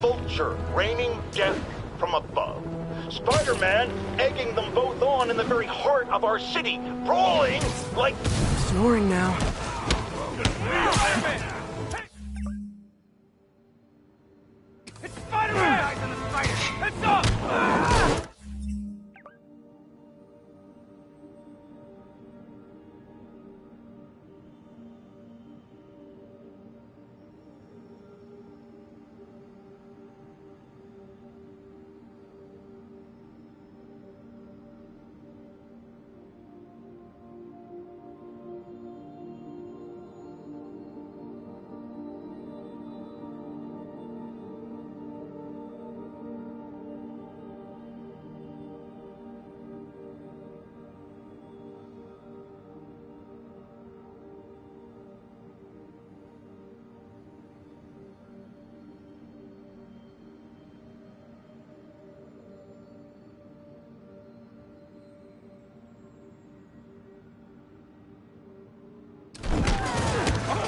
vulture raining death from above. Spider-Man egging them both on in the very heart of our city, brawling like... Snoring now. It's Spider-Man! Eyes on the spider! Heads up!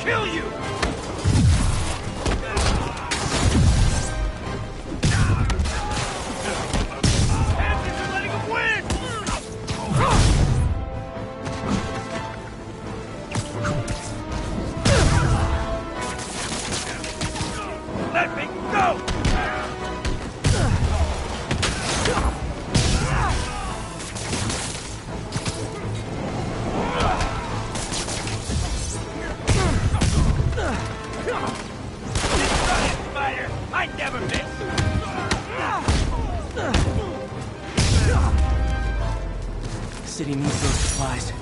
Kill you! Panthers are letting him win! Let me go! I never miss! The city needs those supplies.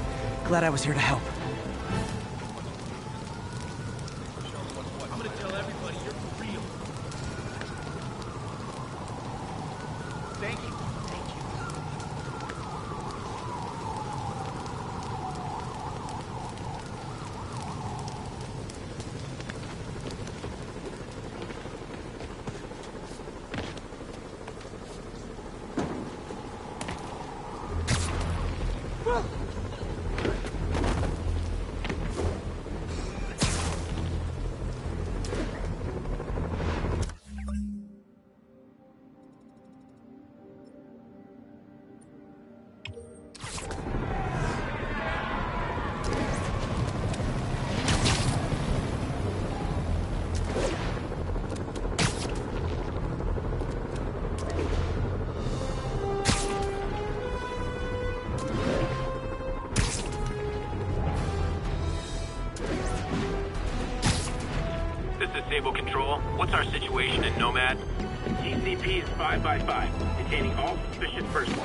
Glad I was here to help. I'm gonna tell everybody you're for real. Thank you. Thank you. Disable control. What's our situation in Nomad? TCP is 5 by 5, detaining all suspicious persons.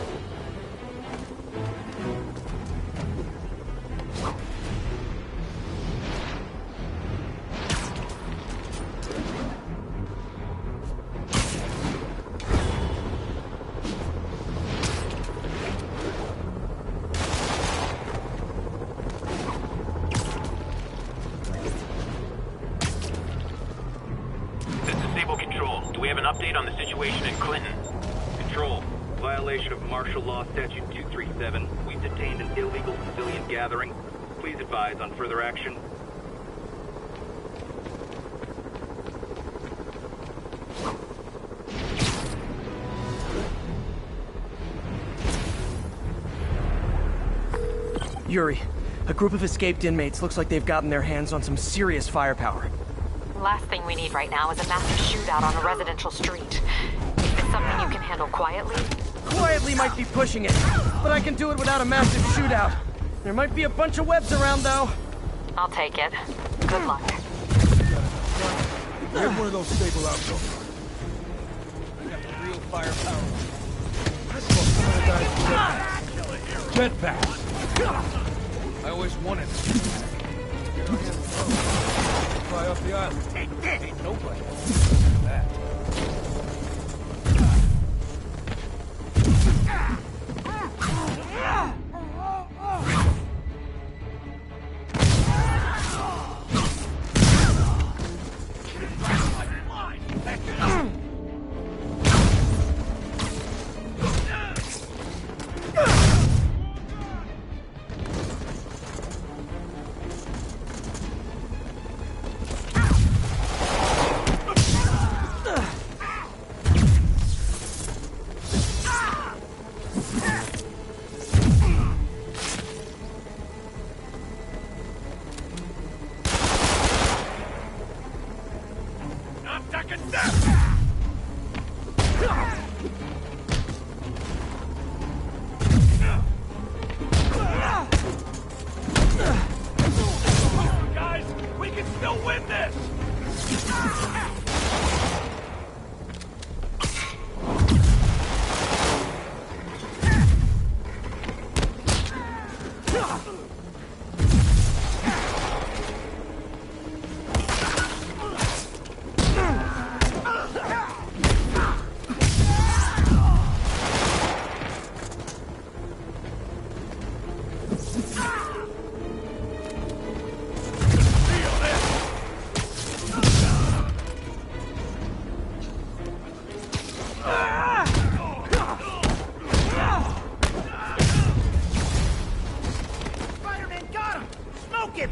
Update on the situation in Clinton. Control. Violation of Martial Law Statute 237. We've detained an illegal civilian gathering. Please advise on further action. Yuri, a group of escaped inmates looks like they've gotten their hands on some serious firepower. Last thing we need right now is a massive shootout on a residential street. Is this something you can handle quietly? Quietly might be pushing it, but I can do it without a massive shootout. There might be a bunch of webs around, though. I'll take it. Good luck. We have one of those stable outposts. I got the real firepower. I suppose some of the guys jetpacks. I always wanted it. Fly off the island. Ain't nobody. That. Guys, we can still win this! Spider-Man got him! Smoke him!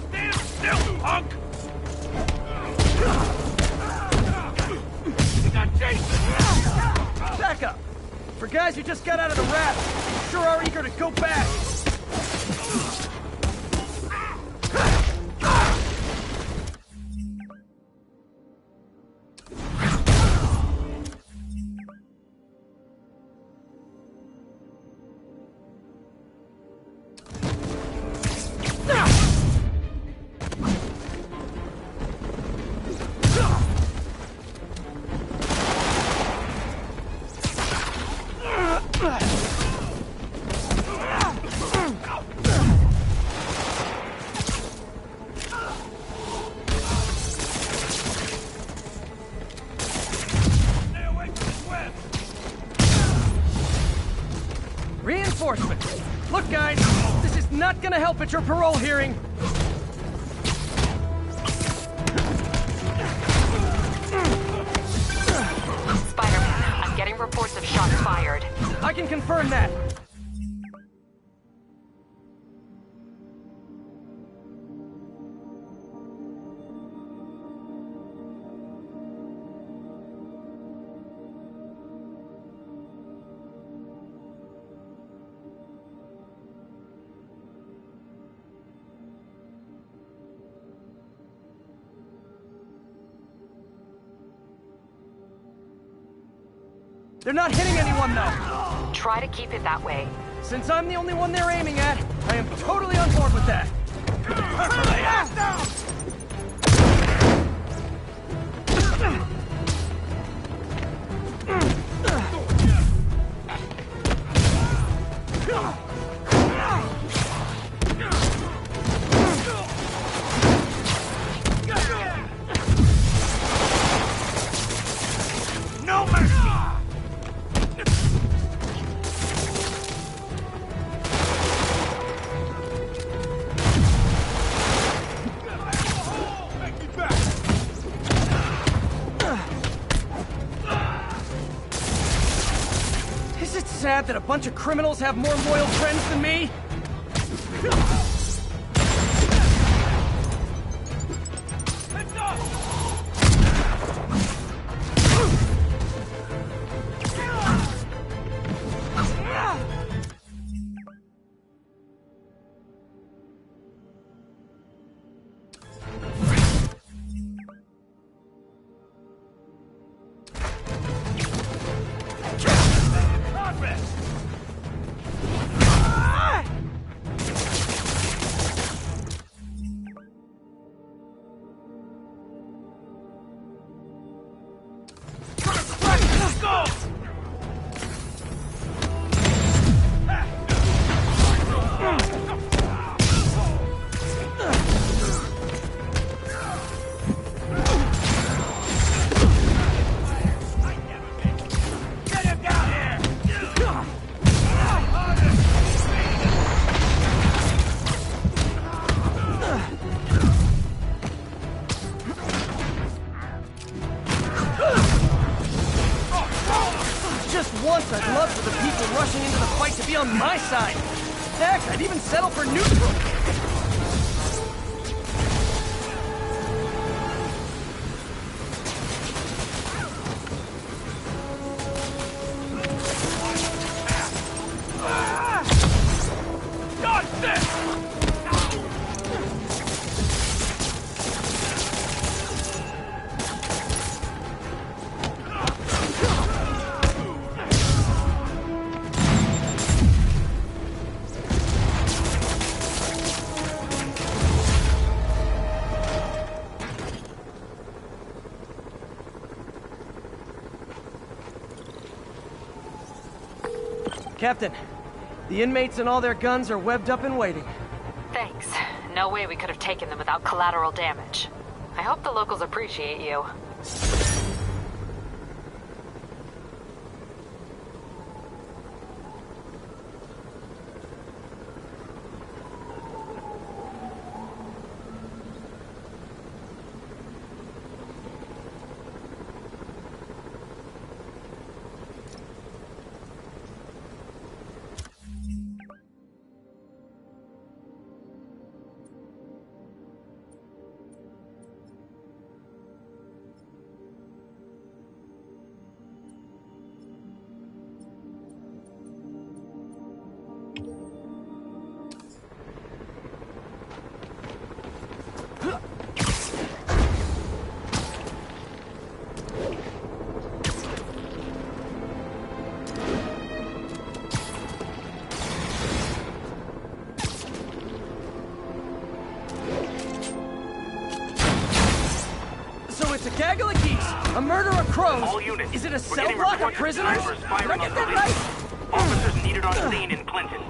Stand still, punk! We got Jason! Back up! For guys who just got out of the rat, sure are eager to go back! Stay away from this web! Reinforcements! Look, guys, this is not gonna help at your parole hearing! Spider-Man, I'm getting reports of shots fired. I can confirm that! They're not hitting anyone, though! Try to keep it that way. Since I'm the only one they're aiming at, I am totally on board with that! No mercy! Make me back! Is it sad that a bunch of criminals have more loyal friends than me? Heads up! Progress! Let's go! Get him down here! Just once I'd love for the people rushing into the fight to be on my side. Heck, I'd even settle for neutral. Captain, the inmates and all their guns are webbed up and waiting. Thanks. No way we could have taken them without collateral damage. I hope the locals appreciate you. It's a gaggle of geese, a murder of crows. All units. Is it a We're cell getting block of reports prisoners? snipers Did firing I on get that civilians. right? Officers needed on scene in Clinton.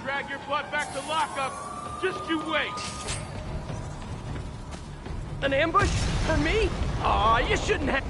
Drag your butt back to lockup. Just you wait. An ambush? For me? Aw, you shouldn't have...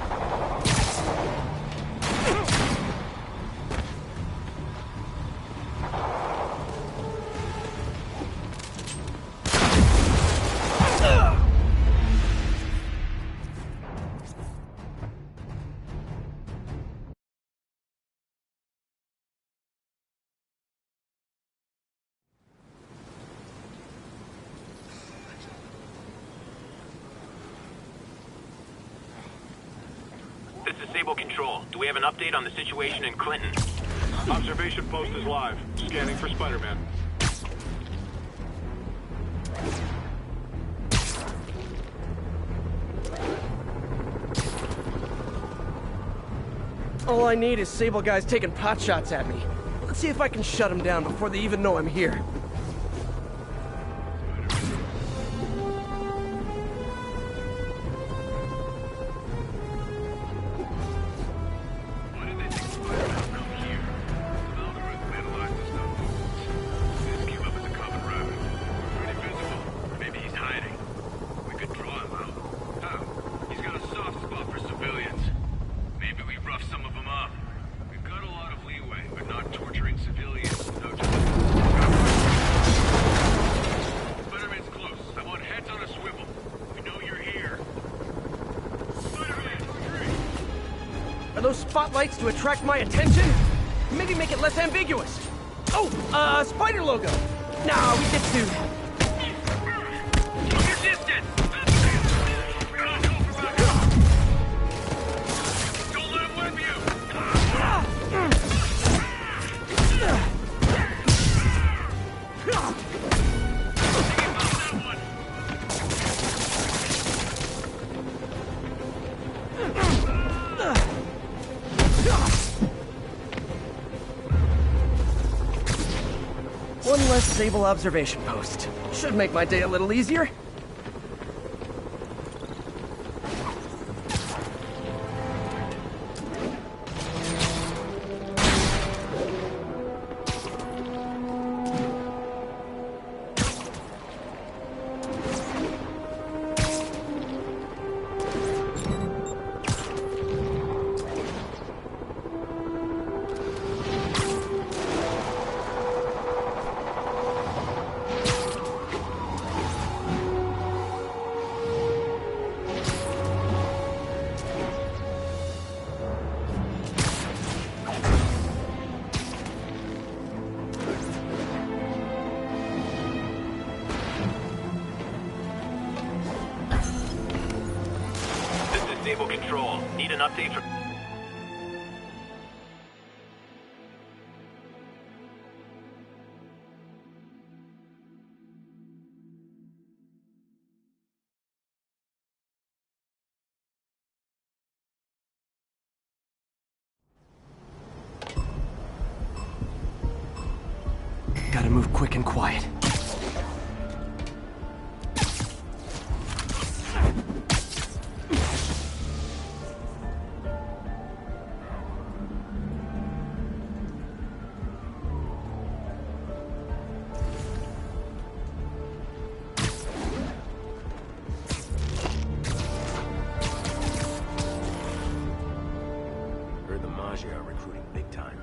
This is Sable Control. Do we have an update on the situation in Clinton? Observation post is live. Scanning for Spider-Man. All I need is Sable guys taking pot shots at me. Let's see if I can shut them down before they even know I'm here. Are those spotlights to attract my attention? Maybe make it less ambiguous. Oh, spider logo. Nah, we get sued. Resistance! Don't let him whip you! One less Sable observation post. Should make my day a little easier. Stable control. Need an update from... Gotta move quick and quiet. Heard the Maggia are recruiting big time.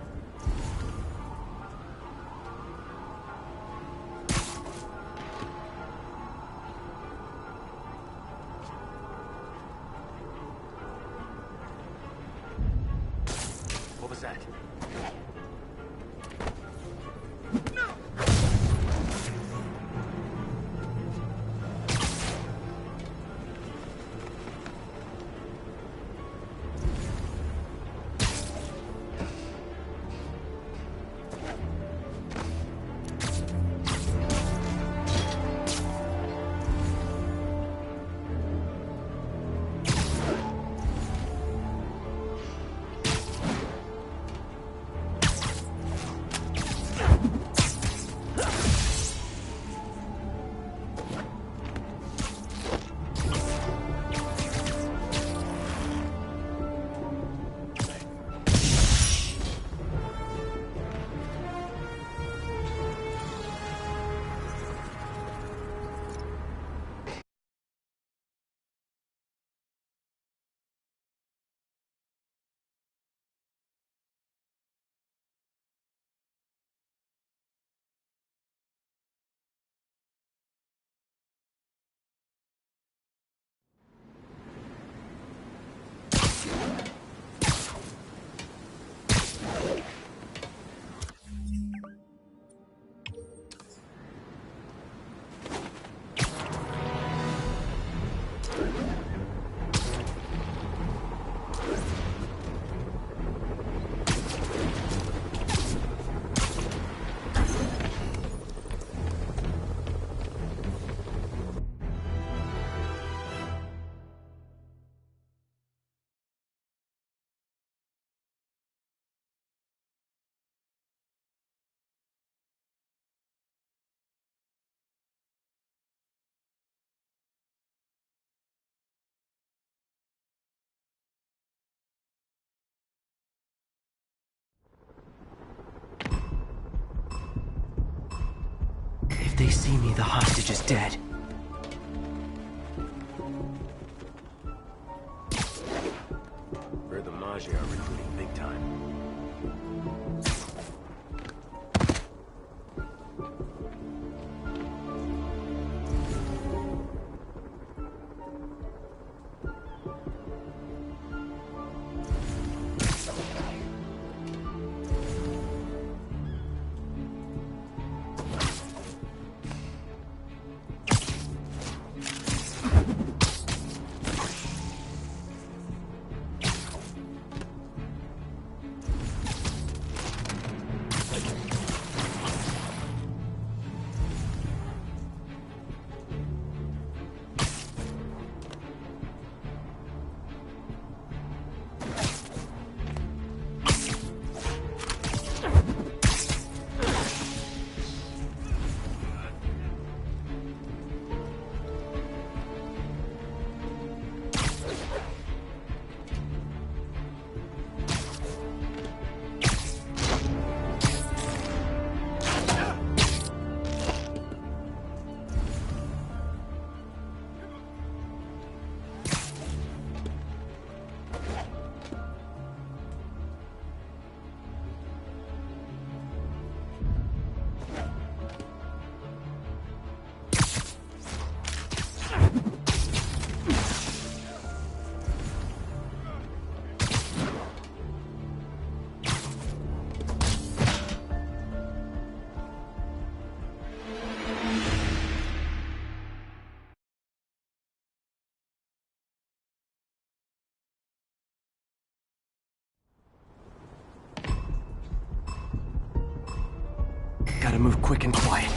What was that? If they see me, the hostage is dead. Heard the Maggia are recruiting big time. Gotta move quick and quiet.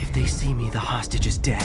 If they see me, the hostage is dead.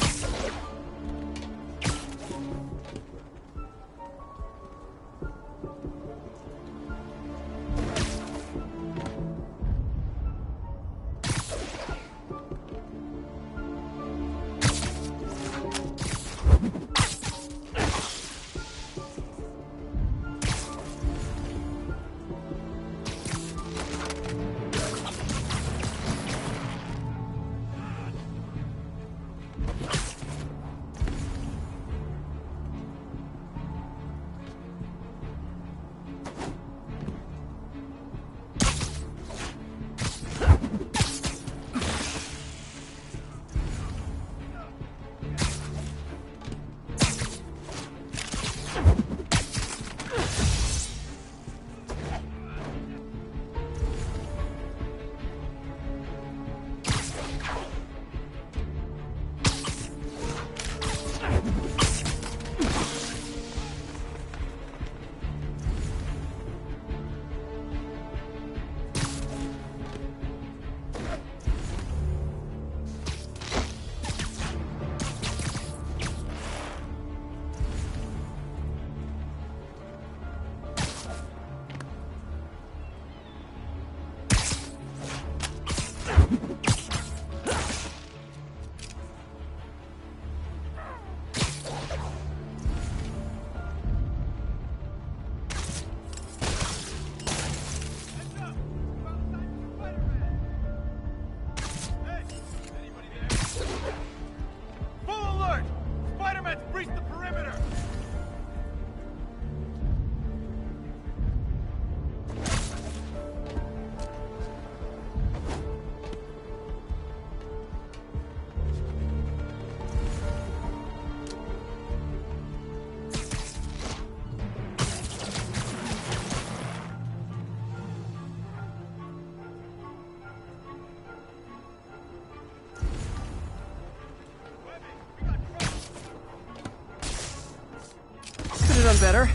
Could have done better.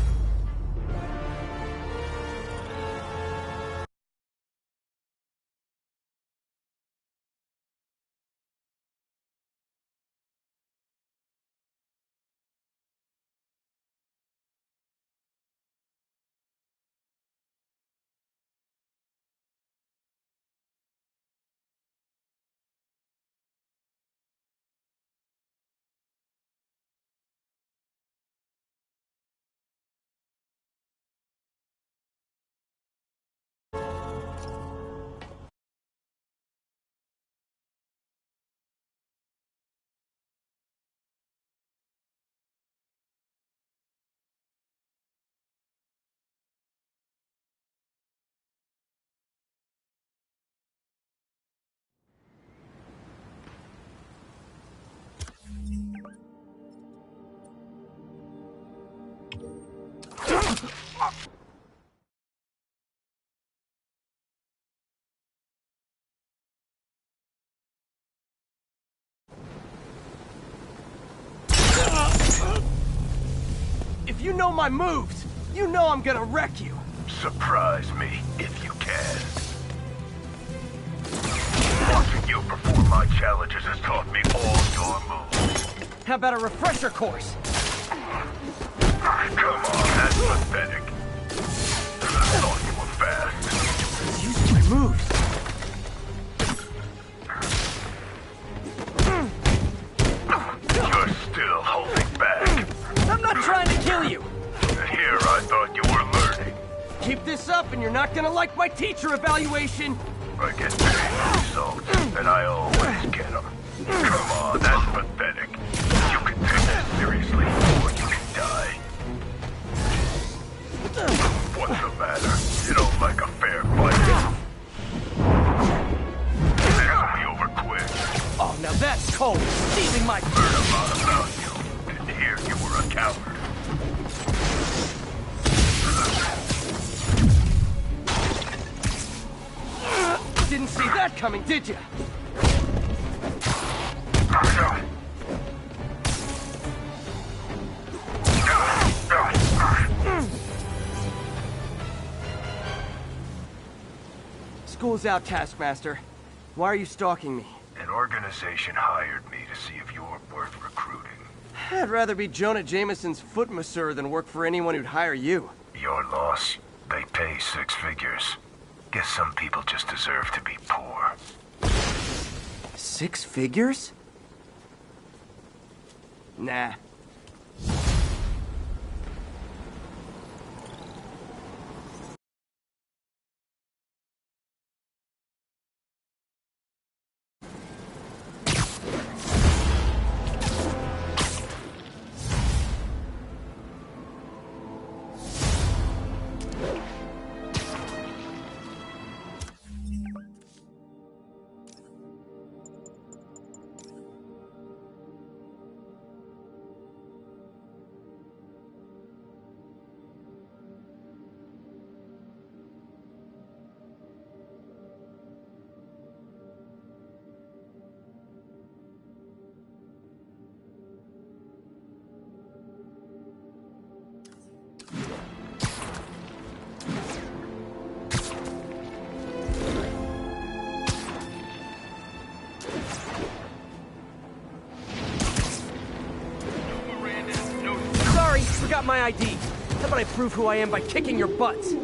If you know my moves, you know I'm gonna wreck you. Surprise me, if you can. Watching you perform my challenges has taught me all your moves. How about a refresher course? Come on, that's pathetic. I thought you were fast. Use my moves. You're still holding back. I'm not trying to kill you. Here I thought you were learning. Keep this up and you're not gonna like my teacher evaluation. I get paid results, and I always get them. Come on, that's pathetic. You can take this seriously, or you can die. What's the matter? You don't like a fair fight? that coming, did you? School's out, Taskmaster. Why are you stalking me? An organization hired me to see if you're worth recruiting. I'd rather be Jonah Jameson's foot masseur than work for anyone who'd hire you. Your loss. They pay 6 figures. Guess some people just deserve to be poor. 6 figures? Nah. Forgot my ID. How about I prove who I am by kicking your butts?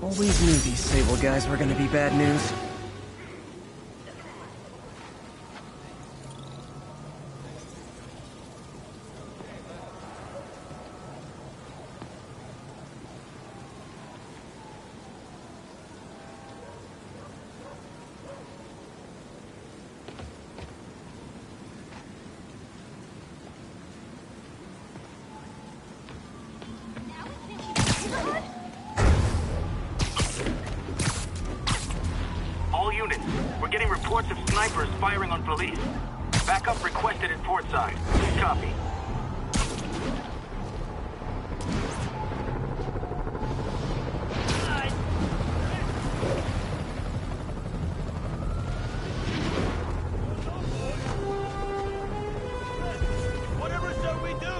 Always knew these Sable guys were gonna be bad news. We're getting reports of snipers firing on police. Backup requested at portside. Copy. Whatever shall we do?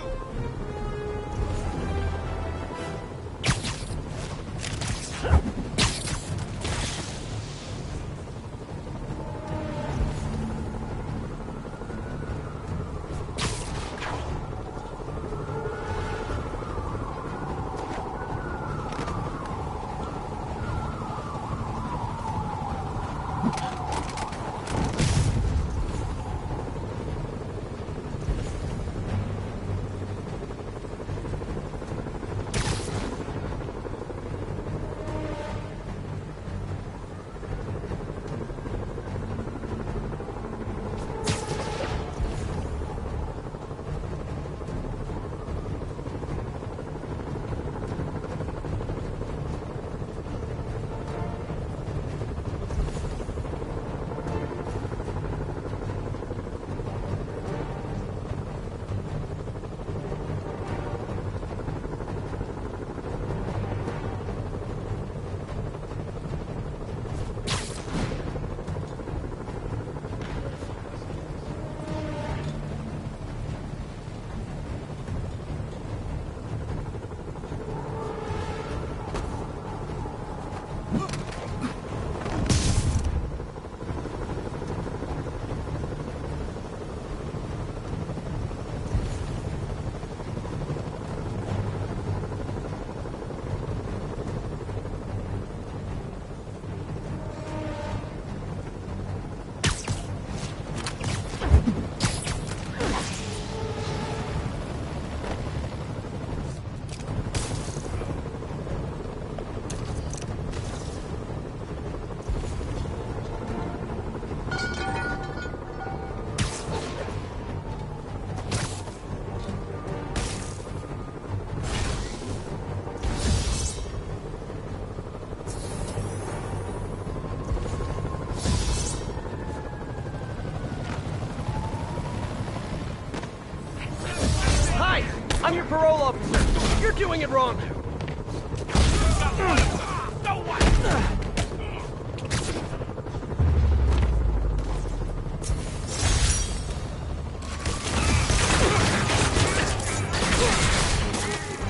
doing it wrong.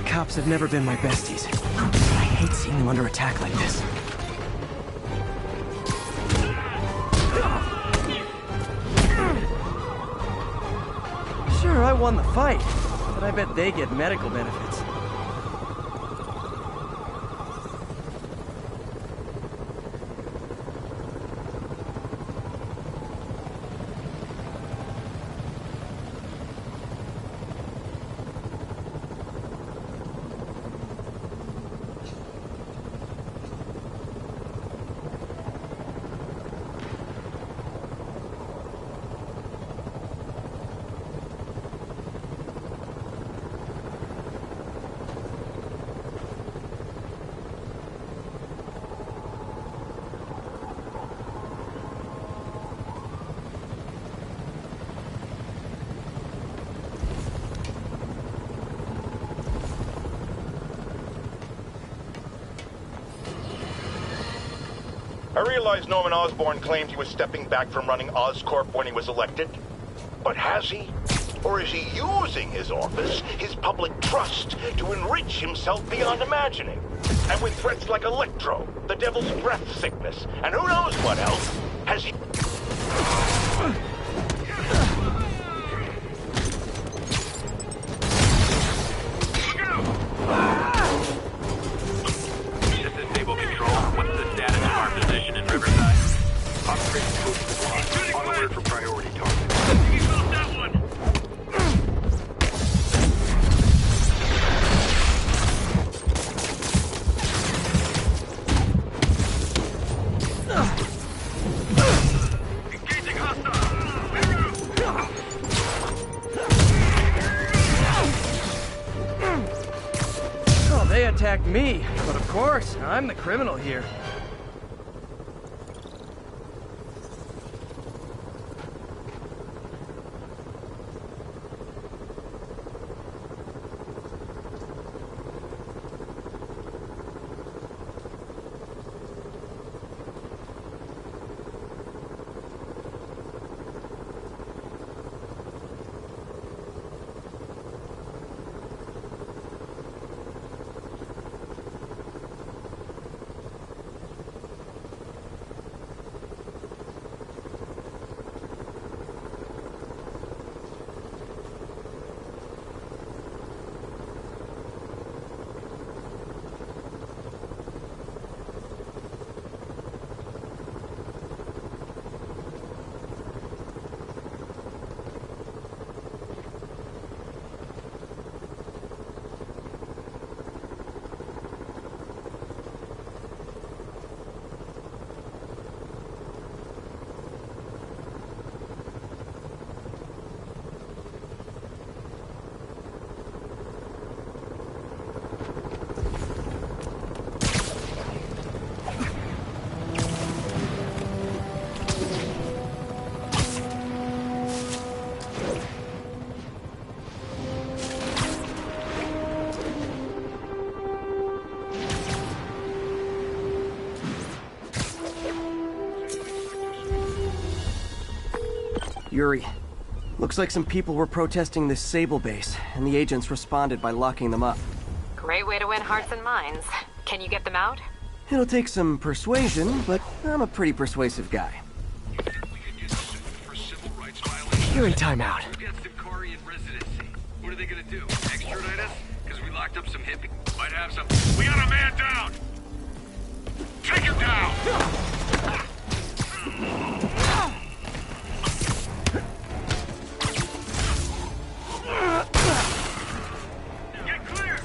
Cops have never been my besties. I hate seeing them under attack like this. Sure, I won the fight, but I bet they get medical benefits. I realize Norman Osborn claimed he was stepping back from running Oscorp when he was elected. But has he? Or is he using his office, his public trust, to enrich himself beyond imagining? And with threats like Electro, the Devil's Breath sickness, and who knows what else, has he... They attacked me, but of course, I'm the criminal here. Yuri, looks like some people were protesting this Sable base, and the agents responded by locking them up. Great way to win hearts and minds. Can you get them out? It'll take some persuasion, but I'm a pretty persuasive guy. You're in timeout. What are they gonna do? Extradite us? Because we locked up some hippie. Might have some. We got a man down! Take him down! Get clear!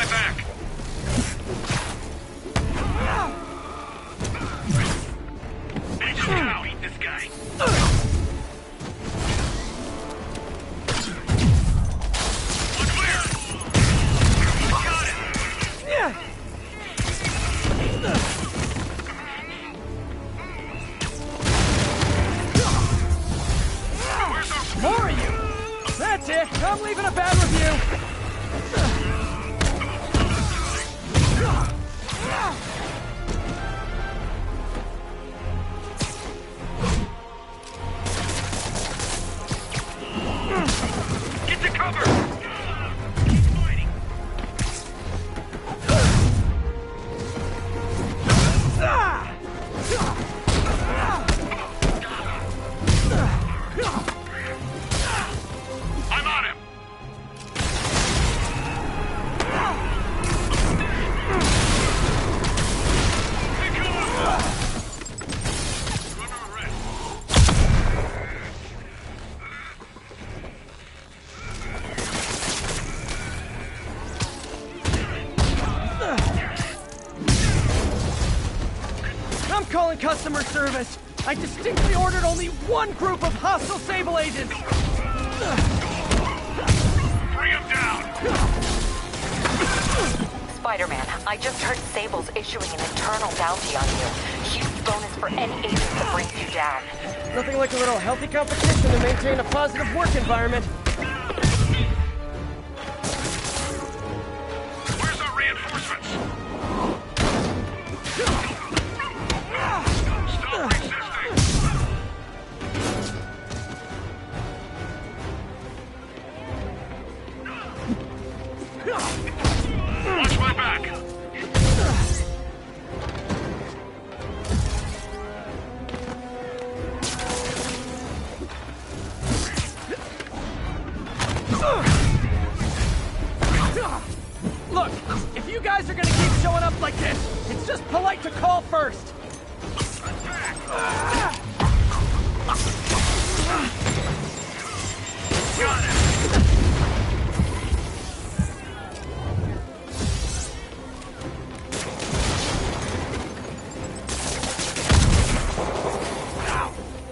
my back! Agent Cow, eat this guy! We're clear! Got it! Yeah. More of you! That's it! I'm leaving a bad review! Get to cover! Keep fighting! I'm on him! Take cover! Run or arrest. I'm calling customer service. I distinctly ordered only one group of hostile Sable agents. Bring him down! Spider-Man, I just heard Sable's issuing an internal bounty on you. Huge bonus for any agent that brings you down. Nothing like a little healthy competition to maintain a positive work environment. Where's our reinforcements? Stop resisting! Watch my back! Look, if you guys are gonna keep showing up like this, it's just polite to call first. Got it!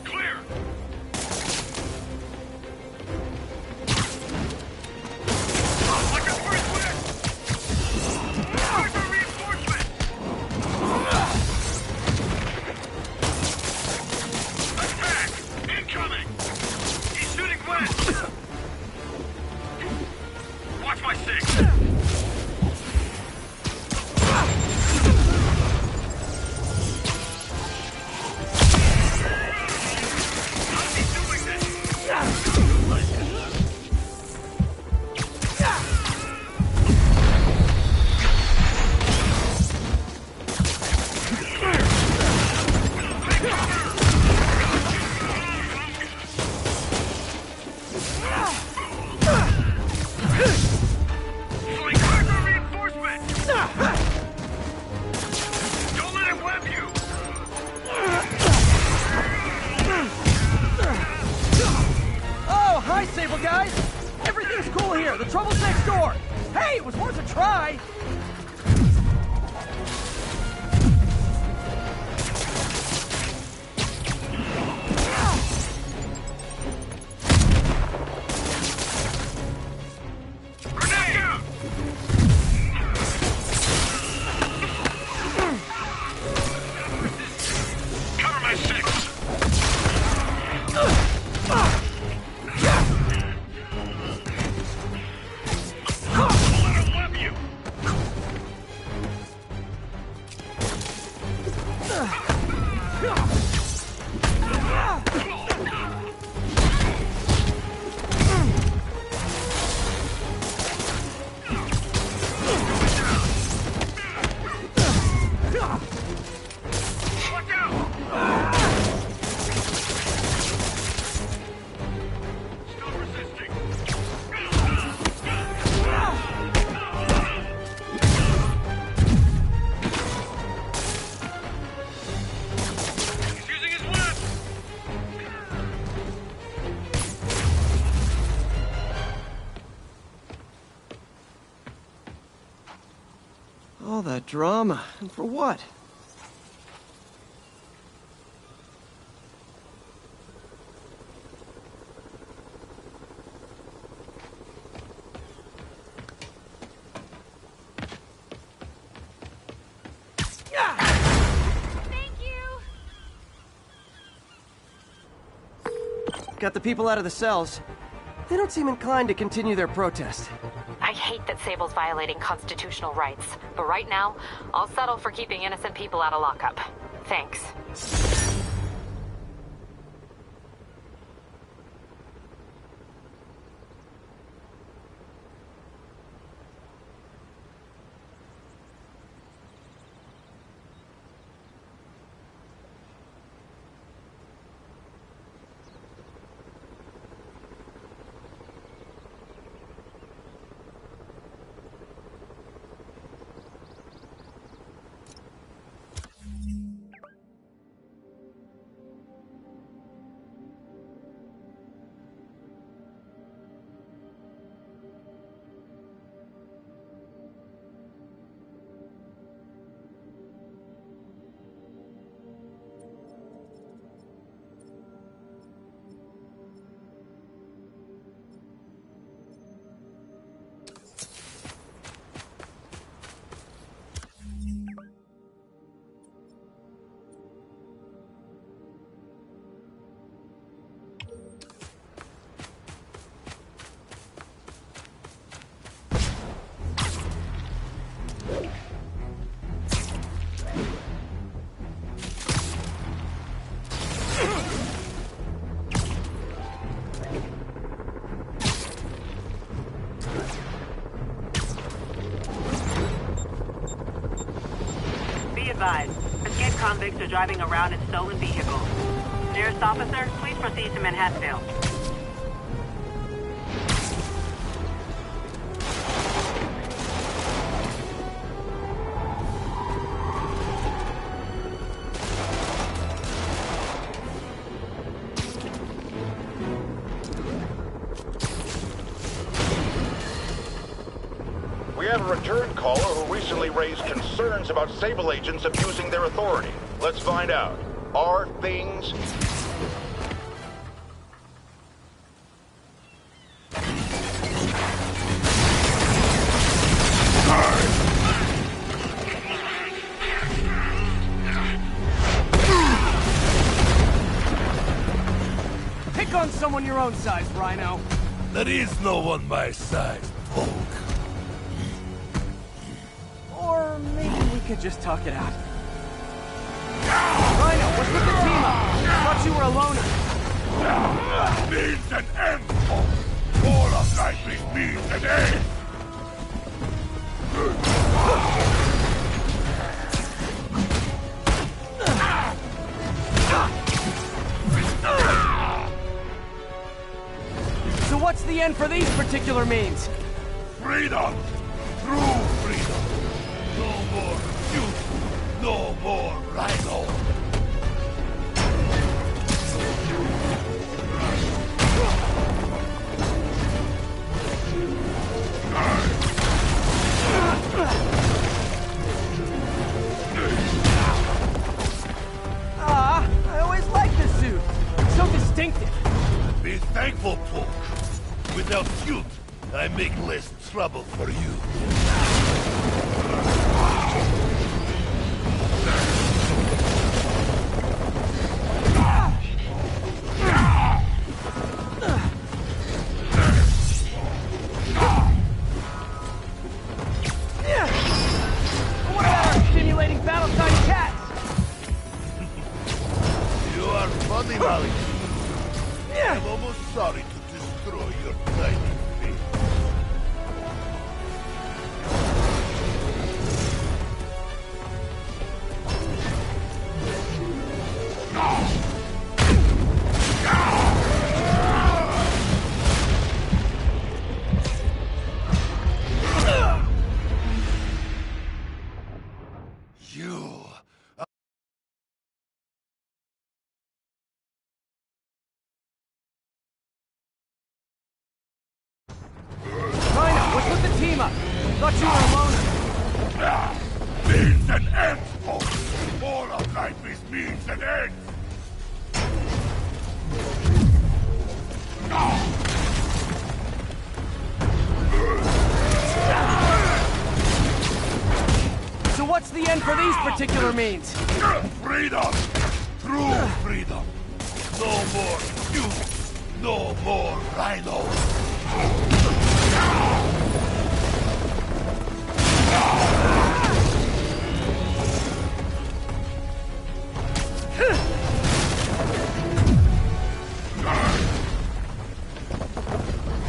Clear! Like a first win! Where's our reinforcement? Attack! Incoming! He's shooting west! Watch my six! How's he doing this? Flank hardware reinforcement! Don't let him web you! Oh, hi, Sable guys. Everything's cool here. The trouble's next door. Hey, it was worth a try. Grenade out! Cover my six! Don't let him web you! All that drama, and for what? Got the people out of the cells. They don't seem inclined to continue their protest. I hate that Sable's violating constitutional rights, but right now, I'll settle for keeping innocent people out of lockup. Thanks. Escaped convicts are driving around in stolen vehicles. Nearest officer, please proceed to Manhattanville. We have a return caller who recently raised concerns about Sable agents abusing their authority. Let's find out. Are things... Pick on someone your own size, Rhino. There is no one my size, Poke. Or maybe we could just talk it out. Rhino, what's with the team up? Thought you were a loner. Means an end, Poke. All of life means an end. So what's the end for these particular means? Freedom! True freedom! No more youth! No more Rhino! I always liked this suit. It's so distinctive. Be thankful, Poke. Without suit, I make less trouble for you. What about our stimulating battle-time cats? You are funny, Malik. I'm almost sorry to destroy your tiny face. You... Rhino, what's with the team up? Thought you were a loner. An end, folks! All of life is means and ends! So what's the end for these particular means? Freedom! True freedom! No more you! No more rhinos!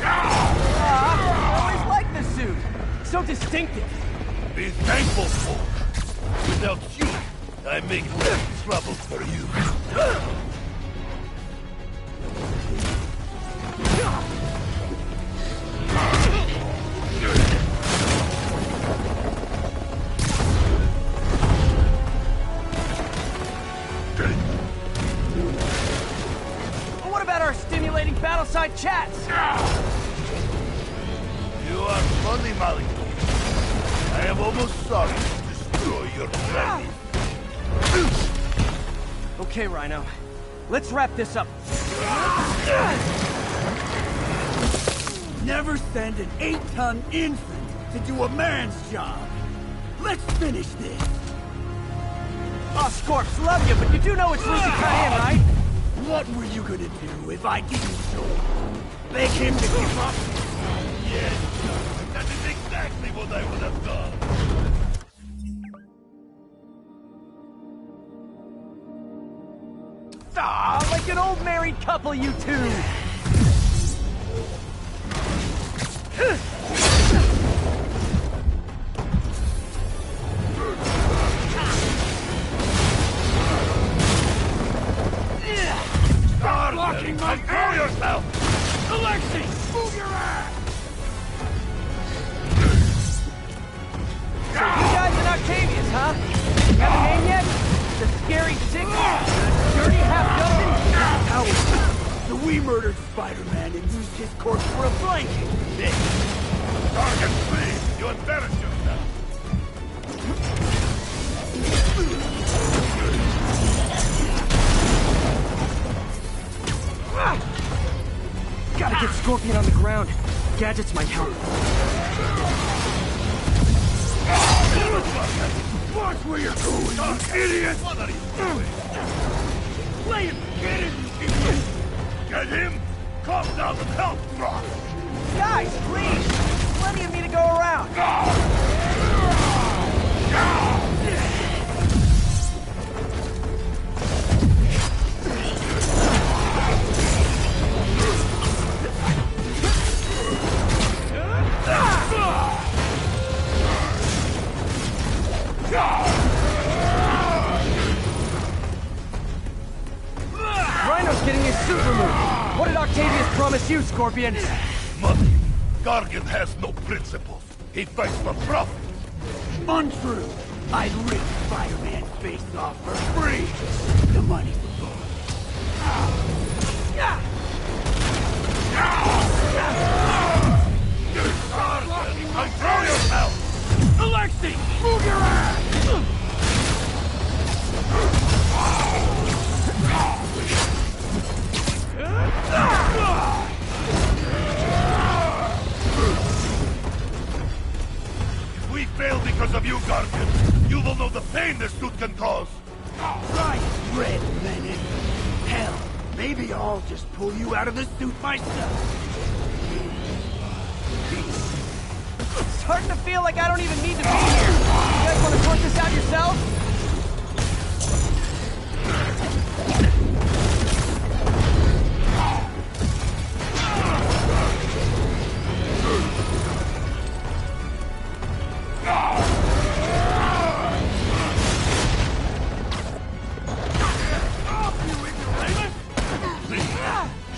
I always liked this suit. So distinctive. Be thankful, folk! Without you, I make less trouble for you. What about our stimulating battleside chats? You are funny, Molly. I am almost sorry to destroy your planet. Okay, Rhino. Let's wrap this up. Never send an 8-ton infant to do a man's job. Let's finish this. Oh, Scorps, love you, but you do know it's Lucy Cayenne, right? What were you gonna do if I didn't show up? Beg him to give up? Yes, that is exactly what I would have done. Ah, like an old married couple, you two! Start blocking my Control yourself! Alexei, move your ass! So you guys in Octavius, huh? You have a name yet? The Scary Six? The Dirty Half-Dozen? So we murdered Spider-Man and used his corpse for a blanket. Target, please! You embarrass yourself! Gotta get Scorpion on the ground. Gadgets might help. Watch where you're going, you idiot! What are you doing? Play him! Get him, you idiot! Get him! Calm down and help, Rock! Guys, please! Plenty of me to go around. Rhino's getting his suit removed. What did Octavius promise you, Scorpion? Money. Gargan has no principles. He fights for profit. Untrue! I'd rip Spider-Man's face off for free! The money for both. Control yourself! Alexei, move your ass! If we fail because of you, Gargan, you will know the pain this suit can cause. Right, Red Menace. Hell, maybe I'll just pull you out of the suit myself. It's starting to feel like I don't even need to be here. You guys want to sort this out yourselves?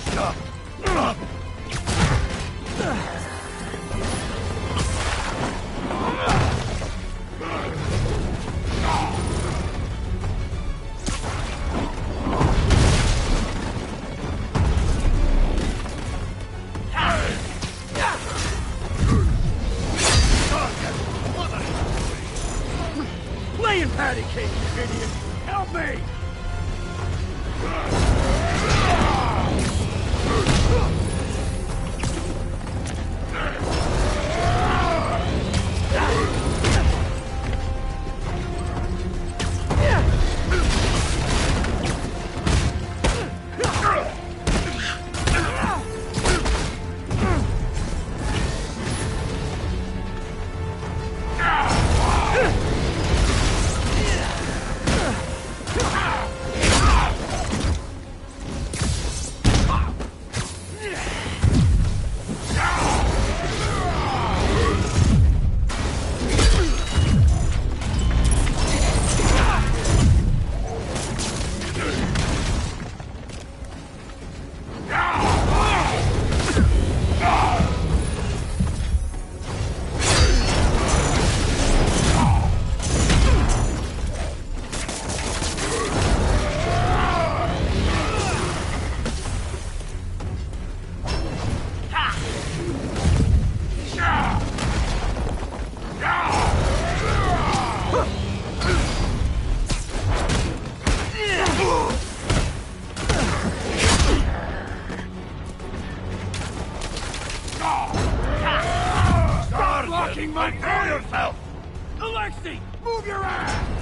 Shut up! patty cake, you idiot! Help me! My kill yourself! Alexei, move your ass!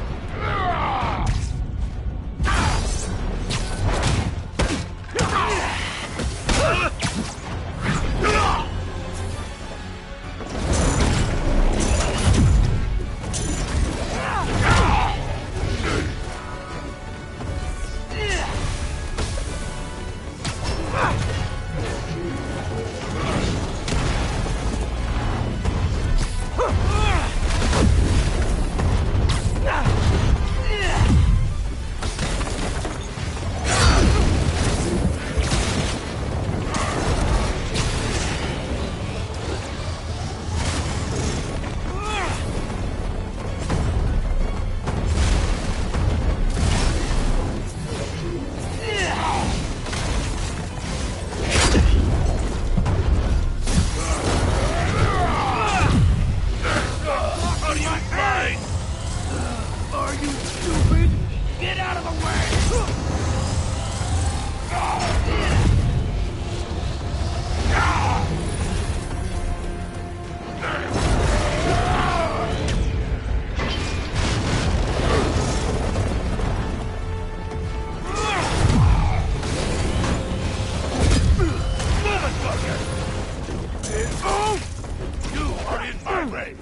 Are you stupid? Get out of the way! You are in my way!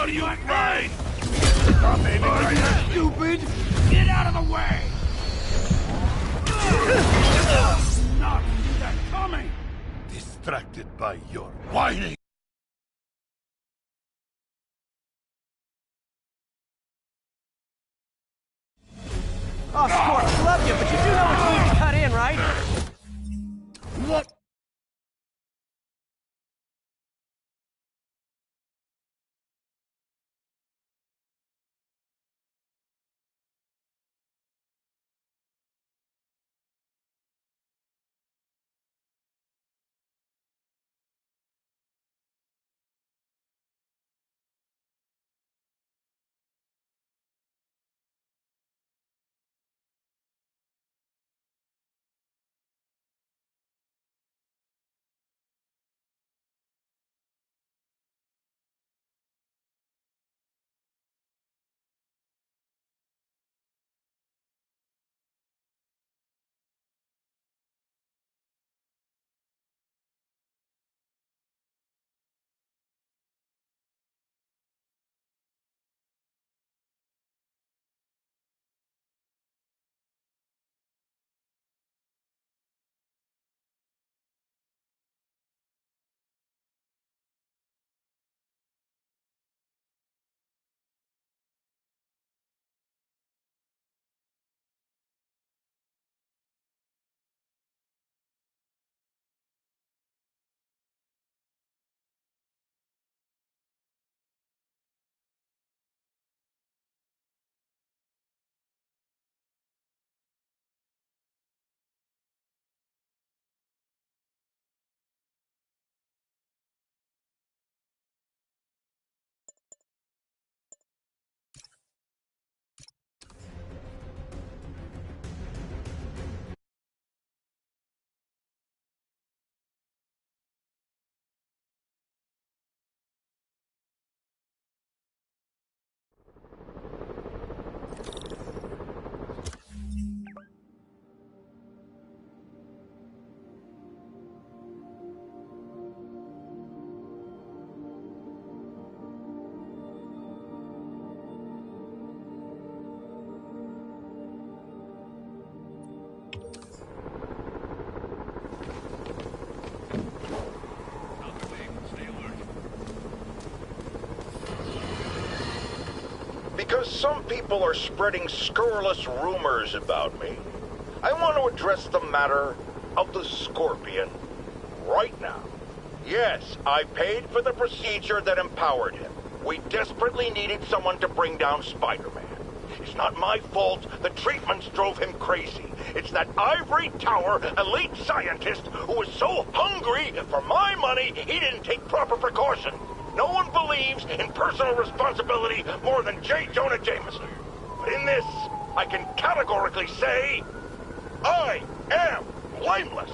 Are you mine? Are you Stupid! Get out of the way! Not see that coming! distracted by your whining? Oh, Scorp, love you, but you do know what you need to cut in, right? What? because some people are spreading scurrilous rumors about me, I want to address the matter of the Scorpion right now. Yes, I paid for the procedure that empowered him. We desperately needed someone to bring down Spider-Man. It's not my fault the treatments drove him crazy. It's that ivory tower elite scientist who was so hungry for my money he didn't take proper precaution. No one believes in personal responsibility more than J. Jonah Jameson. But in this, I can categorically say, I am blameless.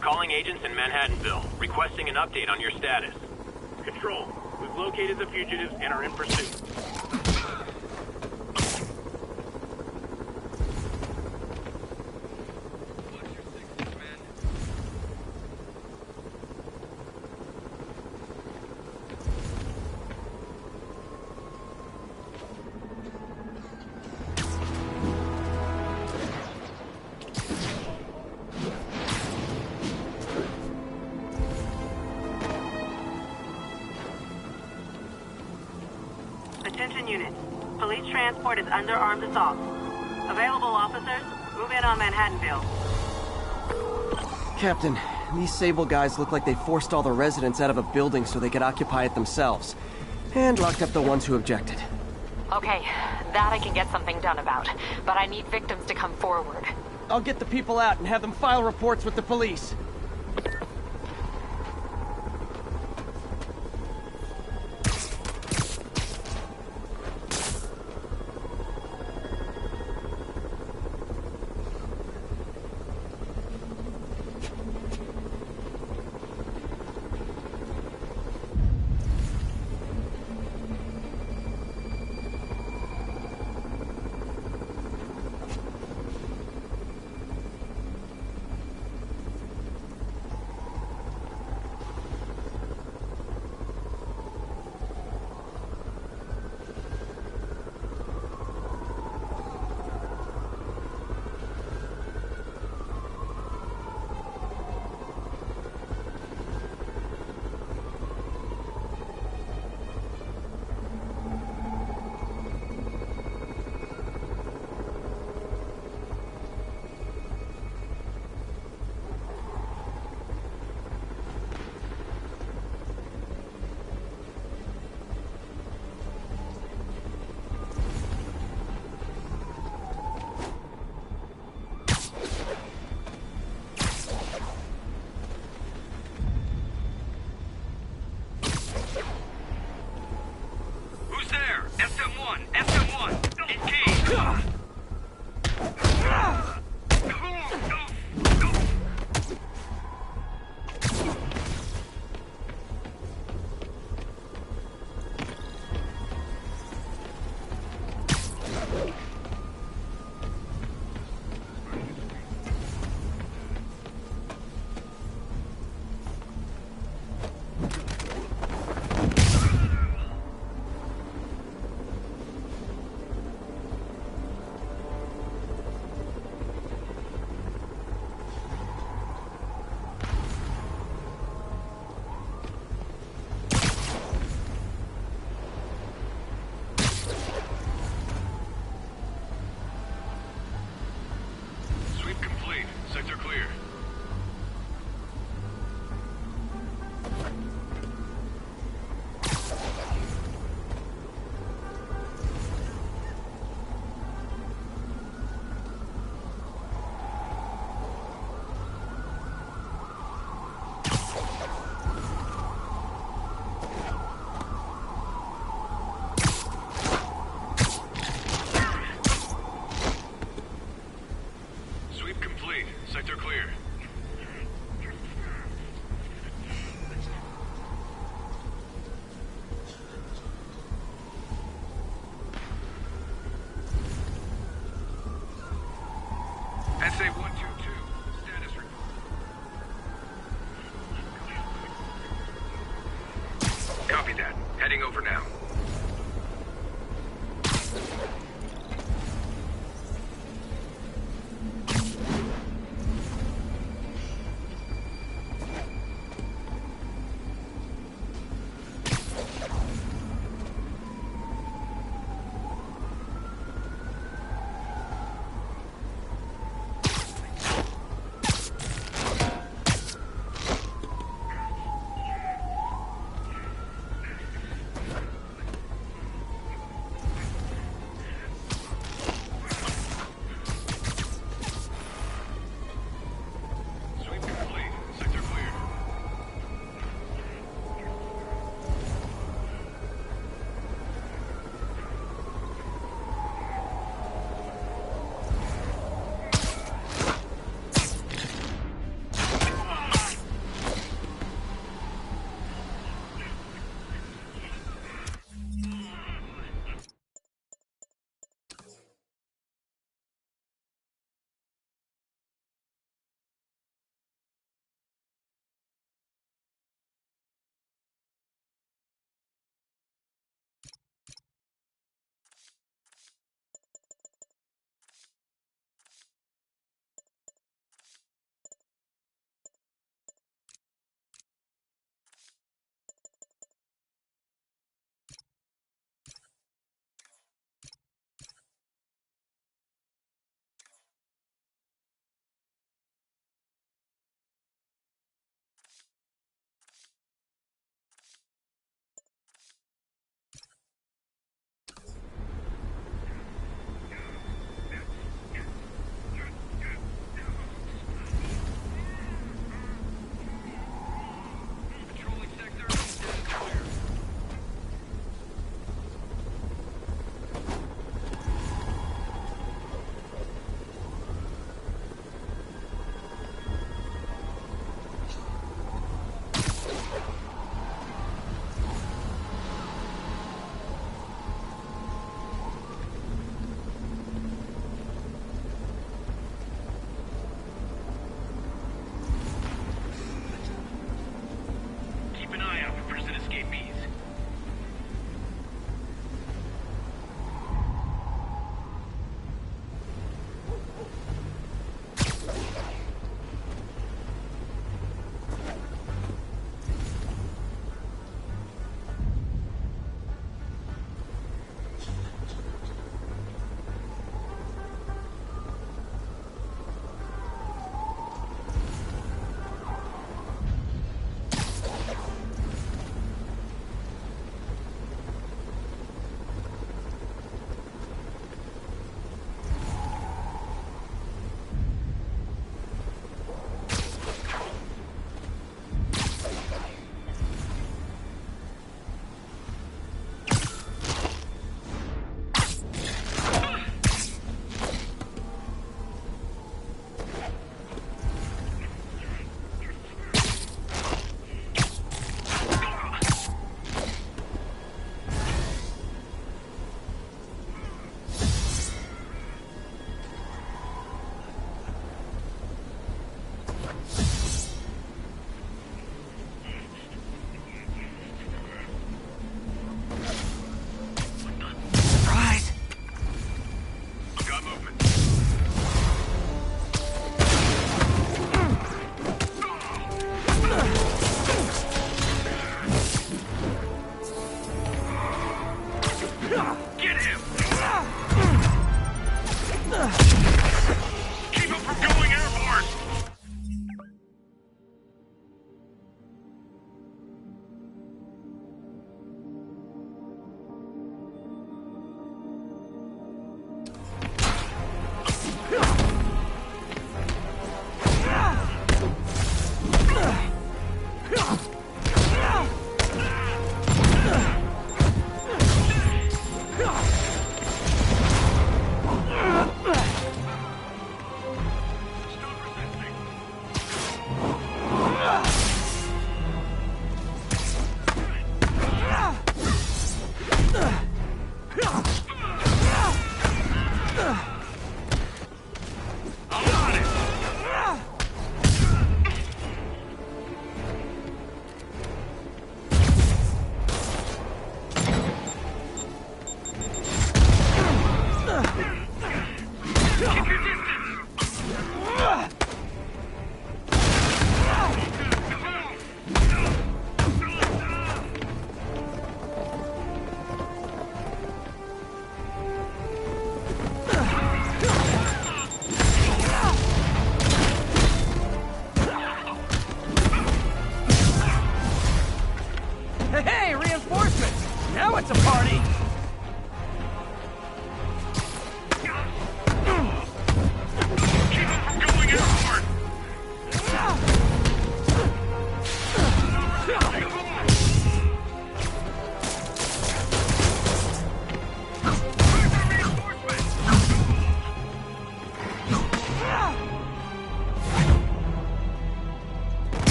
Calling agents in Manhattanville, requesting an update on your status. Control, we've located the fugitives and are in pursuit. Attention units. Police transport is under armed assault. Available officers, move in on Manhattanville. Captain, these Sable guys look like they forced all the residents out of a building so they could occupy it themselves. And locked up the ones who objected. Okay, that I can get something done about. But I need victims to come forward. I'll get the people out and have them file reports with the police.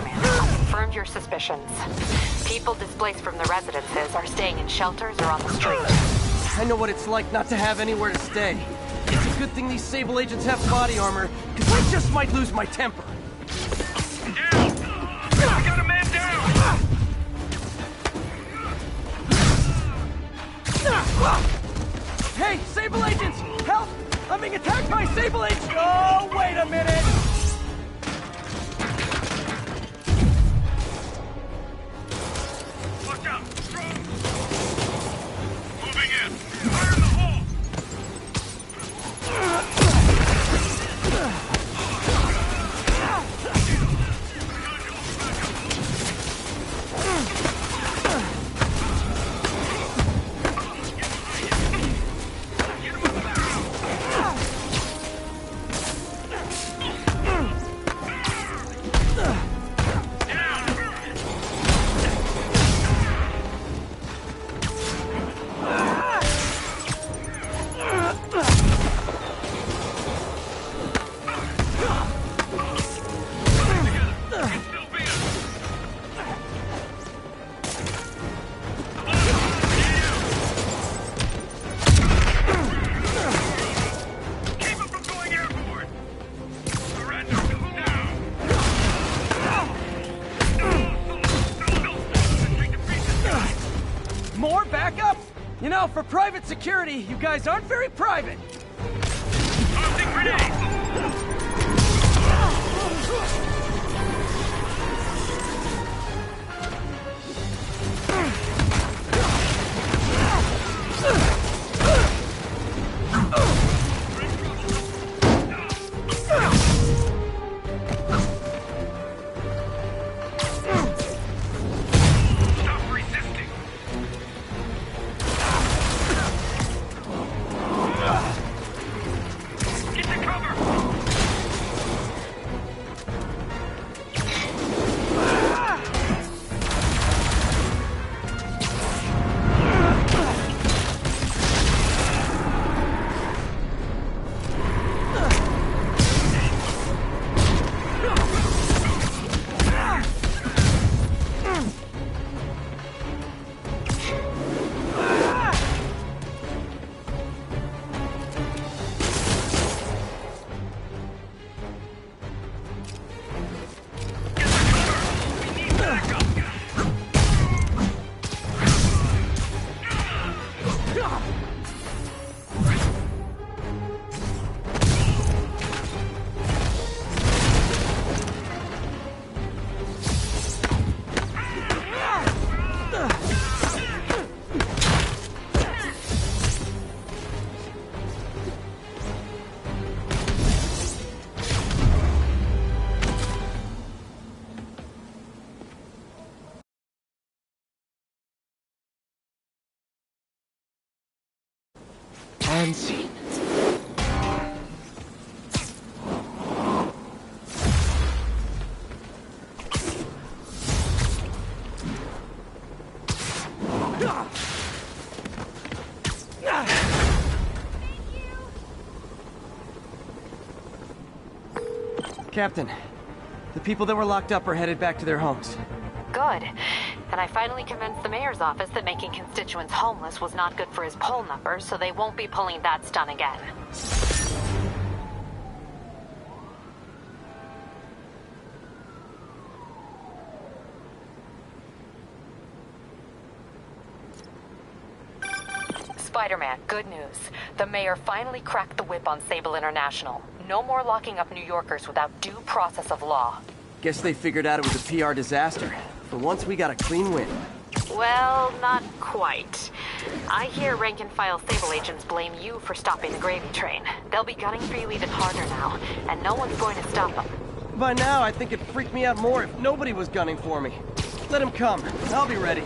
Spider-Man. I confirmed your suspicions. People displaced from the residences are staying in shelters or on the streets. I know what it's like not to have anywhere to stay. It's a good thing these Sable agents have body armor, because I just might lose my temper. Down! I got a man down! Hey, Sable agents! Help! I'm being attacked by Sable agents! Oh, wait a minute! Watch out! Strong! Moving in! Fire in the hole! More backup? You know, for private security, you guys aren't very private. Tossing grenade! Stop resisting! Get to cover! Unseen. Captain, the people that were locked up are headed back to their homes. Good. And I finally convinced the mayor's office that making constituents homeless was not good for his poll numbers, so they won't be pulling that stunt again. Spider-Man, good news. The mayor finally cracked the whip on Sable International. No more locking up New Yorkers without due process of law. Guess they figured out it was a PR disaster. For once, we got a clean win. Well, not quite. I hear rank-and-file Sable agents blame you for stopping the gravy train. They'll be gunning for you even harder now, and no one's going to stop them. By now, I think it'd freak me out more if nobody was gunning for me. Let them come. I'll be ready.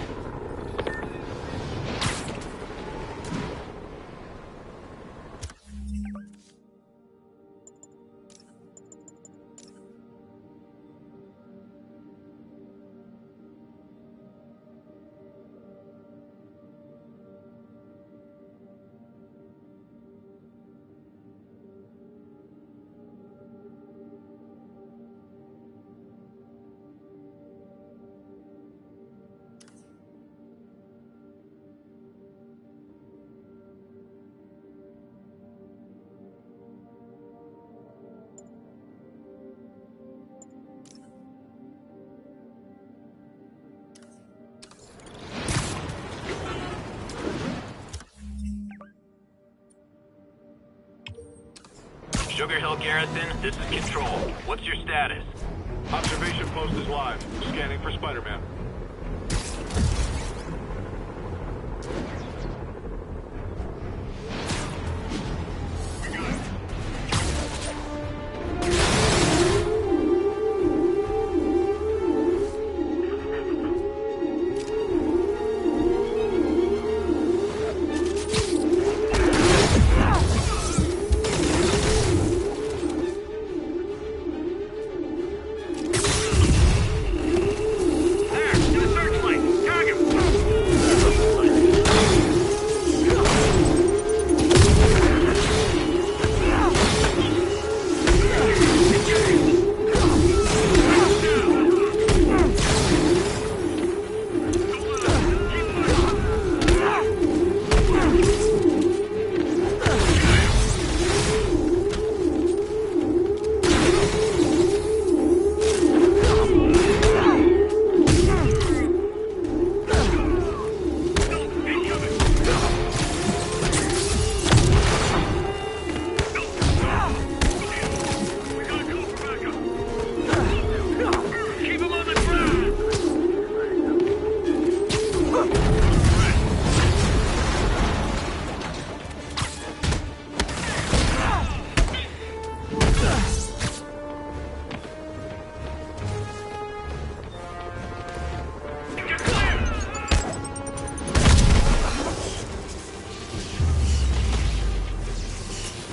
Sugar Hill Garrison, this is Control. What's your status? Observation post is live. Scanning for Spider-Man.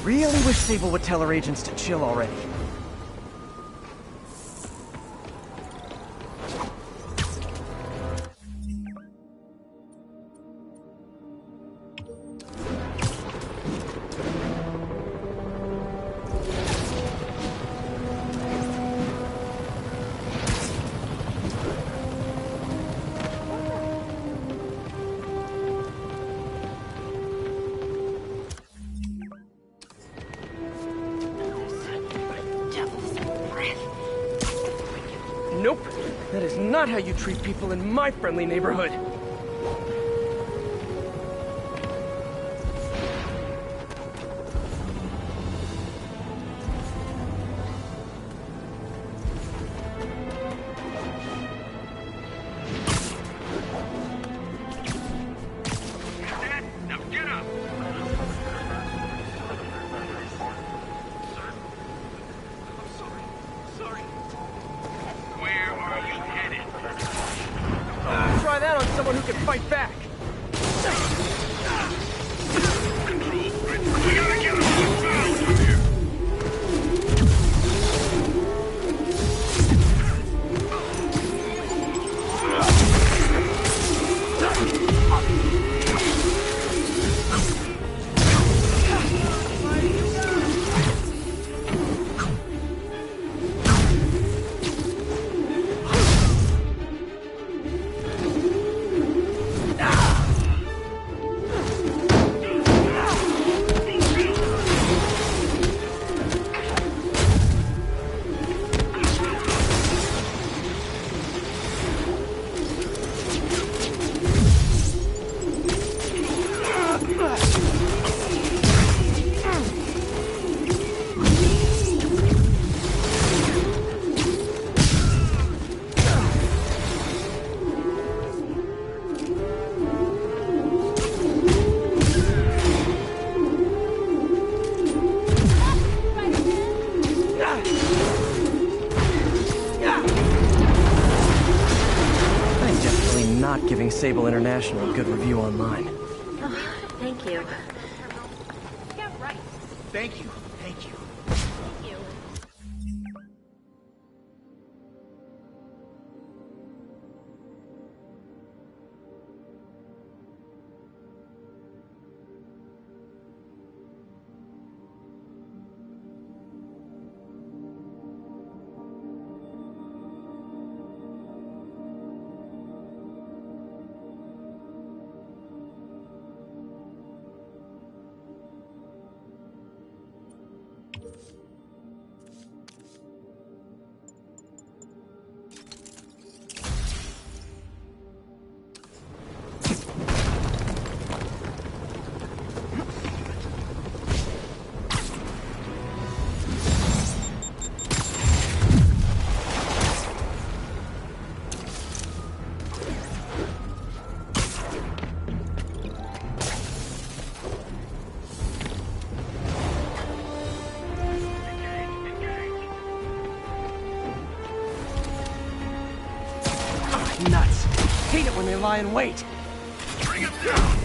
Really wish Sable would tell her agents to chill already. Nope. That is not how you treat people in my friendly neighborhood. Now get up! Where are you headed? Try that on someone who can fight back. We gotta get him on the ground from here! Not giving Sable International a good review online. Oh, thank you. Thank you. Thank you. Nuts. Hate it when they lie in wait. Bring him down!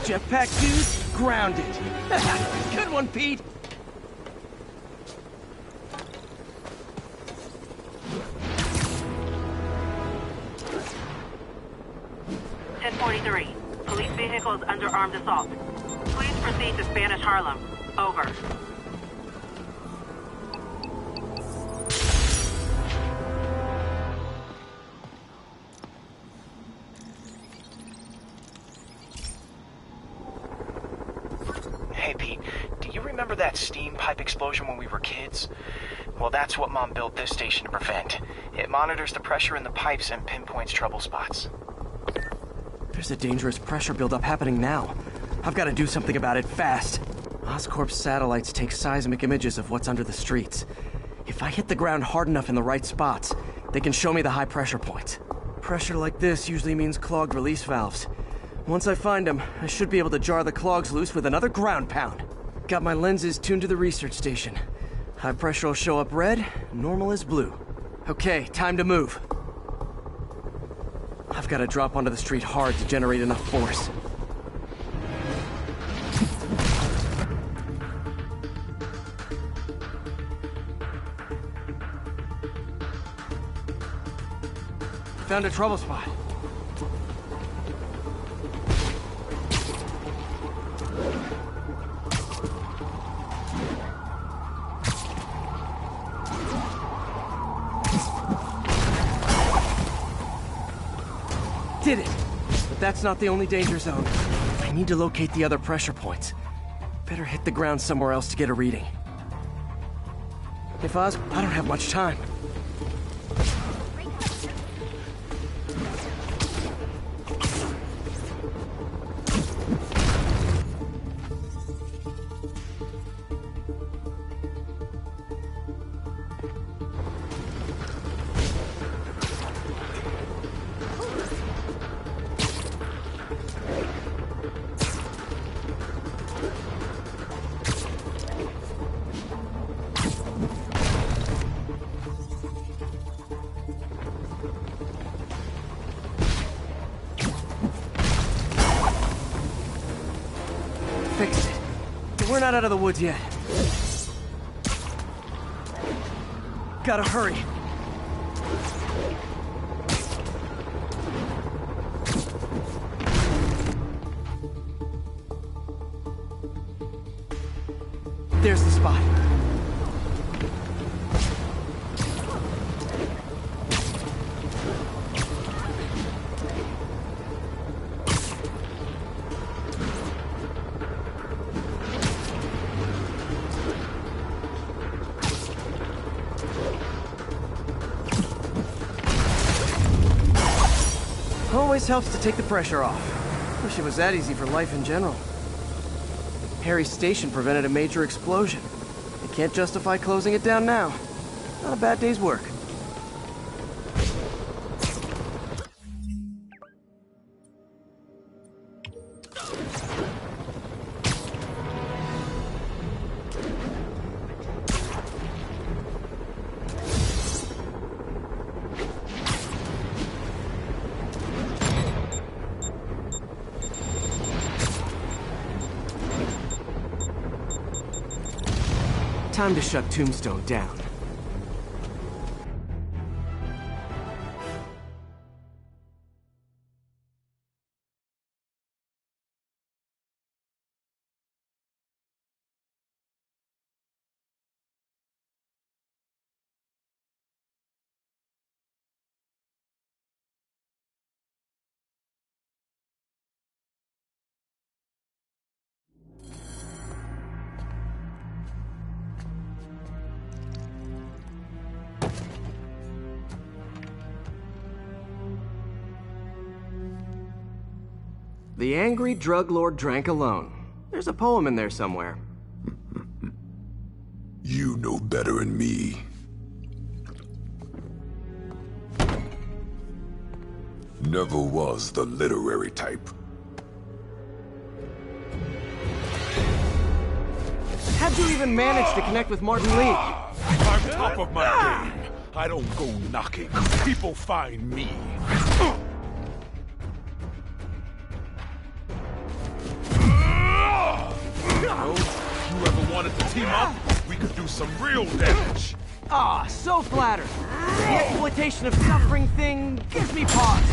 Jetpack dudes grounded. Good one, Pete. .43. Police vehicles under armed assault. Please proceed to Spanish Harlem. Over. Hey, Pete, do you remember that steam pipe explosion when we were kids? Well, that's what Mom built this station to prevent. It monitors the pressure in the pipes and pinpoints trouble spots. There's a dangerous pressure buildup happening now. I've got to do something about it fast. Oscorp's satellites take seismic images of what's under the streets. If I hit the ground hard enough in the right spots, they can show me the high pressure points. Pressure like this usually means clogged release valves. Once I find them, I should be able to jar the clogs loose with another ground pound. Got my lenses tuned to the research station. High pressure will show up red, normal is blue. Okay, time to move. I've got to drop onto the street hard to generate enough force. Found a trouble spot. Did it! But that's not the only danger zone. I need to locate the other pressure points. Better hit the ground somewhere else to get a reading. Hey, Foz, I don't have much time. Fixed it. But we're not out of the woods yet. Gotta hurry. There's the spot. Always helps to take the pressure off. Wish it was that easy for life in general. Harry's station prevented a major explosion. They can't justify closing it down now. Not a bad day's work. Time to shut Tombstone down. The angry drug lord drank alone. There's a poem in there somewhere. You know better than me. Never was the literary type. How'd you even manage to connect with Martin Lee? I'm top of my game. I don't go knocking. People find me. Well, if you ever wanted to team up, we could do some real damage. Ah, so flattered. The exploitation of suffering thing gives me pause.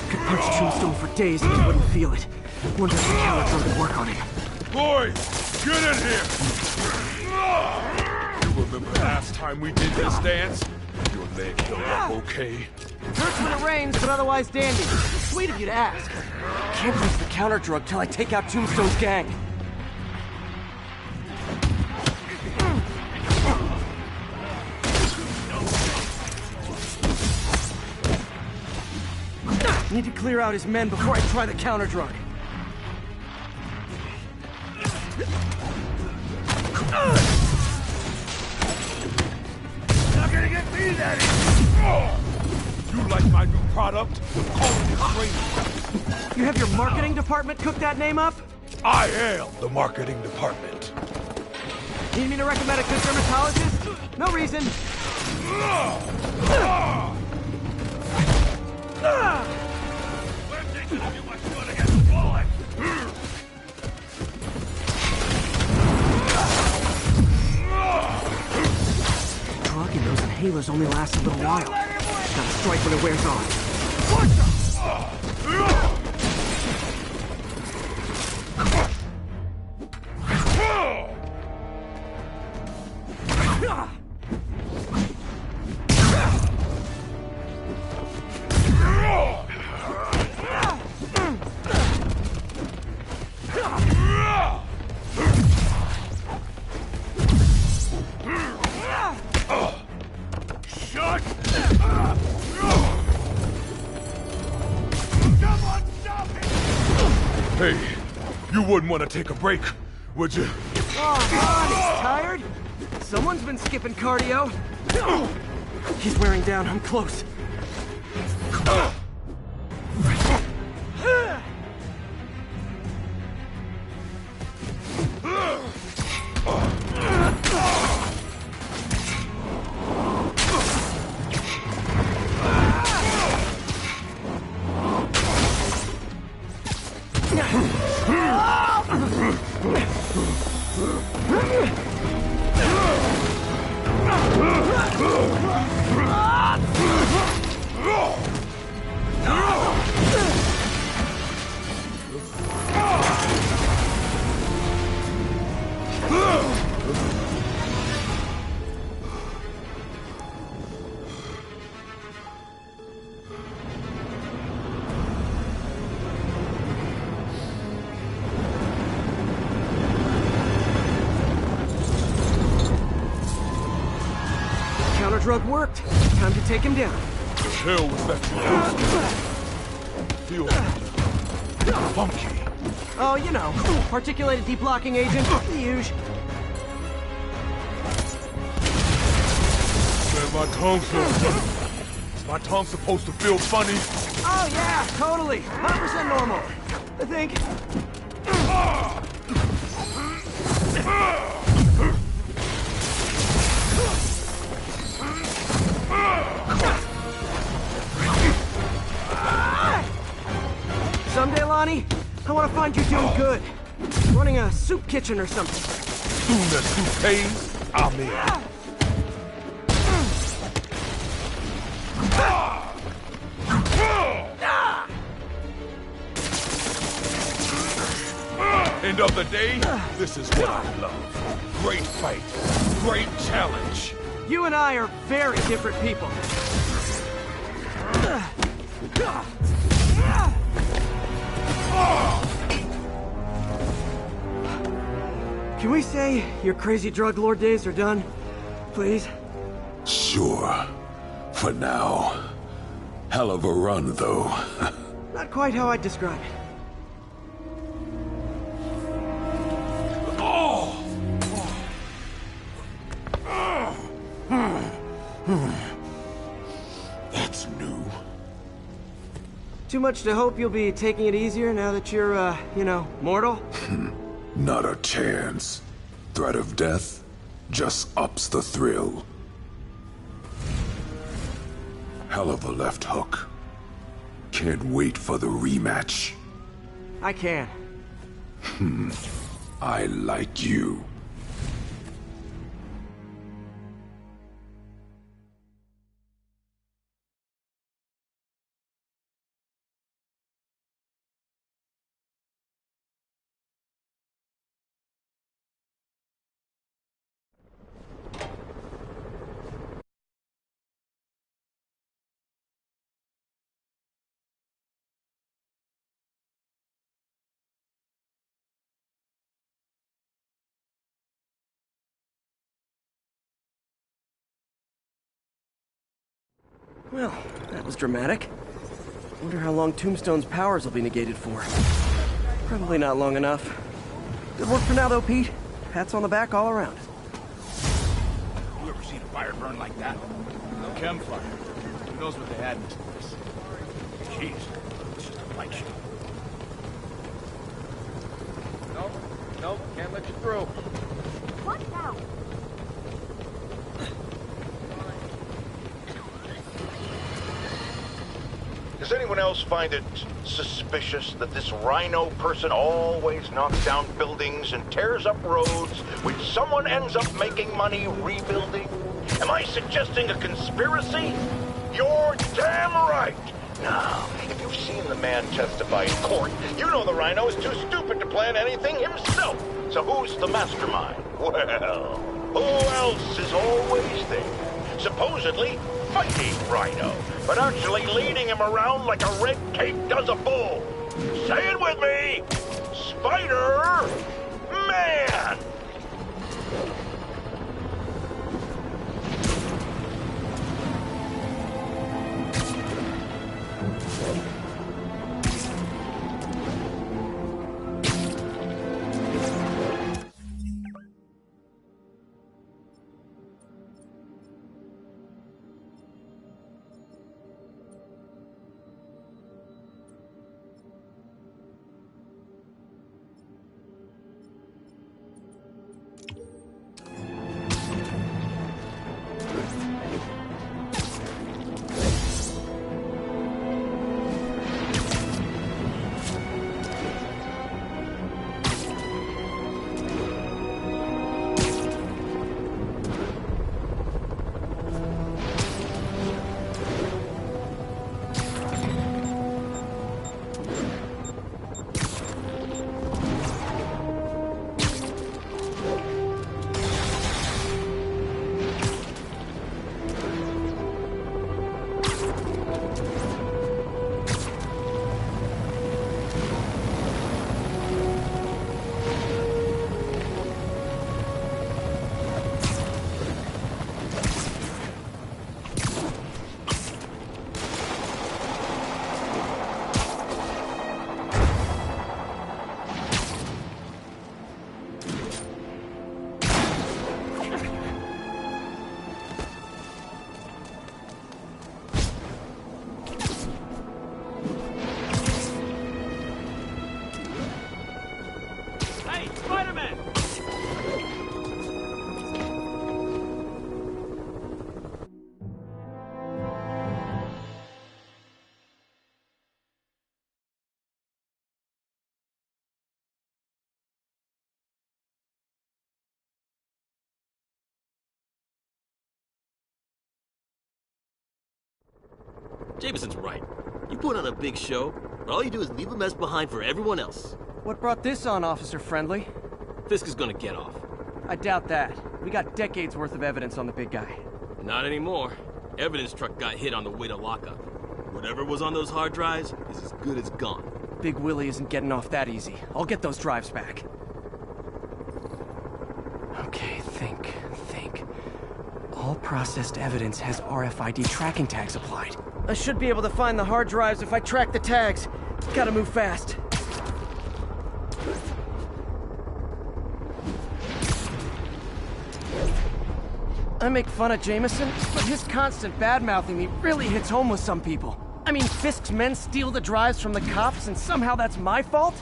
Could punch Tombstone for days and he wouldn't feel it. Wonder if the counter would work on him. Boys, get in here! You remember last time we did this dance? Your leg held up okay? Hurts when it rains, but otherwise dandy. Sweet of you to ask. Can't use the counter drug till I take out Tombstone's gang. Need to clear out his men before I try the counter drug. Not gonna get me, Daddy! You like my new product? Call it strange. You have your marketing department cook that name up? I am the marketing department. Need me to recommend a good dermatologist? No reason. Drug and those inhalers only last a little while. Gotta strike when it wears off. Hey, you wouldn't want to take a break, would you? Oh, God, he's tired? Someone's been skipping cardio. He's wearing down. I'm close. Drug worked. Time to take him down. The hell was that you feel funky. Oh, you know, particulated deblocking agent, the usual. Man, my tongue feels funny. Is my tongue supposed to feel funny? Oh yeah, totally. 100% normal. I think. Someday, Lonnie, I want to find you doing good. Running a soup kitchen or something. Soon as soup pays, I'm in. End of the day, this is what I love. Great fight, great challenge. You and I are very different people. Can we say your crazy drug lord days are done? Please? Sure. For now. Hell of a run, though. Not quite how I'd describe it. That's new. Too much to hope you'll be taking it easier now that you're, mortal? Not a chance. Threat of death just ups the thrill. Hell of a left hook. Can't wait for the rematch. I can. I like you. Well, that was dramatic. Wonder how long Tombstone's powers will be negated for. Probably not long enough. Good work for now, though, Pete. Pats on the back all around. You ever seen a fire burn like that? No campfire. Who knows what they had in this place? Jeez, it's just a light show. Nope, can't let you through. What now? Does anyone else find it suspicious that this Rhino person always knocks down buildings and tears up roads, which someone ends up making money rebuilding? Am I suggesting a conspiracy? You're damn right! Now, if you've seen the man testify in court, you know the Rhino is too stupid to plan anything himself. So who's the mastermind? Well, who else is always there? Supposedly fighting Rhino, but actually leading him around like a red cape does a bull. Say it with me! Spider-Man! Jameson's right. You put on a big show, but all you do is leave a mess behind for everyone else. What brought this on, Officer Friendly? Fisk is gonna get off. I doubt that. We got decades worth of evidence on the big guy. Not anymore. Evidence truck got hit on the way to lockup. Whatever was on those hard drives is as good as gone. Big Willie isn't getting off that easy. I'll get those drives back. Okay, think. All processed evidence has RFID tracking tags applied. I should be able to find the hard drives if I track the tags. Gotta move fast. I make fun of Jameson, but his constant bad-mouthing me really hits home with some people. I mean, Fisk's men steal the drives from the cops, and somehow that's my fault?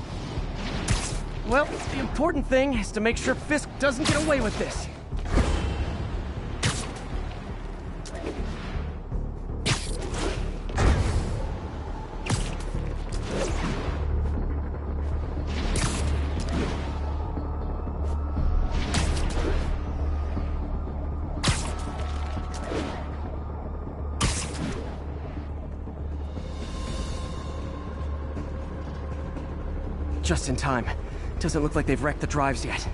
Well, the important thing is to make sure Fisk doesn't get away with this. Just in time. Doesn't look like they've wrecked the drives yet.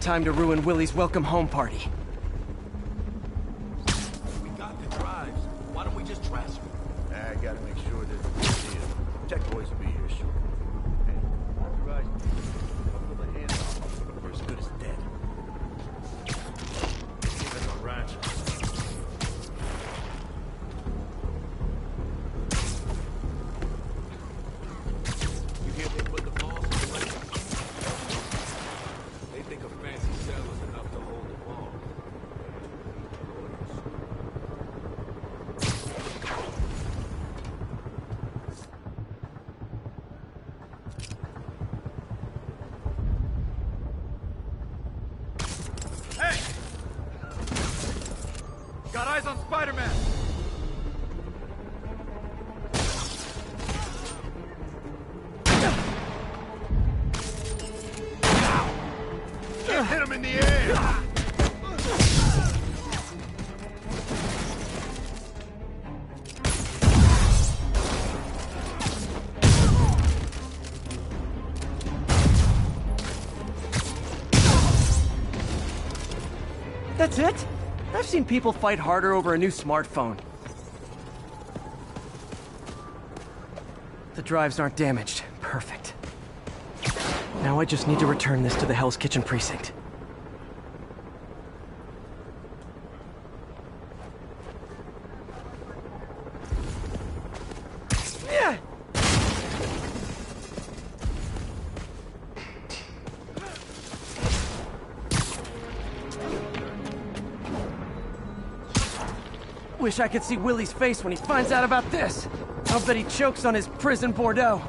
Time to ruin Willie's welcome home party. We got the drives. Why don't we just trash them? I gotta make sure that Tech boys will be here shortly. Hey, authorized. I'll pull the hands off. We're as good as dead. That's a ranch. Got eyes on Spider-Man! Hit him in the air! That's it? I've seen people fight harder over a new smartphone. The drives aren't damaged. Perfect. Now I just need to return this to the Hell's Kitchen precinct. Yeah! Wish I could see Willie's face when he finds out about this. I'll bet he chokes on his prison Bordeaux.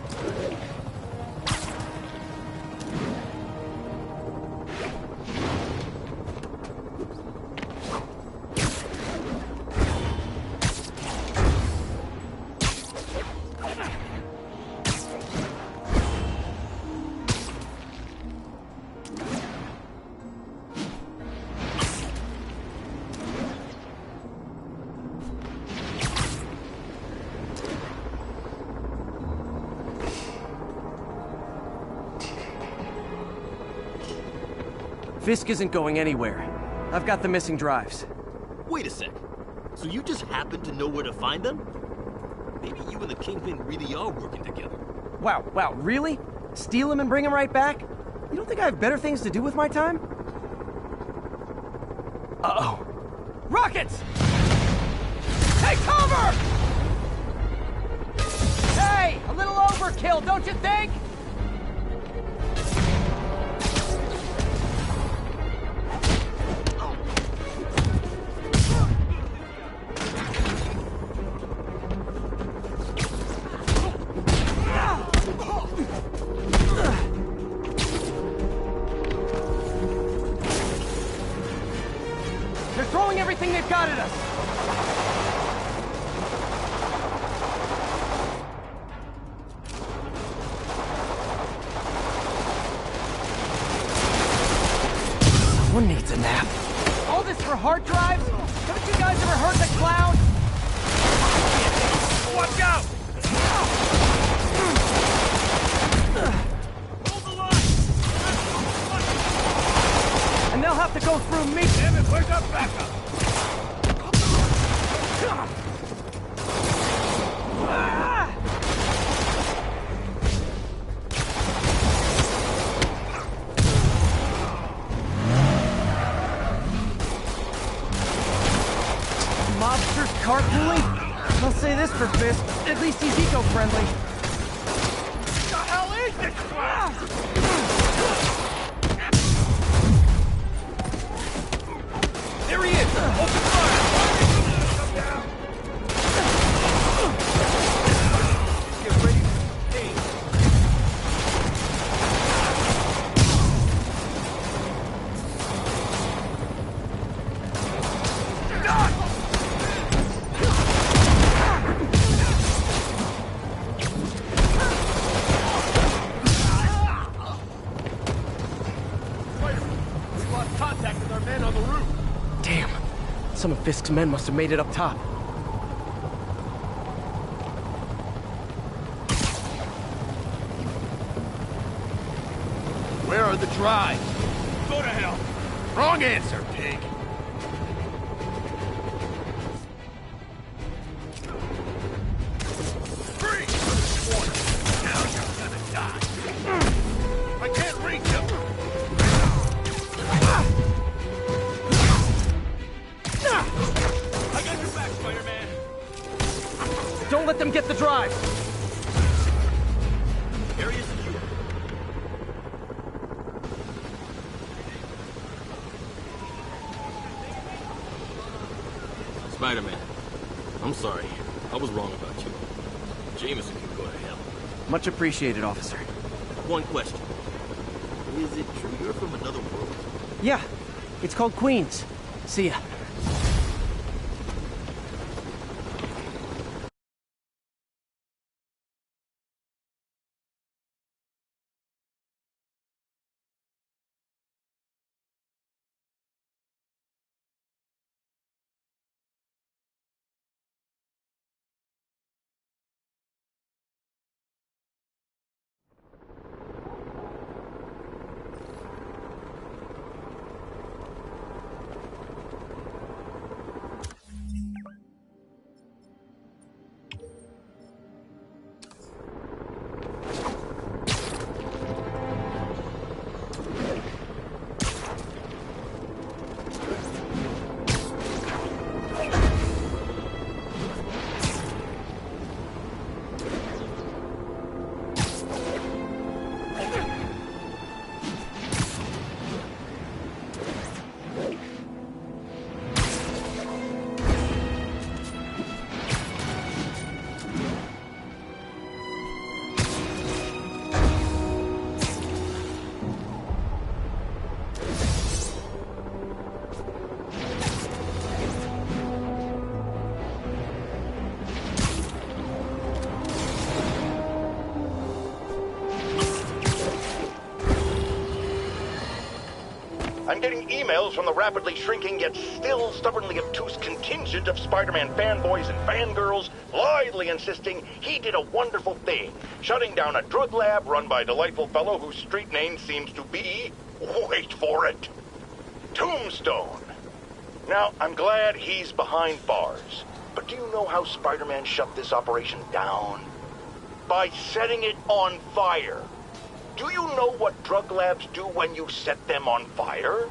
Fisk isn't going anywhere. I've got the missing drives. Wait a sec. So you just happen to know where to find them? Maybe you and the Kingpin really are working together. Wow, really? Steal him and bring him right back? You don't think I have better things to do with my time? Uh-oh. Rockets! Take cover! Hey, a little overkill, don't you think? They're throwing everything they've got at us! Someone needs a nap. All this for hard drives? Haven't you guys ever heard the clown? Watch out! And they'll have to go through me. Damn it, where's our backup? Mob officers carpooling? I'll say this for Fisk, at least he's eco-friendly. The hell is this crap? There he is! Open fire! Come down! Get ready for aim. We've lost contact with our men on the roof. Damn. Some of Fisk's men must have made it up top. Where are the drives? Go to hell. Wrong answer, pig. Free! Corner. Now you're gonna die. I can't reach him. I got your back, Spider-Man. Don't let them get the drive! Area secure. Spider-Man, I'm sorry. I was wrong about you. Jameson can go to hell. Much appreciated, officer. One question. Is it true you're from another world? Yeah, it's called Queens. See ya. I'm getting emails from the rapidly shrinking yet still stubbornly obtuse contingent of Spider-Man fanboys and fangirls blithely insisting he did a wonderful thing, shutting down a drug lab run by a delightful fellow whose street name seems to be, wait for it, Tombstone. Now, I'm glad he's behind bars, but do you know how Spider-Man shut this operation down? By setting it on fire. Do you know what drug labs do when you set them on fire?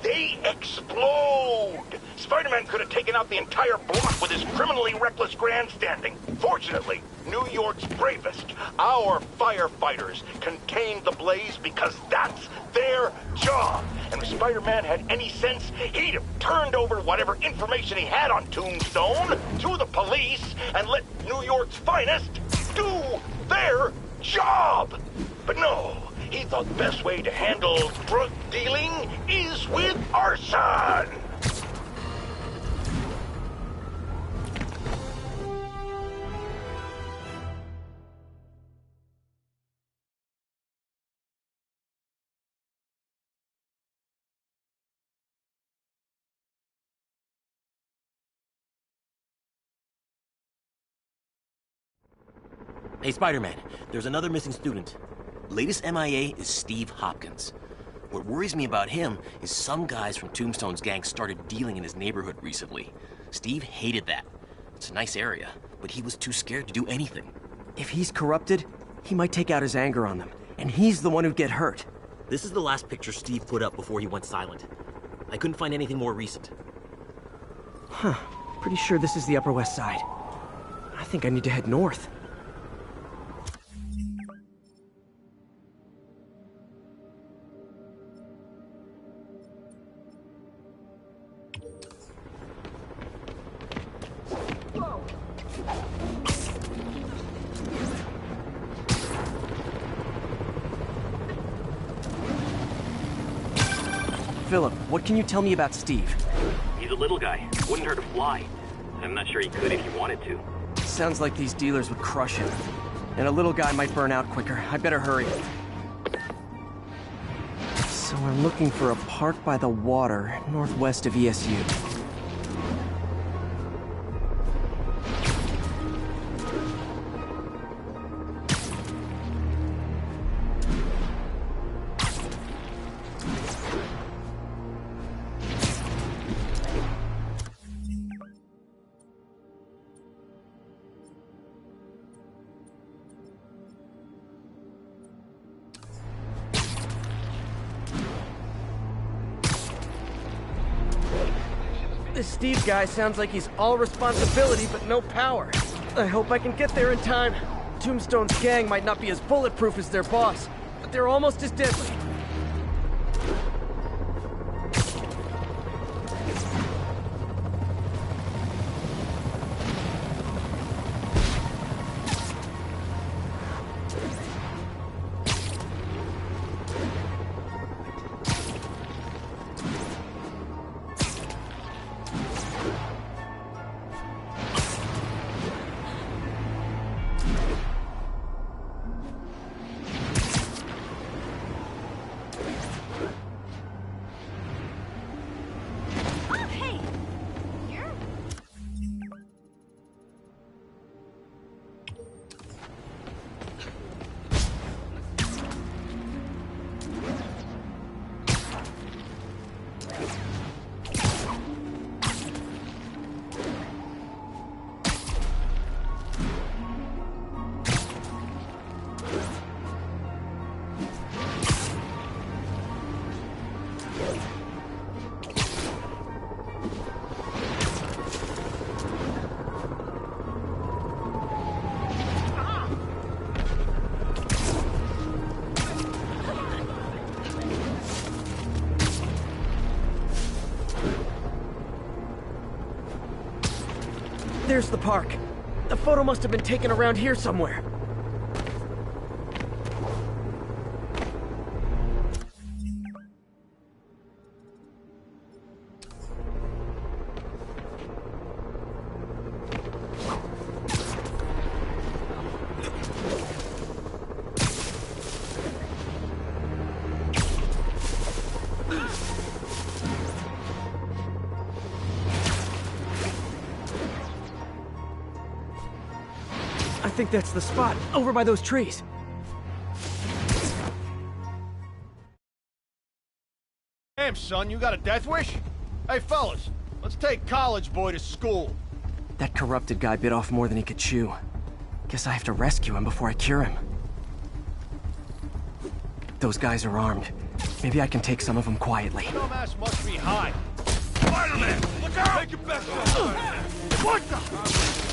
They explode! Spider-Man could have taken out the entire block with his criminally reckless grandstanding. Fortunately, New York's bravest, our firefighters, contained the blaze because that's their job. And if Spider-Man had any sense, he'd have turned over whatever information he had on Tombstone to the police and let New York's finest do their job. But no, he thought the best way to handle drug dealing is with arson. Hey, Spider-Man, there's another missing student. Latest MIA is Steve Hopkins. What worries me about him is some guys from Tombstone's gang started dealing in his neighborhood recently. Steve hated that. It's a nice area, but he was too scared to do anything. If he's corrupted, he might take out his anger on them, and he's the one who'd get hurt. This is the last picture Steve put up before he went silent. I couldn't find anything more recent. Huh. Pretty sure this is the Upper West Side. I think I need to head north. Philip, what can you tell me about Steve? He's a little guy. Wouldn't hurt to fly. I'm not sure he could if he wanted to. Sounds like these dealers would crush him. And a little guy might burn out quicker. I better hurry. So I'm looking for a park by the water, northwest of ESU. This Steve guy sounds like he's all responsibility but no power. I hope I can get there in time. Tombstone's gang might not be as bulletproof as their boss, but they're almost as deadly. There's the park. The photo must have been taken around here somewhere. I think that's the spot, over by those trees. Damn, son, you got a death wish? Hey, fellas, let's take college boy to school. That corrupted guy bit off more than he could chew. Guess I have to rescue him before I cure him. Those guys are armed. Maybe I can take some of them quietly. Dumbass must be high. Spider-Man, look out! Take it back. What the?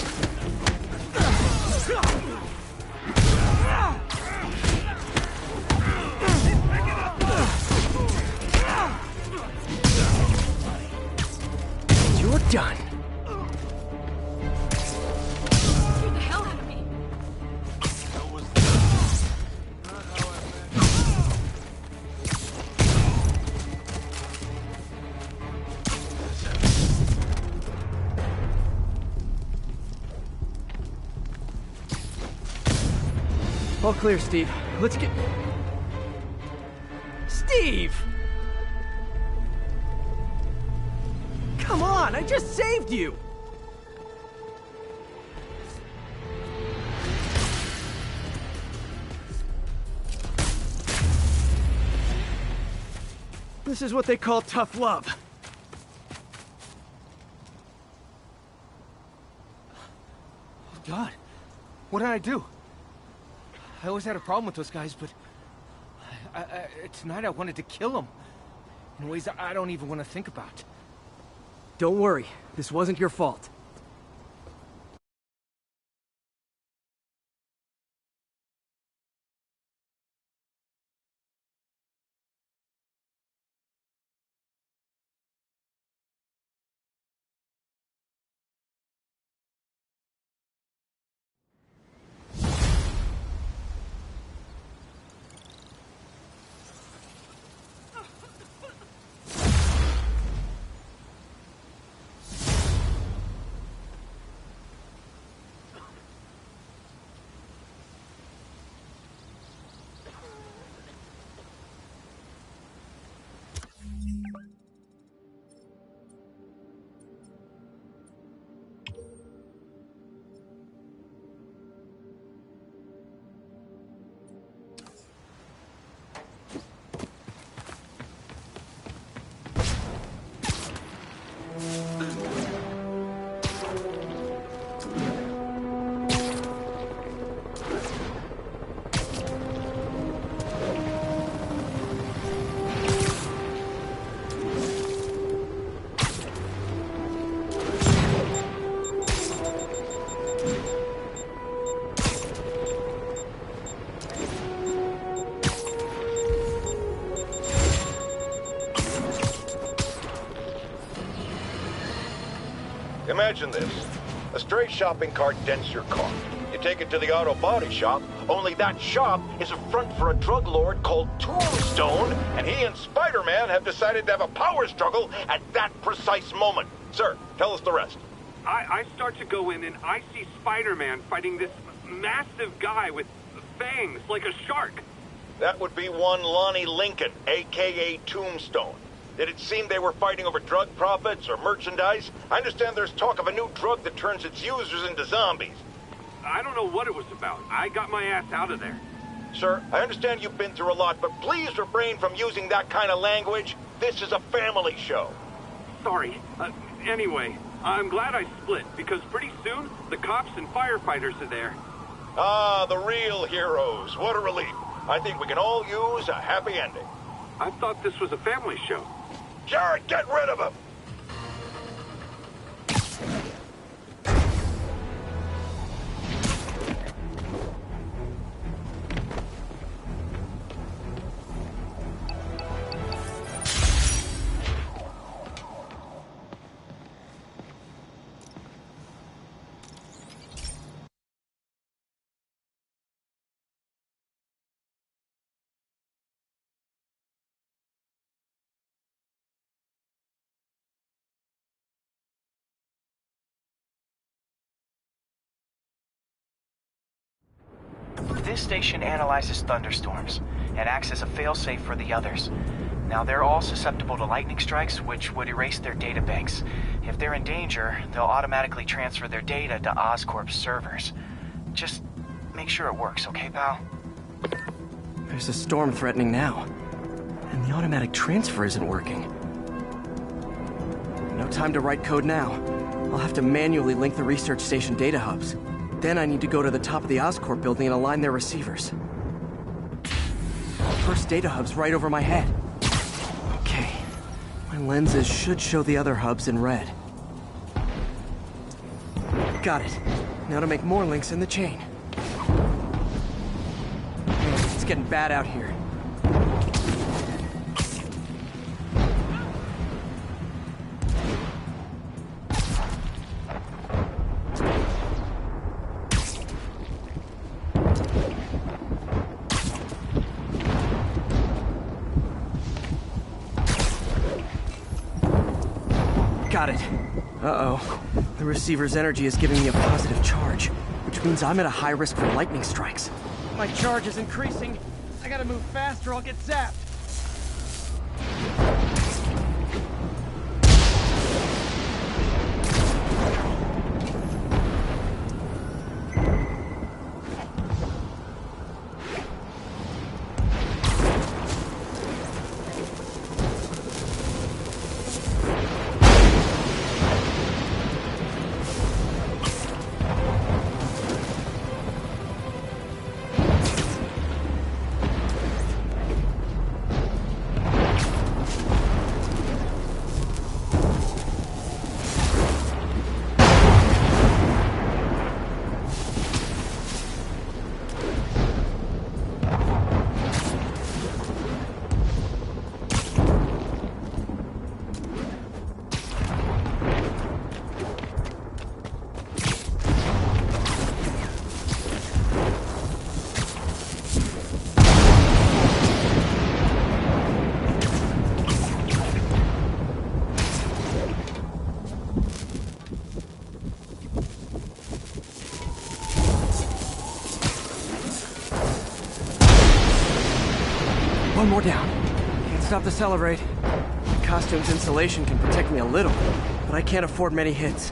You're done. Scared the hell out of me. All clear, Steve. Let's get... Steve! Come on, I just saved you! This is what they call tough love. Oh, God. What did I do? I always had a problem with those guys, but... tonight I wanted to kill them. In ways I don't even want to think about. Don't worry, this wasn't your fault. Imagine this. A stray shopping cart dents your car. You take it to the auto body shop, only that shop is a front for a drug lord called Tombstone, and he and Spider-Man have decided to have a power struggle at that precise moment. Sir, tell us the rest. I start to go in and I see Spider-Man fighting this massive guy with fangs like a shark. That would be one Lonnie Lincoln, a.k.a. Tombstone. Did it seem they were fighting over drug profits or merchandise? I understand there's talk of a new drug that turns its users into zombies. I don't know what it was about. I got my ass out of there. Sir, I understand you've been through a lot, but please refrain from using that kind of language. This is a family show. Sorry. Anyway, I'm glad I split, because pretty soon, the cops and firefighters are there. Ah, the real heroes. What a relief. I think we can all use a happy ending. I thought this was a family show. Jared, get rid of him! This station analyzes thunderstorms and acts as a failsafe for the others. Now, they're all susceptible to lightning strikes, which would erase their databanks. If they're in danger, they'll automatically transfer their data to Oscorp's servers. Just make sure it works, okay, pal? There's a storm threatening now, and the automatic transfer isn't working. No time to write code now. I'll have to manually link the research station data hubs. Then I need to go to the top of the Oscorp building and align their receivers. First data hub's right over my head. Okay. My lenses should show the other hubs in red. Got it. Now to make more links in the chain. Man, it's getting bad out here. Got it. Uh-oh. The receiver's energy is giving me a positive charge, which means I'm at a high risk for lightning strikes. My charge is increasing. I gotta move faster, I'll get zapped. One more down. Can't stop the celebrate. The costume's insulation can protect me a little, but I can't afford many hits.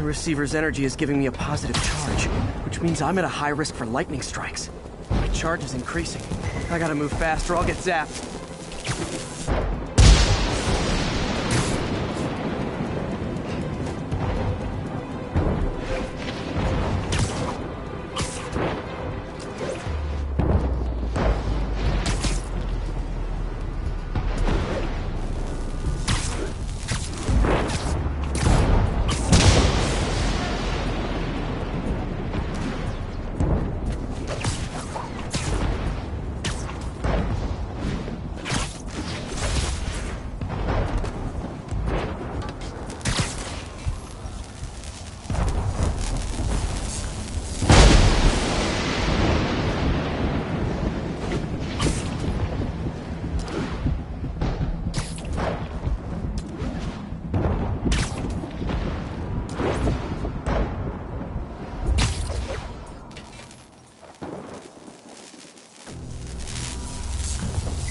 The receiver's energy is giving me a positive charge, which means I'm at a high risk for lightning strikes. My charge is increasing. I gotta move fast or I'll get zapped.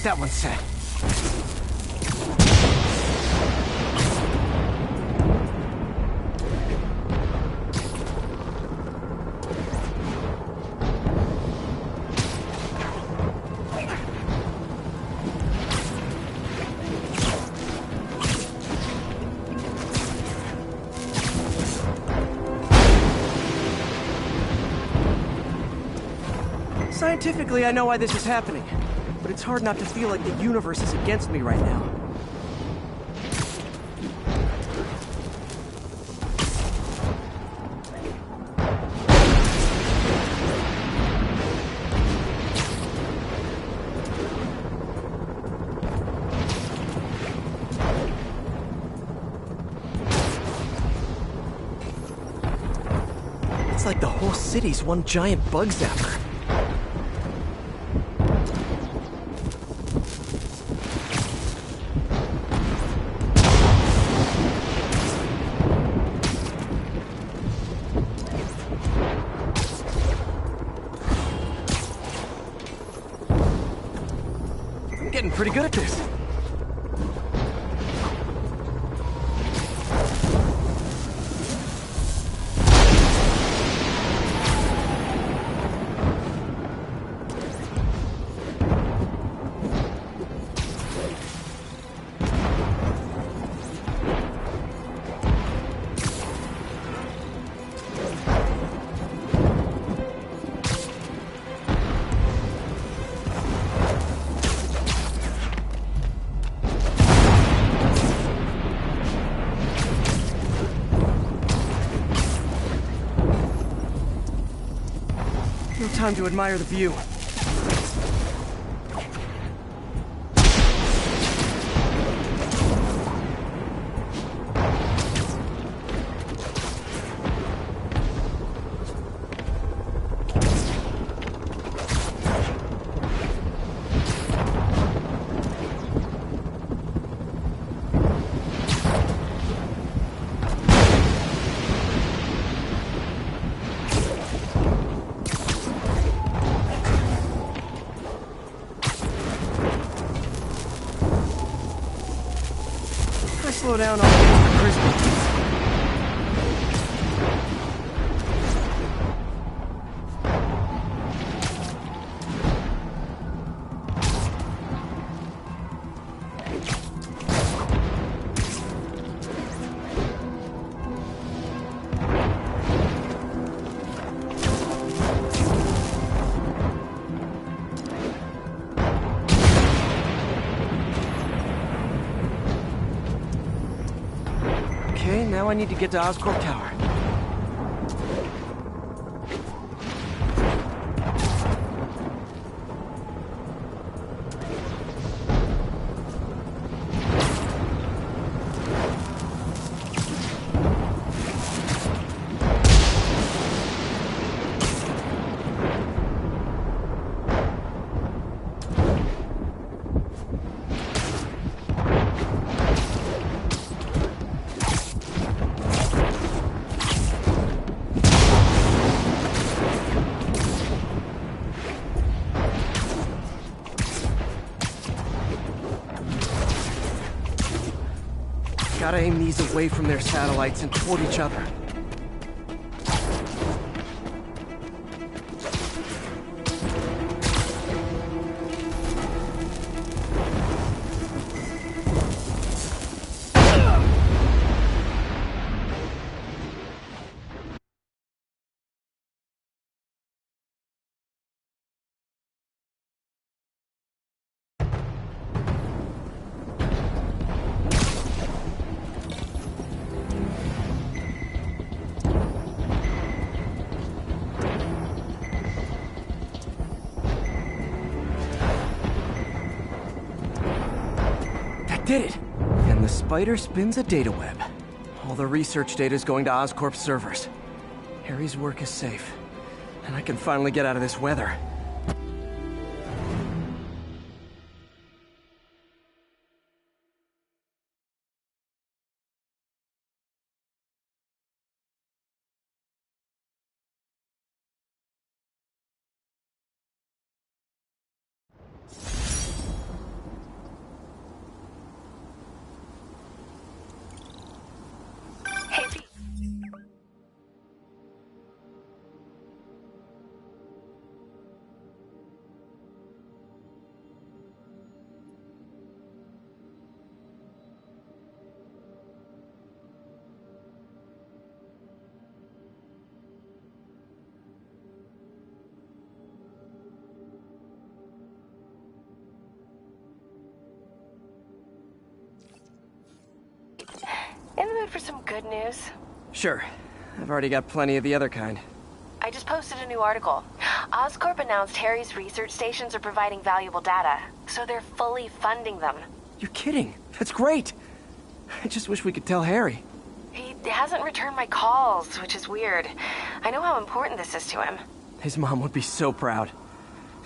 That one's set. Scientifically, I know why this is happening. But it's hard not to feel like the universe is against me right now. It's like the whole city's one giant bug zapper. Pretty good at this. No time to admire the view. Slow down on the crispy. Okay, now I need to get to Oscorp Tower. Gotta aim these away from their satellites and toward each other. did it! And the spider spins a data web. All the research data is going to Oscorp's servers. Harry's work is safe. And I can finally get out of this weather. In the mood for some good news? Sure. I've already got plenty of the other kind. I just posted a new article. Oscorp announced Harry's research stations are providing valuable data, so they're fully funding them. You're kidding. That's great. I just wish we could tell Harry. He hasn't returned my calls, which is weird. I know how important this is to him. His mom would be so proud.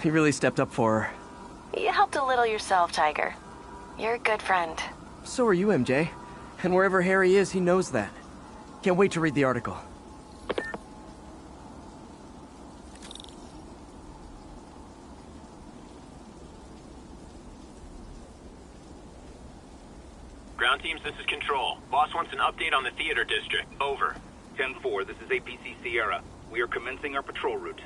He really stepped up for her. You helped a little yourself, Tiger. You're a good friend. So are you, MJ. And wherever Harry is, he knows that. Can't wait to read the article. Ground teams, this is Control. Boss wants an update on the theater district. Over. 10-4, this is APC Sierra. We are commencing our patrol route.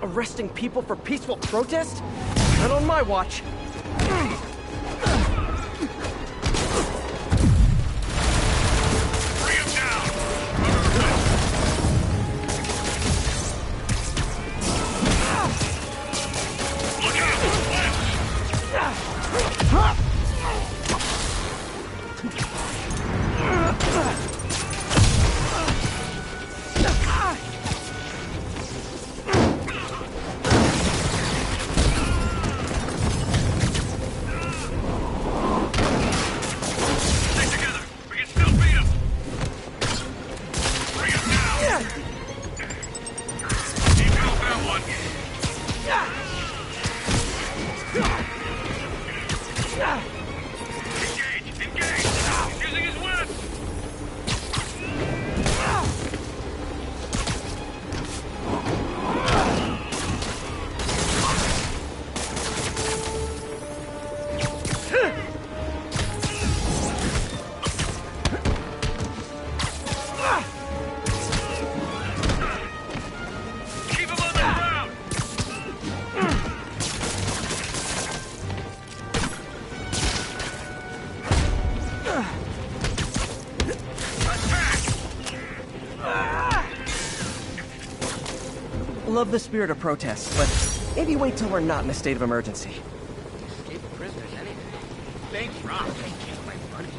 Arresting people for peaceful protest? Not on my watch. Bring him down! Look out! Love the spirit of protest, but maybe wait till we're not in a state of emergency. Escape prisoners, anything. Thanks, Rob. Thank you, my buddy.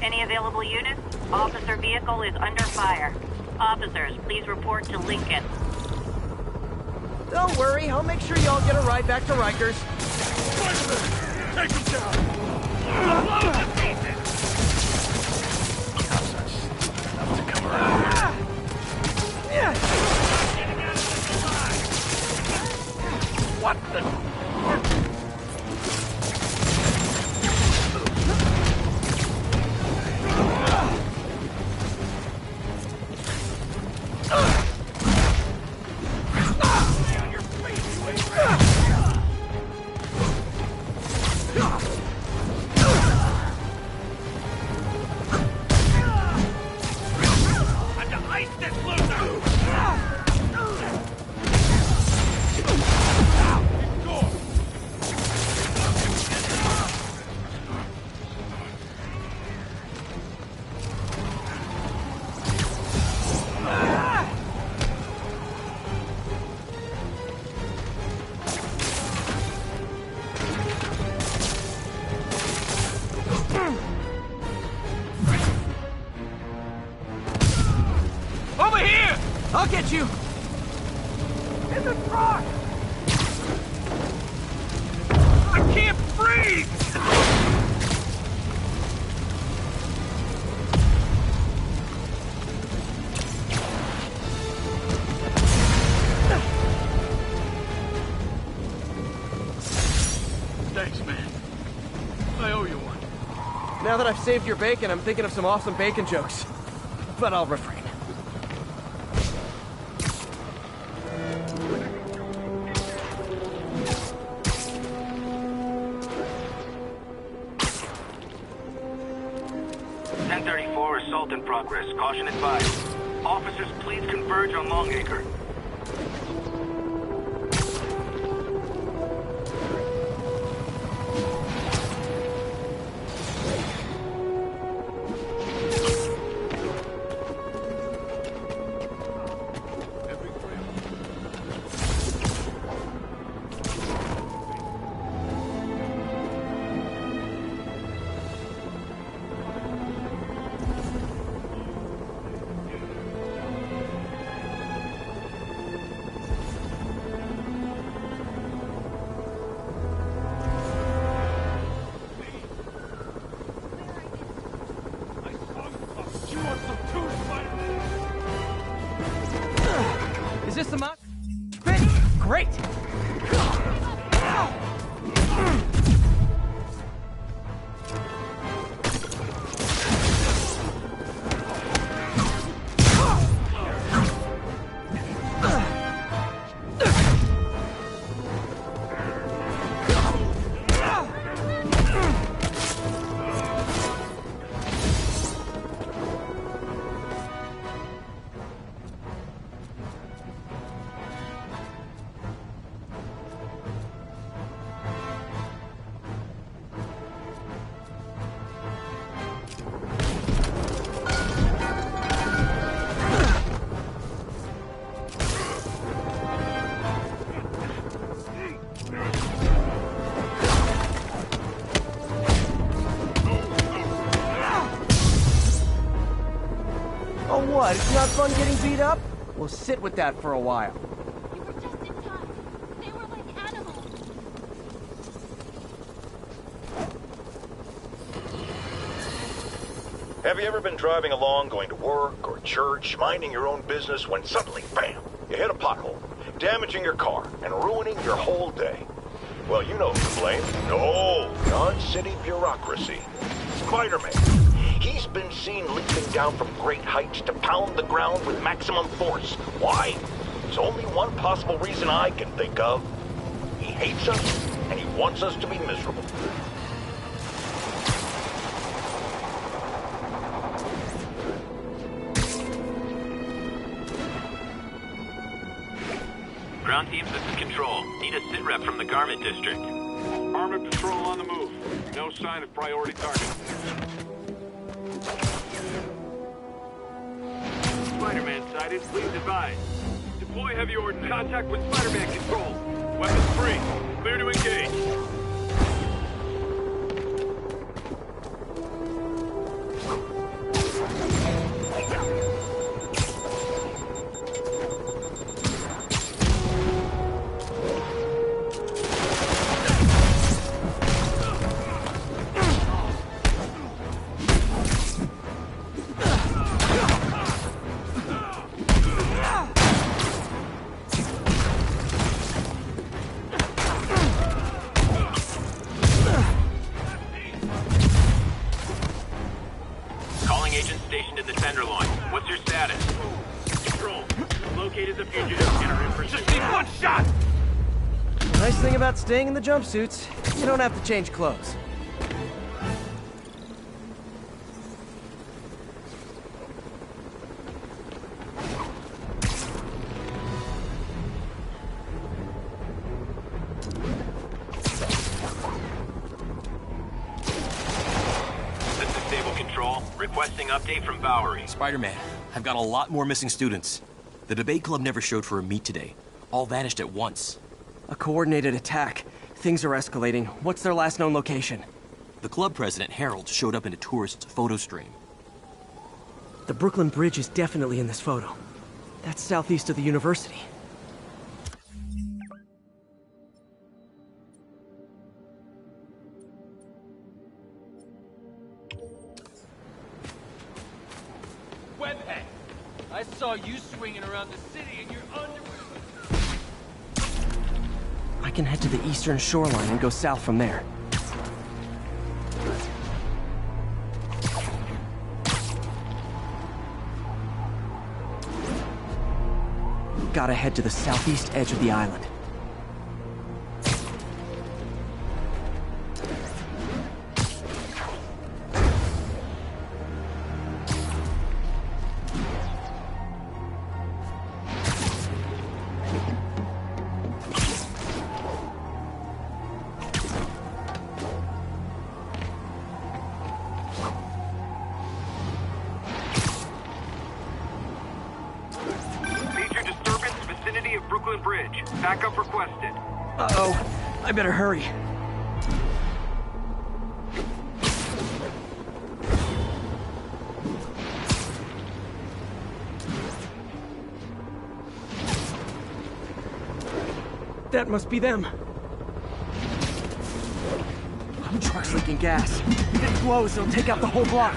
Any available units? Officer vehicle is under fire. Officers, please report to Lincoln. Don't worry, I'll make sure y'all get a ride back to Rikers. Take him down! Cops are stupid enough to come around here. I'll get you! In the truck! I can't breathe! Thanks, man. I owe you one. Now that I've saved your bacon, I'm thinking of some awesome bacon jokes. But I'll refrain. Assault in progress. Caution advised. Officers, please converge on Longacre. Is this the mod? Great! Oh what, it's not fun getting beat up? We'll sit with that for a while. You were just in time. They were like animals. Have you ever been driving along, going to work or church, minding your own business, when suddenly, bam, you hit a pothole, damaging your car and ruining your whole day? Well, you know who to blame. No, non-city bureaucracy. Spider-Man. He's been seen leaping down from great heights to pound the ground with maximum force. Why? There's only one possible reason I can think of. He hates us, and he wants us to be miserable. Ground team, this is Control. Need a sit rep from the Garment District. Armored patrol on the move. No sign of priority target. Spider-Man sighted. Please advise. Deploy heavy ordnance. Contact with Spider-Man Control. Weapons free. Clear to engage. Agent stationed in the Tenderloin. What's your status? Control. Located the fugitive and are in pursuit. Just need one shot! The nice thing about staying in the jumpsuits, you don't have to change clothes. Requesting update from Bowery. Spider-Man, I've got a lot more missing students. The debate club never showed for a meet today. All vanished at once. A coordinated attack. Things are escalating. What's their last known location? The club president, Harold, showed up in a tourist's photo stream. The Brooklyn Bridge is definitely in this photo. That's southeast of the university. Webhead, I saw you swinging around the city in your underwear. I can head to the eastern shoreline and go south from there. Gotta head to the southeast edge of the island. Backup requested. Uh-oh. I better hurry. That must be them. The truck's leaking gas. If it blows, it'll take out the whole block.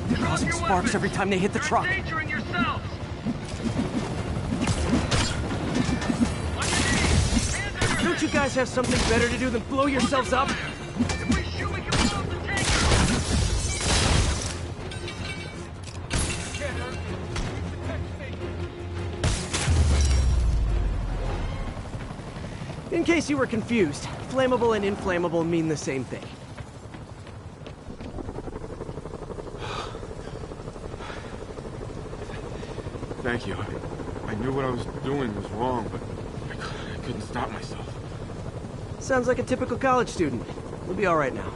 They're causing sparks every time they hit the truck. Endangering yourselves! Don't you guys have something better to do than blow yourselves up? If we shoot, we can blow up the tank! Can't hurt you. Protect me. In case you were confused, flammable and inflammable mean the same thing. Thank you. I knew what I was doing was wrong, but I couldn't stop myself. Sounds like a typical college student. We'll be all right now.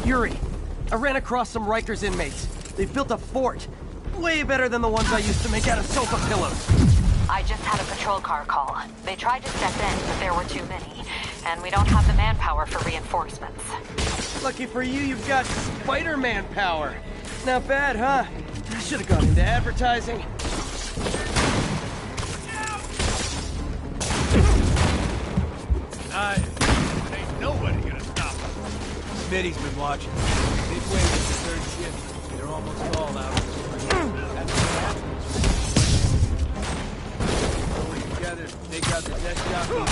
Yuri, I ran across some Rikers inmates. They've built a fort. Way better than the ones I used to make out of sofa pillows. I just had a patrol car call. They tried to step in, but there were too many. And we don't have the manpower for reinforcements. Lucky for you, you've got Spider-Man power. Not bad, huh? I should have gone into advertising. Ain't nobody gonna stop us. Smitty's been watching. Midway with the third shift. They're almost all out. That's what happens. Pulling together, take out the desk jockey.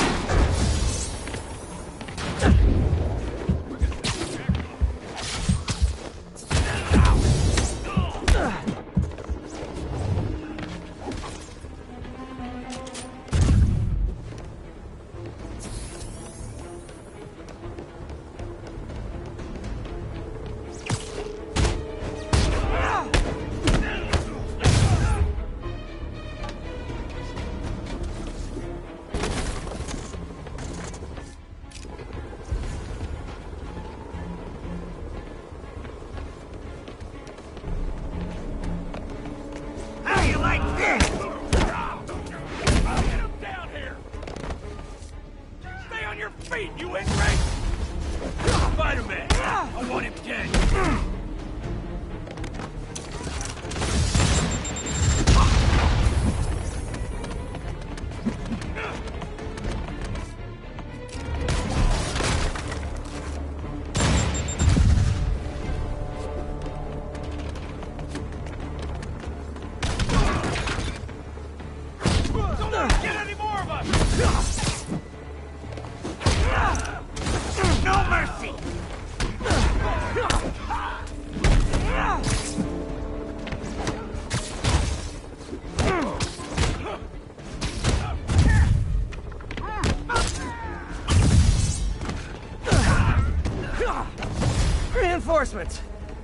Reinforcements.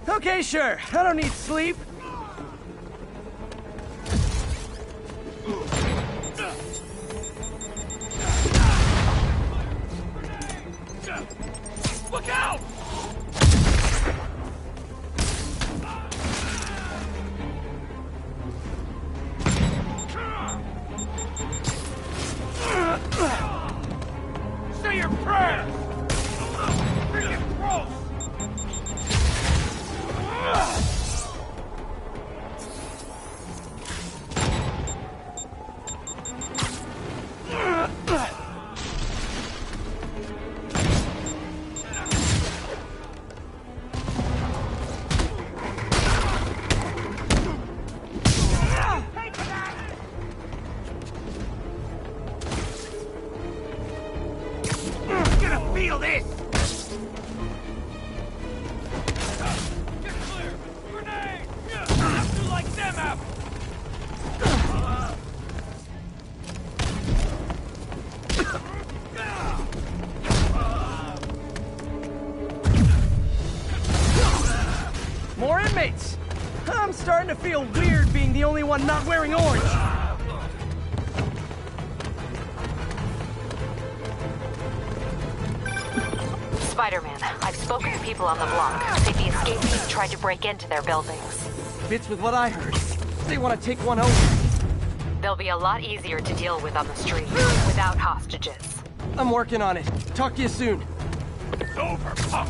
Okay, sure. I don't need sleep. Look out! Say your prayers! Freaking gross! Gonna feel this! Get clear! Grenade! Have to like them out! More inmates! I'm starting to feel weird being the only one not wearing orange. Spider-Man, I've spoken to people on the block. Say the escapees tried to break into their buildings. Fits with what I heard. They want to take one over. They'll be a lot easier to deal with on the street, without hostages. I'm working on it. Talk to you soon. It's over, punk!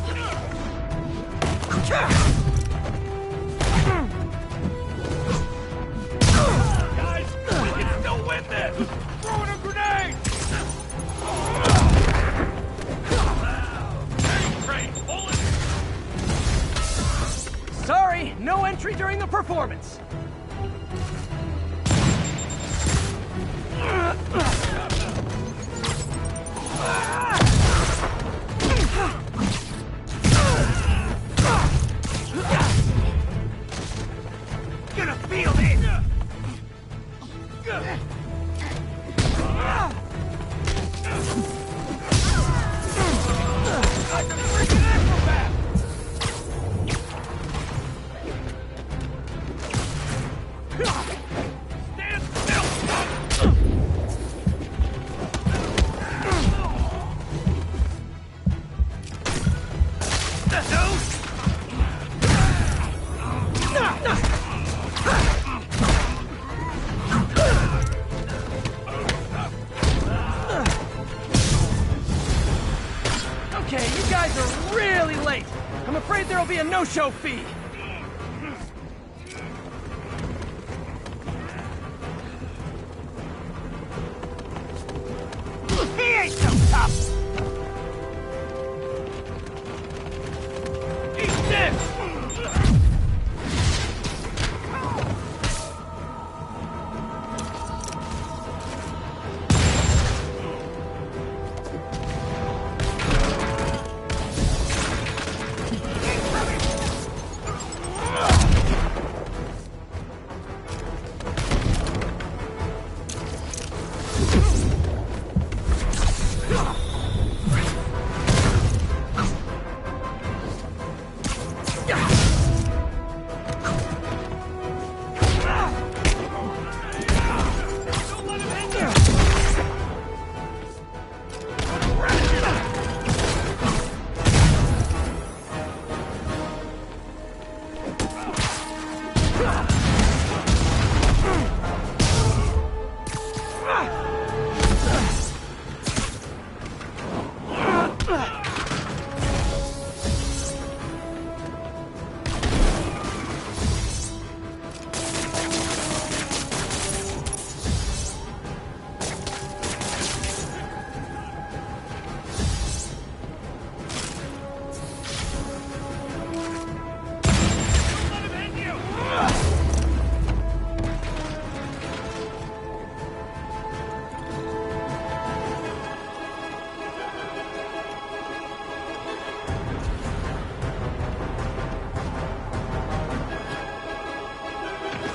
Guys, we can still win this! Throwing a grenade! Hey, Train, pull it! Sorry, no entry during the performance. Gonna feel this! I'm a freaking acrobat! Stand still! Okay, you guys are really late. I'm afraid there'll be a no-show fee. He ain't so tough! Eat this!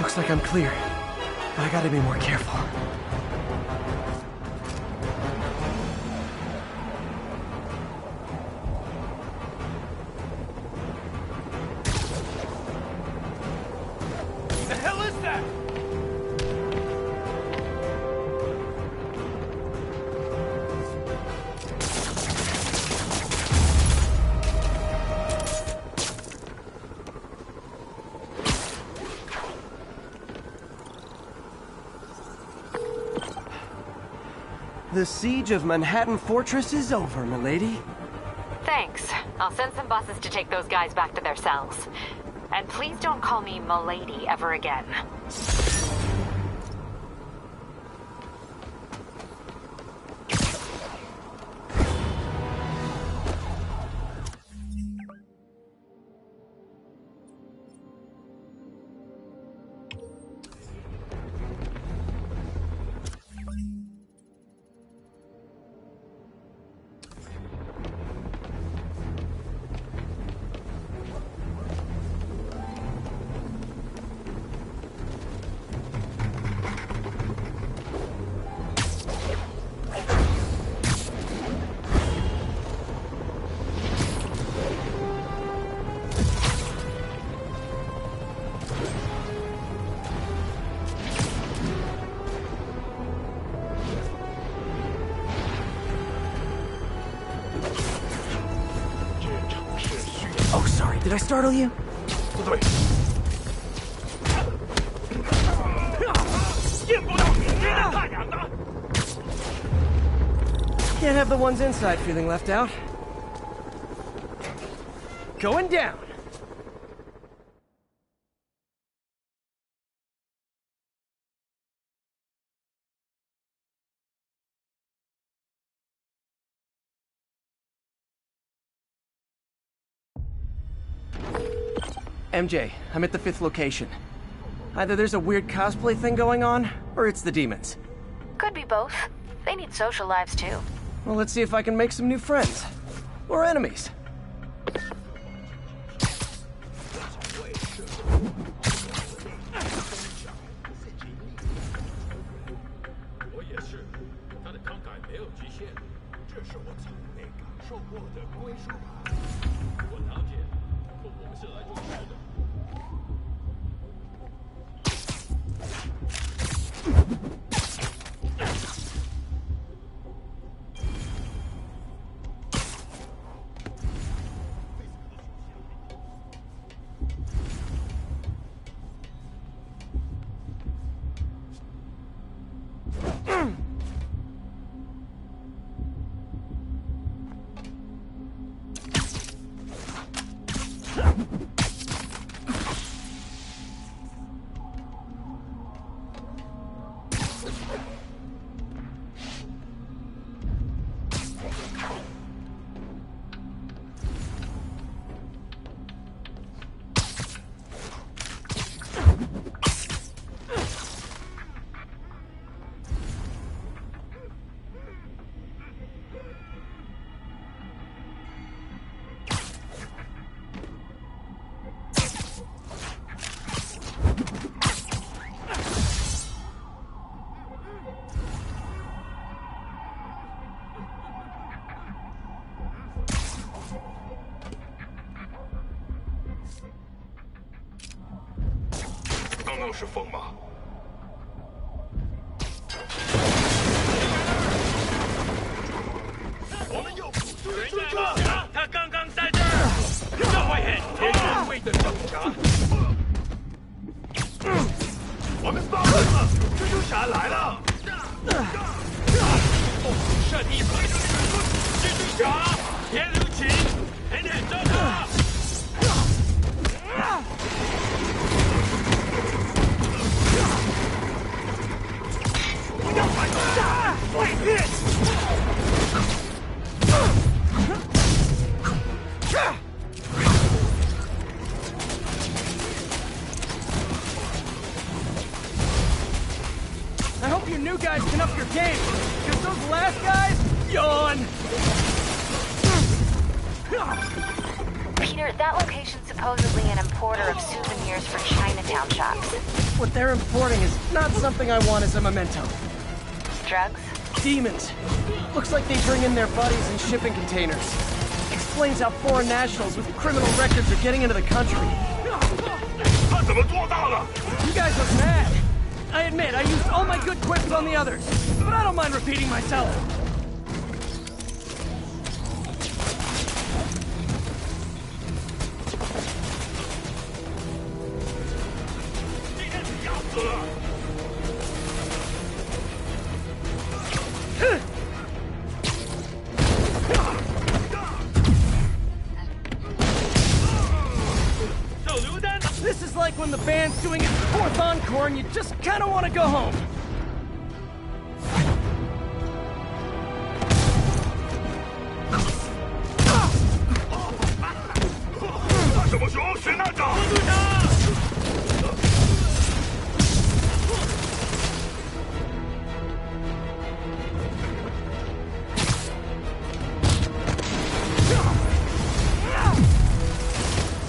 Looks like I'm clear, but I gotta be more careful. The siege of Manhattan Fortress is over, milady. Thanks. I'll send some buses to take those guys back to their cells. And please don't call me milady ever again. Oh, sorry. Did I startle you? Can't have the ones inside feeling left out. Going down. MJ, I'm at the 5th location. Either there's a weird cosplay thing going on, or it's the demons. Could be both. They need social lives too. Well, let's see if I can make some new friends. Or enemies. I hope you new guys can up your game, because those last guys, yawn! Peter, that location's supposedly an importer of souvenirs for Chinatown shops. What they're importing is not something I want as a memento. Drugs? Demons. Looks like they bring in their buddies in shipping containers. Explains how foreign nationals with criminal records are getting into the country. You guys look mad. I admit, I used all my good quips on the others, but I don't mind repeating myself. is like when the band's doing its 4th encore and you just kind of want to go home.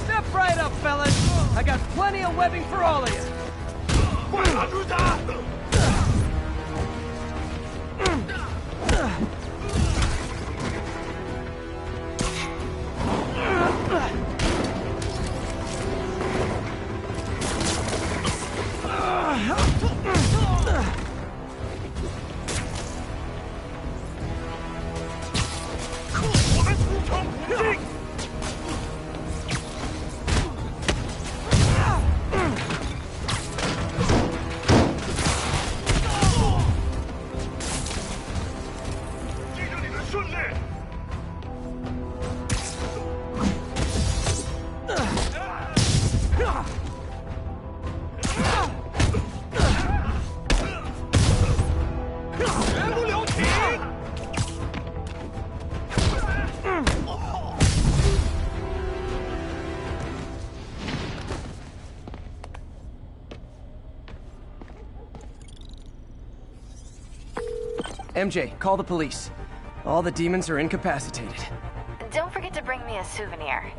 Step right up, fellas. I got plenty of webbing for all of you. MJ, call the police. All the demons are incapacitated. Don't forget to bring me a souvenir.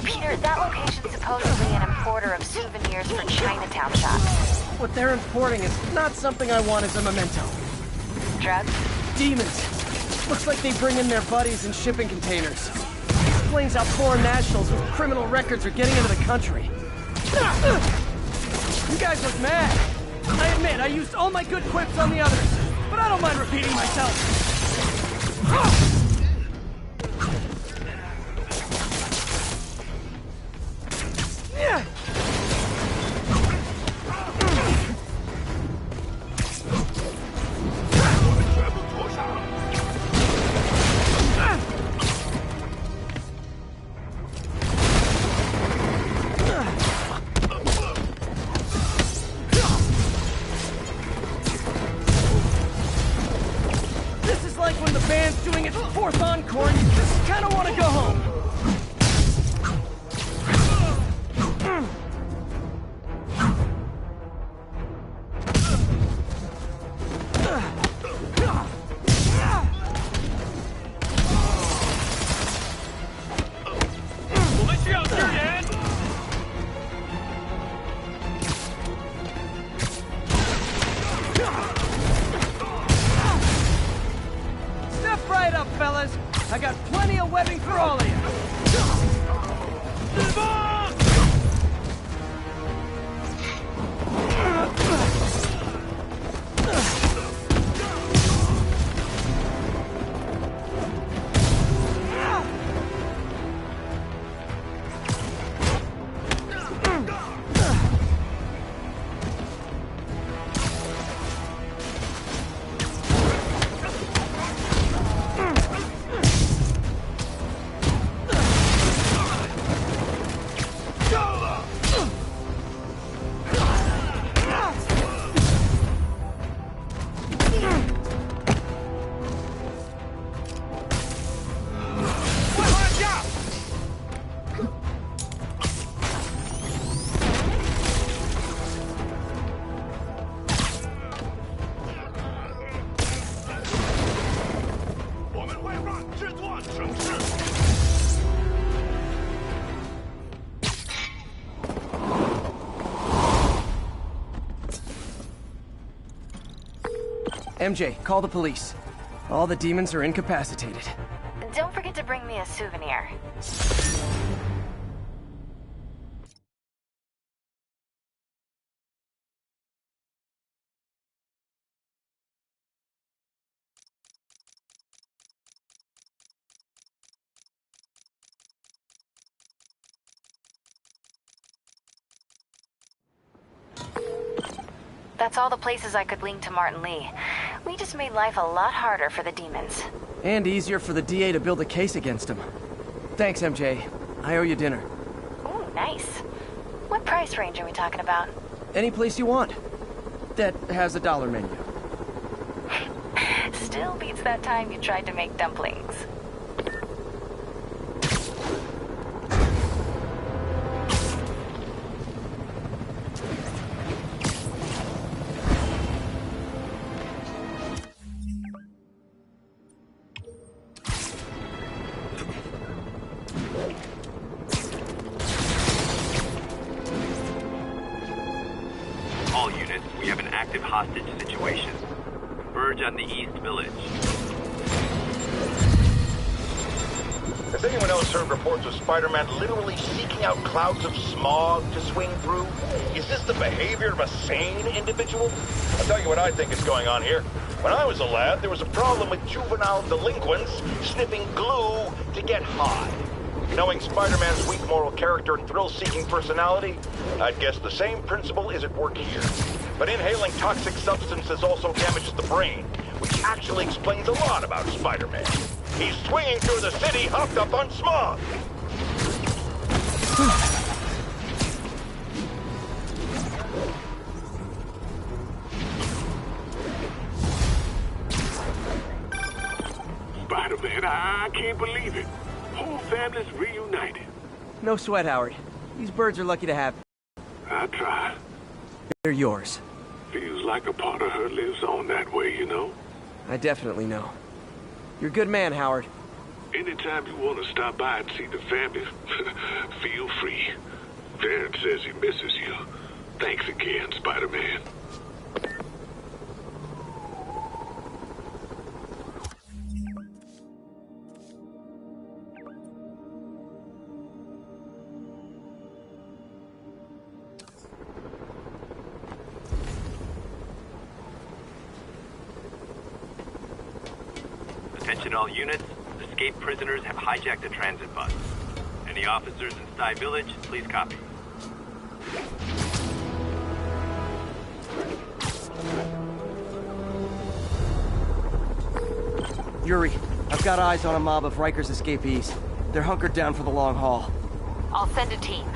Peter, that location's supposedly an importer of souvenirs for Chinatown shops. What they're importing is not something I want as a memento. Drugs? Demons. Looks like they bring in their buddies in shipping containers. Explains how foreign nationals with criminal records are getting into the country. You guys look mad. I admit, I used all my good quips on the others, but I don't mind repeating myself. when the band's doing its fourth encore and you just kind of want to go home. Step right up, fellas. I got plenty of webbing for all of you. MJ, call the police. All the demons are incapacitated. Don't forget to bring me a souvenir. That's all the places I could link to Martin Lee. We just made life a lot harder for the demons. And easier for the DA to build a case against him. Thanks, MJ. I owe you dinner. Ooh, nice. What price range are we talking about? Any place you want. That has a dollar menu. Still beats that time you tried to make dumplings. All units, we have an active hostage situation. Converge on the East Village. Has anyone else heard reports of Spider-Man literally seeking out clouds of smog to swing through? Is this the behavior of a sane individual? I'll tell you what I think is going on here. When I was a lad, there was a problem with juvenile delinquents sniffing glue to get high. Knowing Spider-Man's weak moral character and thrill-seeking personality, I'd guess the same principle is at work here. But inhaling toxic substances also damages the brain, which actually explains a lot about Spider-Man. He's swinging through the city hopped up on smog. Spider-Man, I can't believe it. Whole family's reunited. No sweat, Howard. These birds are lucky to have you. I try. They're yours. Feels like a part of her lives on that way, you know? I definitely know. You're a good man, Howard. Anytime you want to stop by and see the family, feel free. Darren says he misses you. Thanks again, Spider-Man. Attention all units. Escaped prisoners have hijacked a transit bus. Any officers in Sty Village, please copy. Yuri, I've got eyes on a mob of Riker's escapees. They're hunkered down for the long haul. I'll send a team.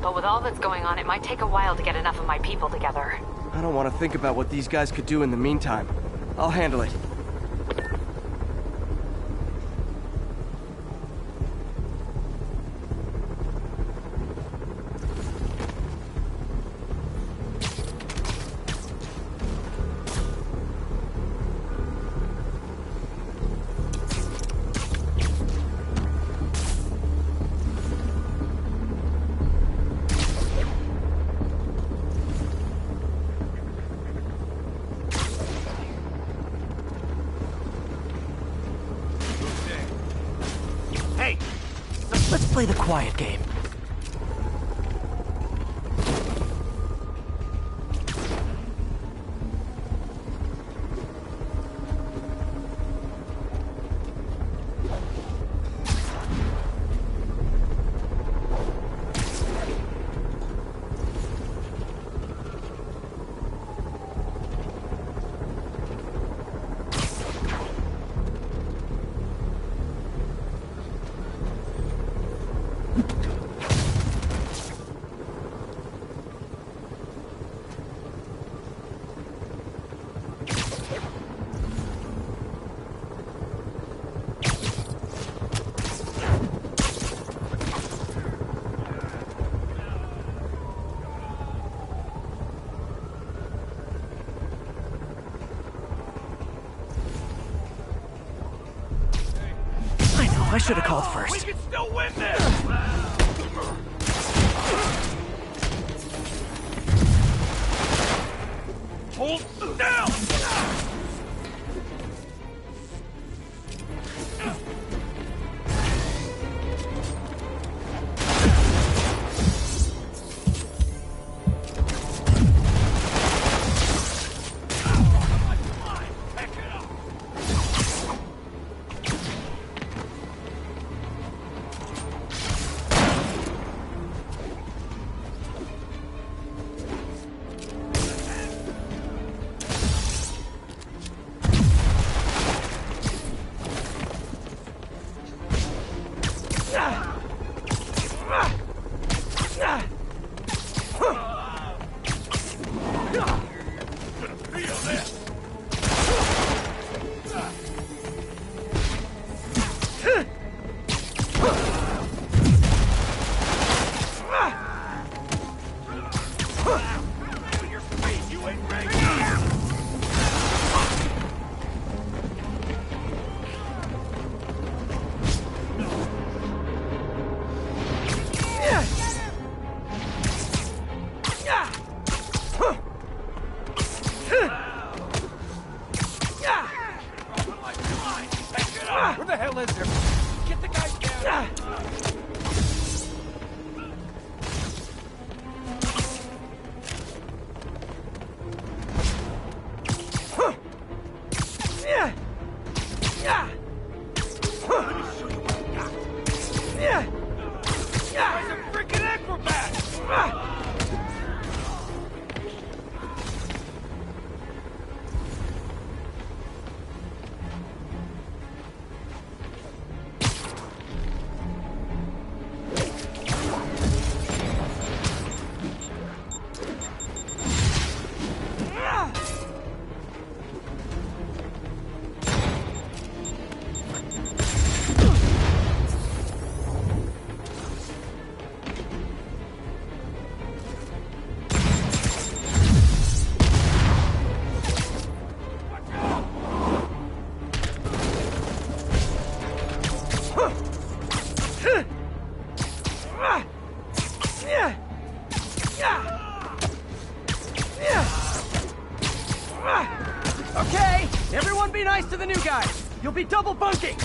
But with all that's going on, it might take a while to get enough of my people together. I don't want to think about what these guys could do in the meantime. I'll handle it. play the quiet game. I should have called first. We can still win this! Hold down! Where the hell is there? Get the guys down! Guy's a freaking acrobat! Okay, everyone be nice to the new guy. You'll be double bunking.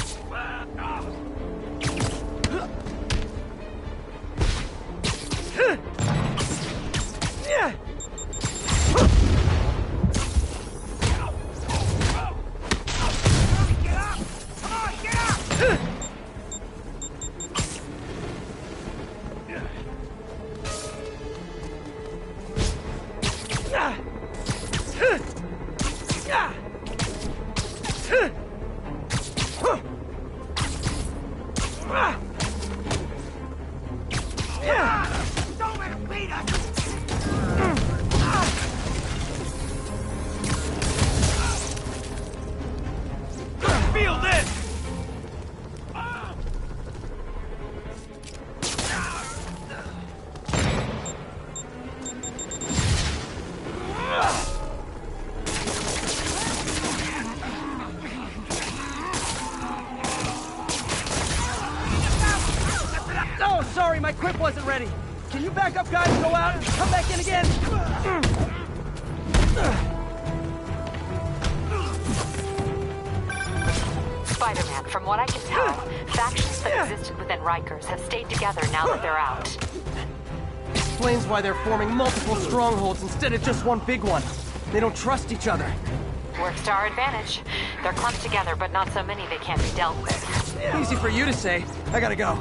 Feel this! Oh, sorry, my quip wasn't ready. Can you back up, guys? Go out and come back in again. Spider-Man, from what I can tell, factions that existed within Rikers have stayed together now that they're out. Explains why they're forming multiple strongholds instead of just one big one. They don't trust each other. Works to our advantage. They're clumped together, but not so many they can't be dealt with. Easy for you to say. I gotta go.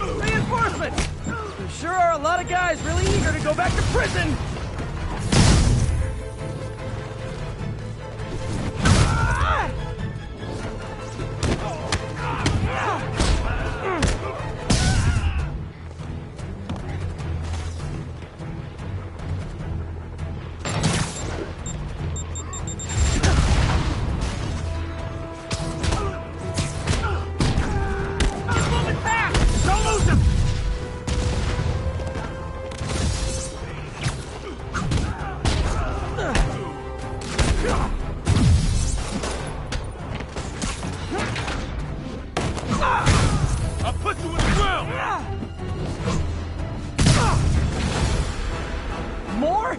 Reinforcements! There sure are a lot of guys really eager to go back to prison! I'll put you in the ground! More?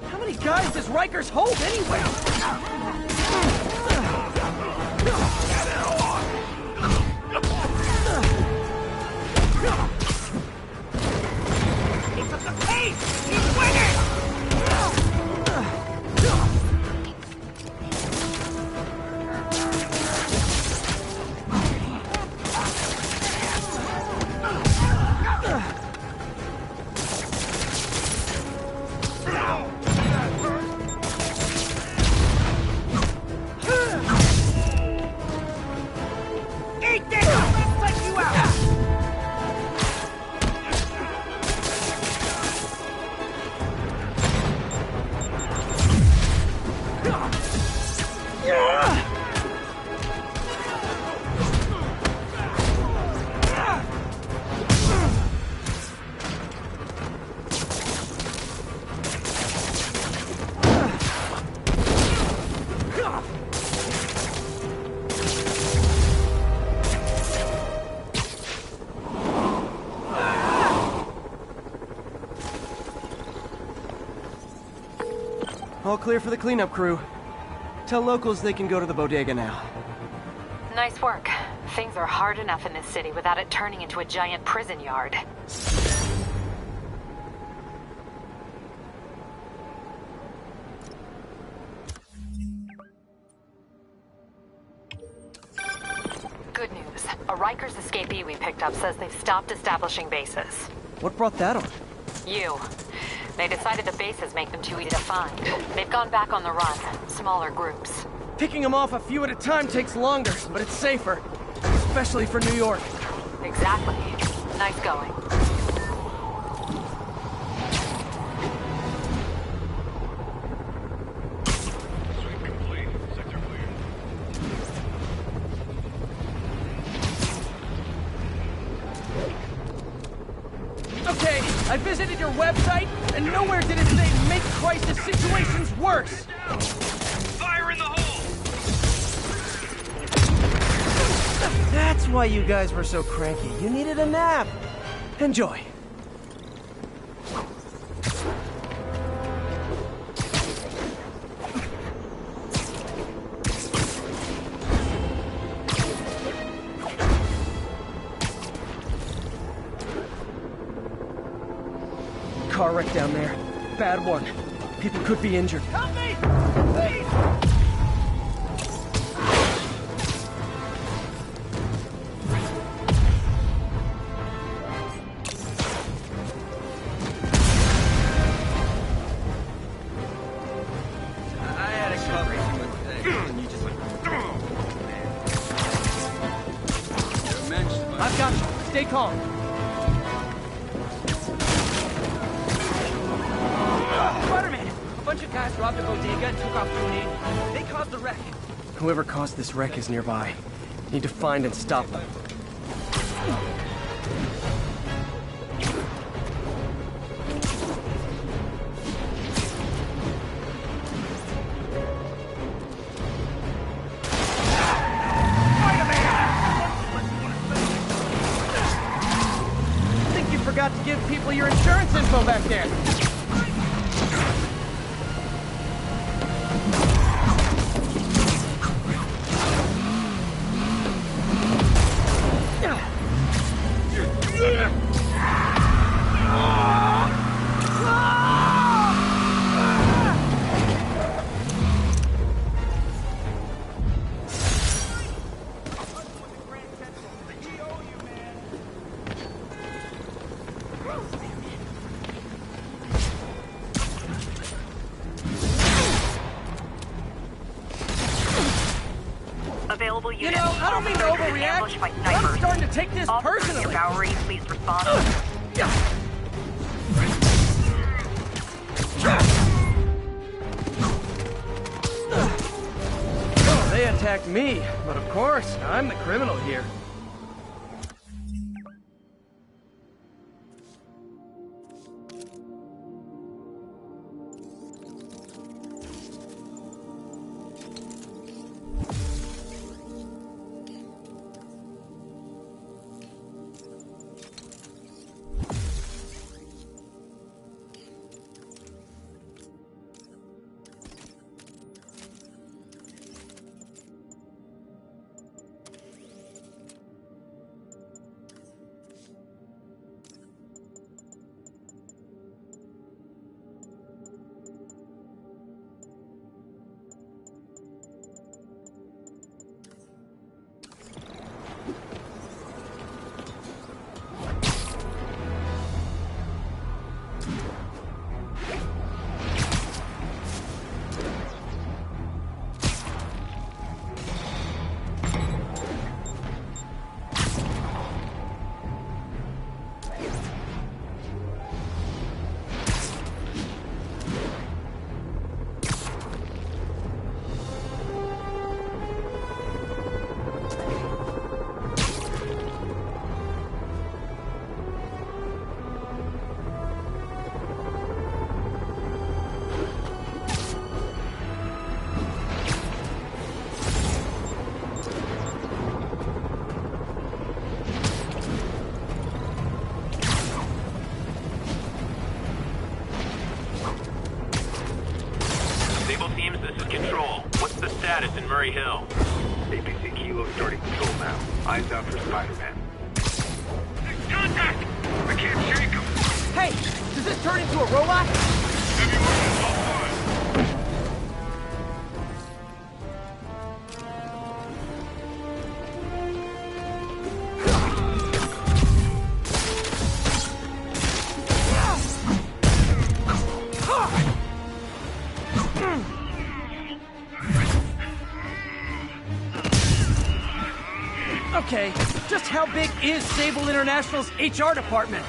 How many guys does Rikers hold anyway? It's at the pace! He's winning! Eat this! Let's take you out! All clear for the cleanup crew. Tell locals they can go to the bodega now. Nice work. Things are hard enough in this city without it turning into a giant prison yard. Good news. A Rikers escapee we picked up says they've stopped establishing bases. What brought that on? You. They decided the bases make them too easy to find. They've gone back on the run, smaller groups. Picking them off a few at a time takes longer, but it's safer. Especially for New York. Exactly. Nice going. Sweep complete. Sector clear. Okay, I visited your website, and nowhere did it say make crisis situations worse. Fire in the hole! That's why you guys were so cranky. You needed a nap. Enjoy. Car wreck down there. Bad one. People could be injured. Help me! Please! I've got you. Stay calm. Guys robbed a bodega and took off doing. They caused the wreck. Whoever caused this wreck is nearby. Need to find and stop them. I think you forgot to give people your insurance info back there. Available You units. know, I don't mean to overreact, Ambushed by but I'm snipers. starting to take this Officers personally. in Bowery, please respond. They attacked me, but of course, I'm the criminal here. Stable teams, this is Control. What's the status in Murray Hill? APC Kilo starting patrol now. Eyes out for Spider-Man. Contact! I can't shake him! Hey, does this turn into a robot? Heavy ordnance offline. Okay, just how big is Sable International's HR department?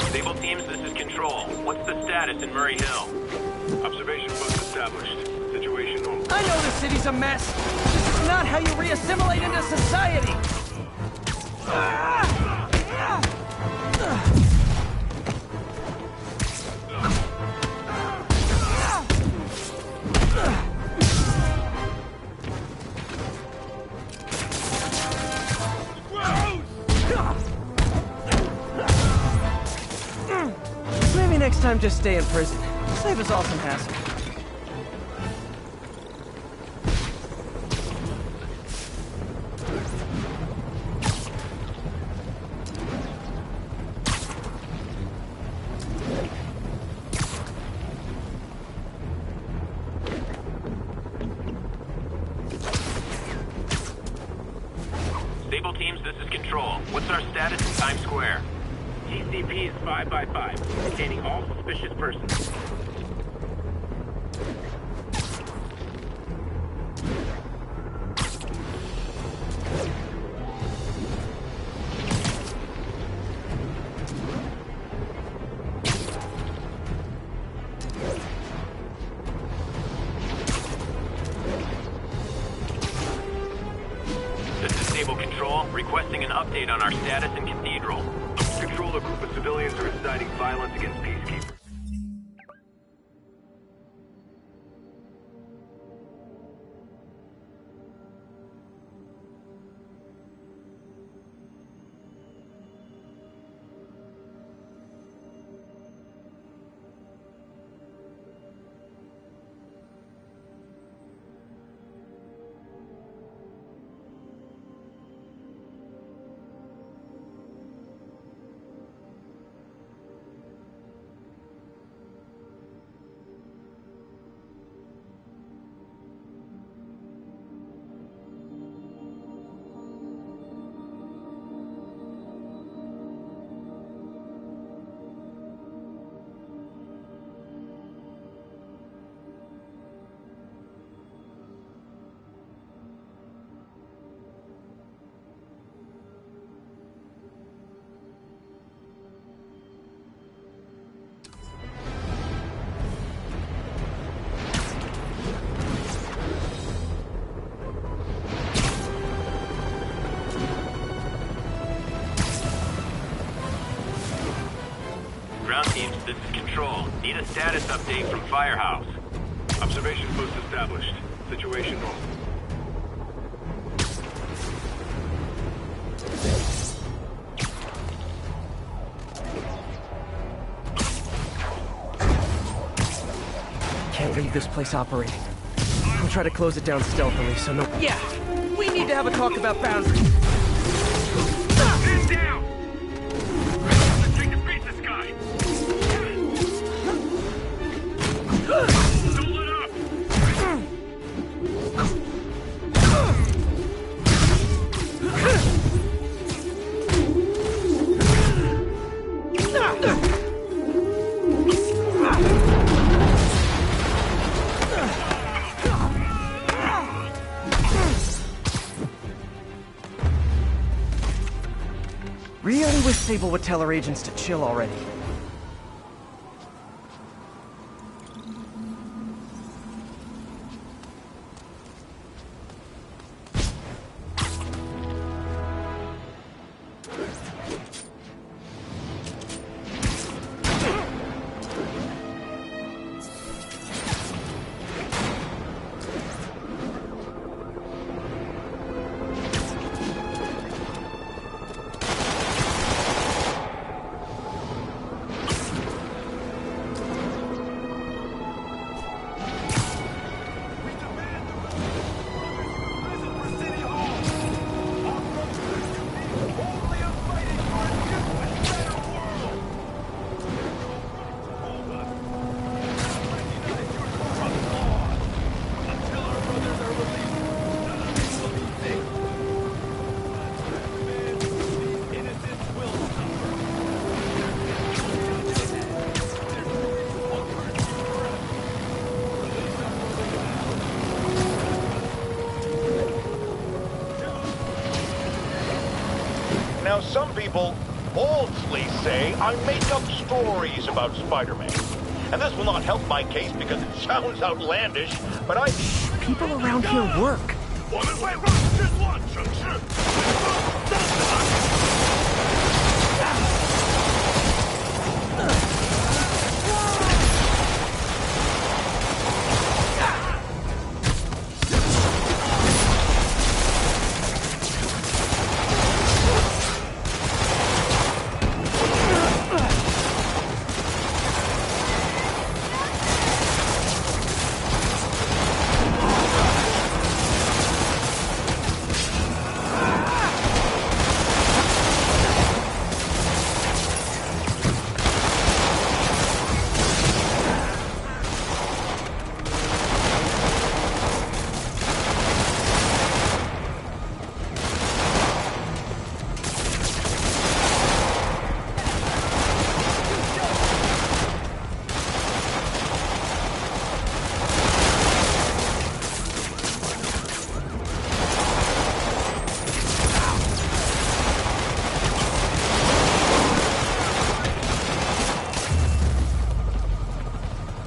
Stable teams, this is Control. What's the status in Murray Hill? Observation post established. Situation normal. I know the city's a mess. This is not how you re-assimilate into society. Maybe next time just stay in prison. Save us all some hassle. our status in Times Square? TCP is 5x5, detaining all suspicious persons. Requesting an update on our status in Cathedral. Control, a group of civilians are inciting violence against peacekeepers. Ground teams, this is Control. Need a status update from Firehouse. Observation post established. Situation normal. Can't leave this place operating. I'll try to close it down stealthily so no... Yeah! We need to have a talk about boundaries! Get down! Let's take to beat this guy! Don't let up! Really wish Sable would tell her agents to chill already. Now, some people falsely say I make up stories about Spider-Man. And this will not help my case because it sounds outlandish, but People around here work.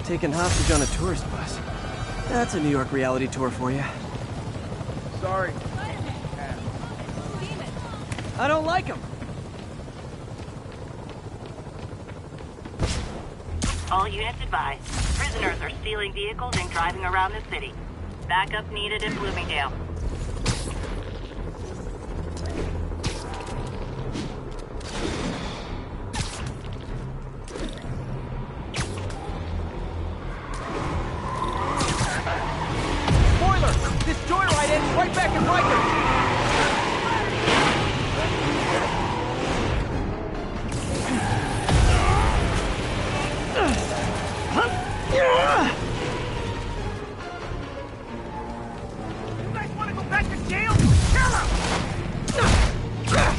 Taken hostage on a tourist bus. That's a New York reality tour for you. Sorry. I don't like him. All units advised. Prisoners are stealing vehicles and driving around the city. Backup needed in Bloomingdale. Spoiler! This joyride ends right back in Rikers! You guys want to go back to jail? Kill him!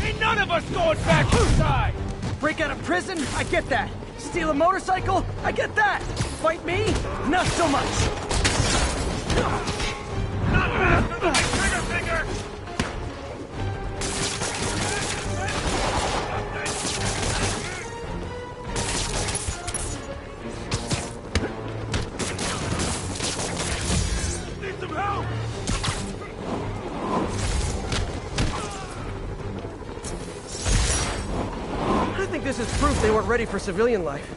Ain't none of us going back inside! Break out of prison? I get that. Steal a motorcycle? I get that. Fight me? Not so much. Not faster than my trigger finger! Need some help! I think this is proof they weren't ready for civilian life.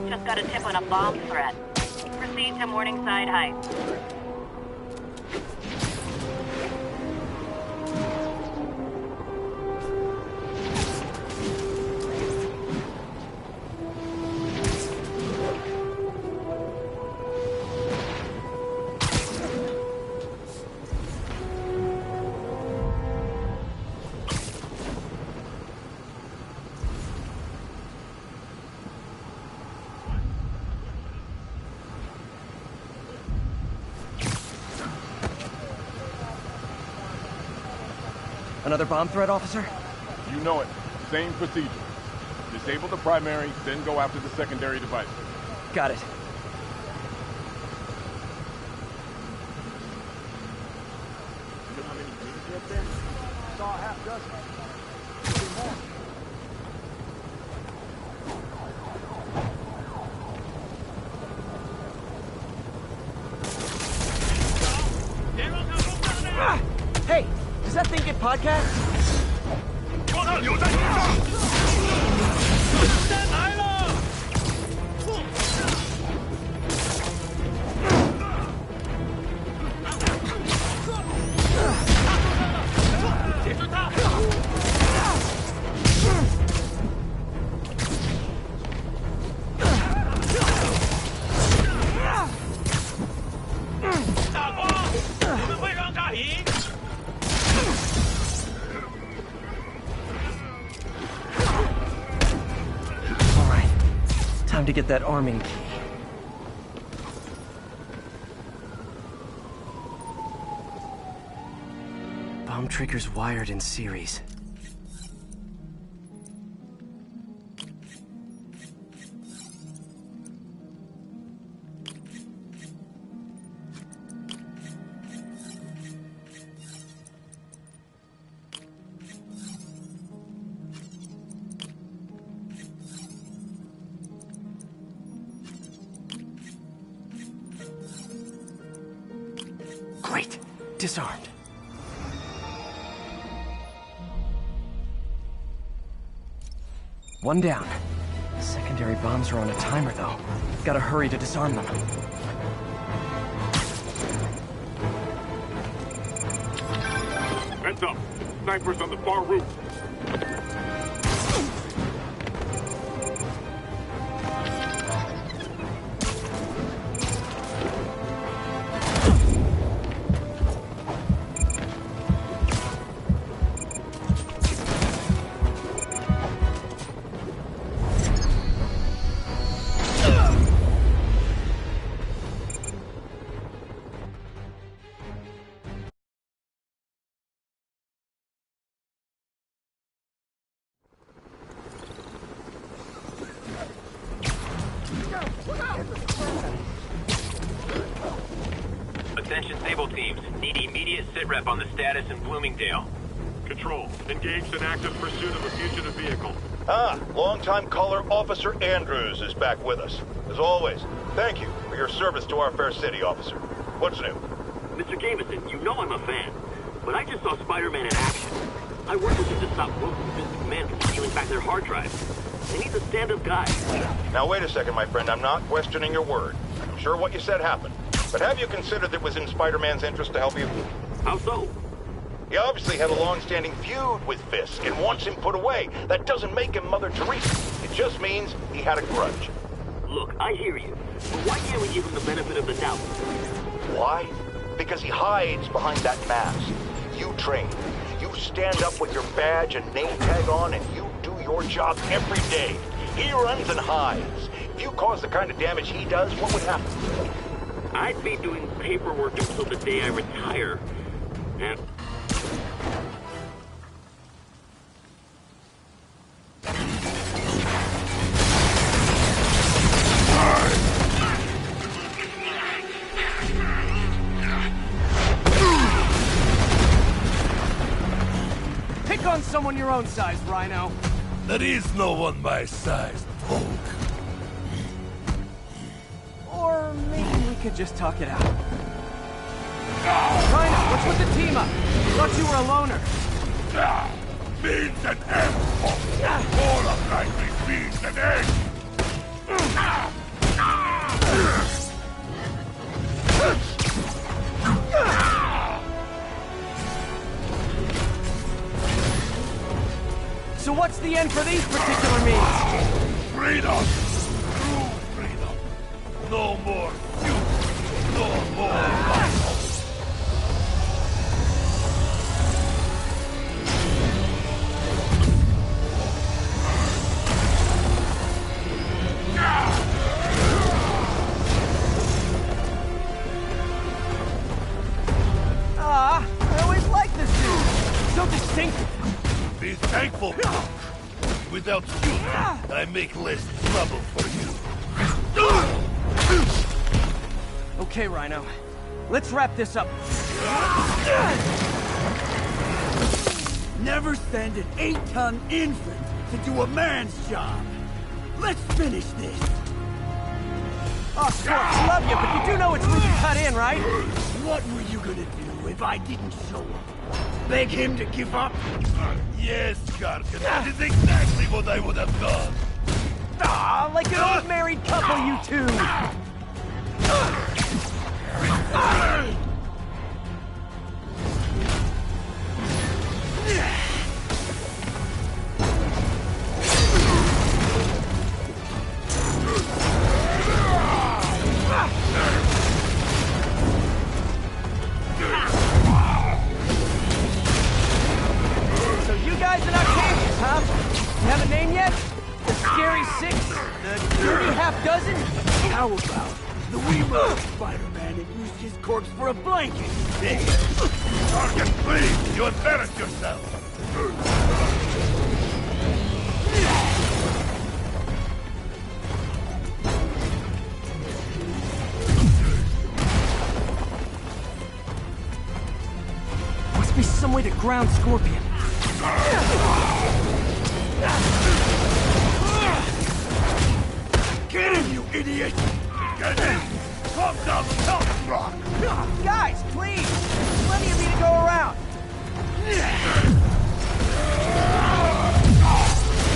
Just got a tip on a bomb threat. Proceed to Morningside Heights. Another bomb threat, officer? You know it. Same procedure. Disable the primary, then go after the secondary device. Got it. You know how many kids get there? Saw a half dozen. Maybe more. Hey, does that thing get podcasts? 爆弹留在地上！子弹来了！解决他！大光，我们会让他赢！ Time to get that arming key. Bomb triggers wired in series. Great. Disarmed. One down. Secondary bombs are on a timer, though. Gotta hurry to disarm them. Heads up. Snipers on the far roof. Ascension Sable teams. Need immediate sitrep on the status in Bloomingdale. Control. Engaged in active pursuit of a fugitive vehicle. Longtime caller Officer Andrews is back with us. As always, thank you for your service to our fair city, officer. What's new? Mr. Jameson, you know I'm a fan, but I just saw Spider-Man in action. I worked with him to stop Wilson and Mr. Command from stealing back their hard drives. And he's a stand-up guy. Now wait a second, my friend. I'm not questioning your word. I'm sure what you said happened. But have you considered that it was in Spider-Man's interest to help you? How so? He obviously had a long-standing feud with Fisk and wants him put away. That doesn't make him Mother Teresa. It just means he had a grudge. Look, I hear you. But why can't we give him the benefit of the doubt? Why? Because he hides behind that mask. You train. You stand up with your badge and name tag on, and you do your job every day. He runs and hides. If you cause the kind of damage he does, what would happen? I'd be doing paperwork until the day I retire. And... Pick on someone your own size, Rhino. There is no one my size, Hulk. Or maybe we could just talk it out. Rhino, what's with the team up? Thought you were a loner. Beans and eggs! All of life is beans and eggs! So what's the end for these particular means? Freedom! True freedom! No more feud! No more violence! I always liked this dude. So distinctive. Be thankful. Without you, I make less trouble for you. Okay, Rhino. Let's wrap this up. Never send an 8-ton infant to do a man's job. Let's finish this. Oscorp, love you, but you do know it's Ruby cut in, right? What were you gonna do if I didn't show up? Beg him to give up? Yes, Gargan, that is exactly what I would have done. Like an old married couple, you two. So you guys in Octavius, huh? You have a name yet? The Scary Six? The Dirty Half Dozen? How about the wee murdered Spider-Man and used his corpse for a blanket? Target, please! You embarrassed yourself! Must be some way to ground Scorpion. Get him, you idiot! Get in! Calm down the mountain rock! Guys, please! There's plenty of me to go around.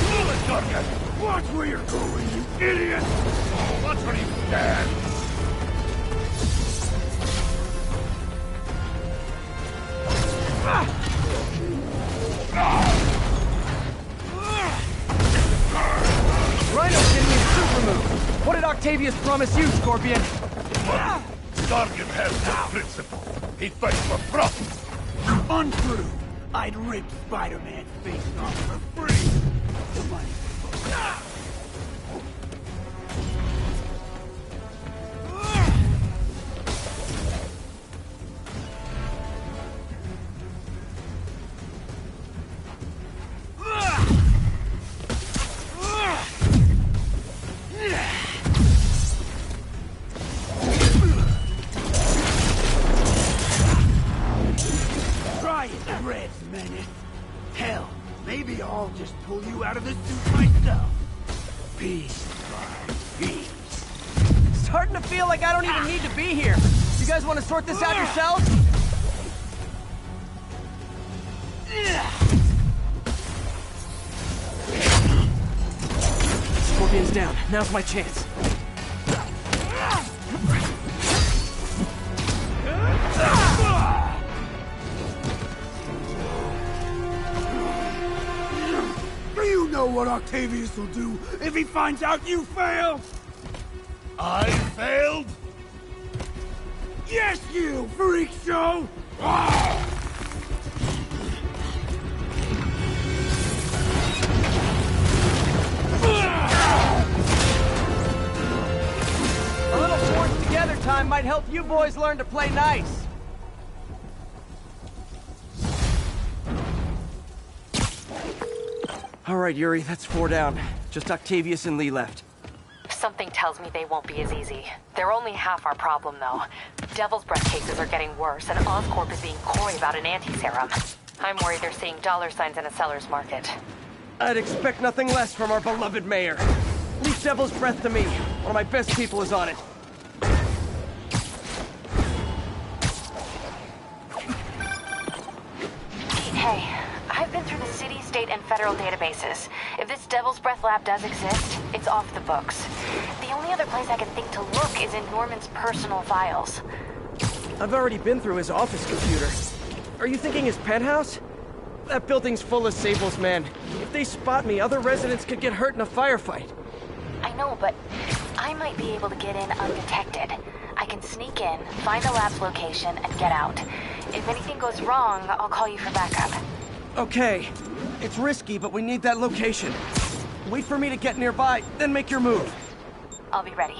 Move it, Target! Watch where you're going, you idiot! Watch where you stand! Rhino's getting his suit removed. What did Octavius promise you, Scorpion? Target has no principle. He fights for profit. Untrue. I'd rip Spider-Man's face off for free. The money. you out of the suit myself. Piece by piece. Starting to feel like I don't even need to be here. You guys want to sort this out yourselves? Scorpion's down. Now's my chance. You know what Octavius will do if he finds out you failed? I failed? Yes, you freak show! A little forced together time might help you boys learn to play nice. All right, Yuri, that's 4 down. Just Octavius and Lee left. Something tells me they won't be as easy. They're only half our problem, though. Devil's Breath cases are getting worse, and Oscorp is being coy about an anti-serum. I'm worried they're seeing dollar signs in a seller's market. I'd expect nothing less from our beloved mayor. Leave Devil's Breath to me. One of my best people is on it. Hey, I've been through the city, state, and federal databases. If this Devil's Breath lab does exist, it's off the books. The only other place I can think to look is in Norman's personal files. I've already been through his office computer. Are you thinking his penthouse? That building's full of Sable's men. If they spot me, other residents could get hurt in a firefight. I know, but I might be able to get in undetected. I can sneak in, find the lab's location, and get out. If anything goes wrong, I'll call you for backup. Okay. It's risky, but we need that location. Wait for me to get nearby, then make your move. I'll be ready.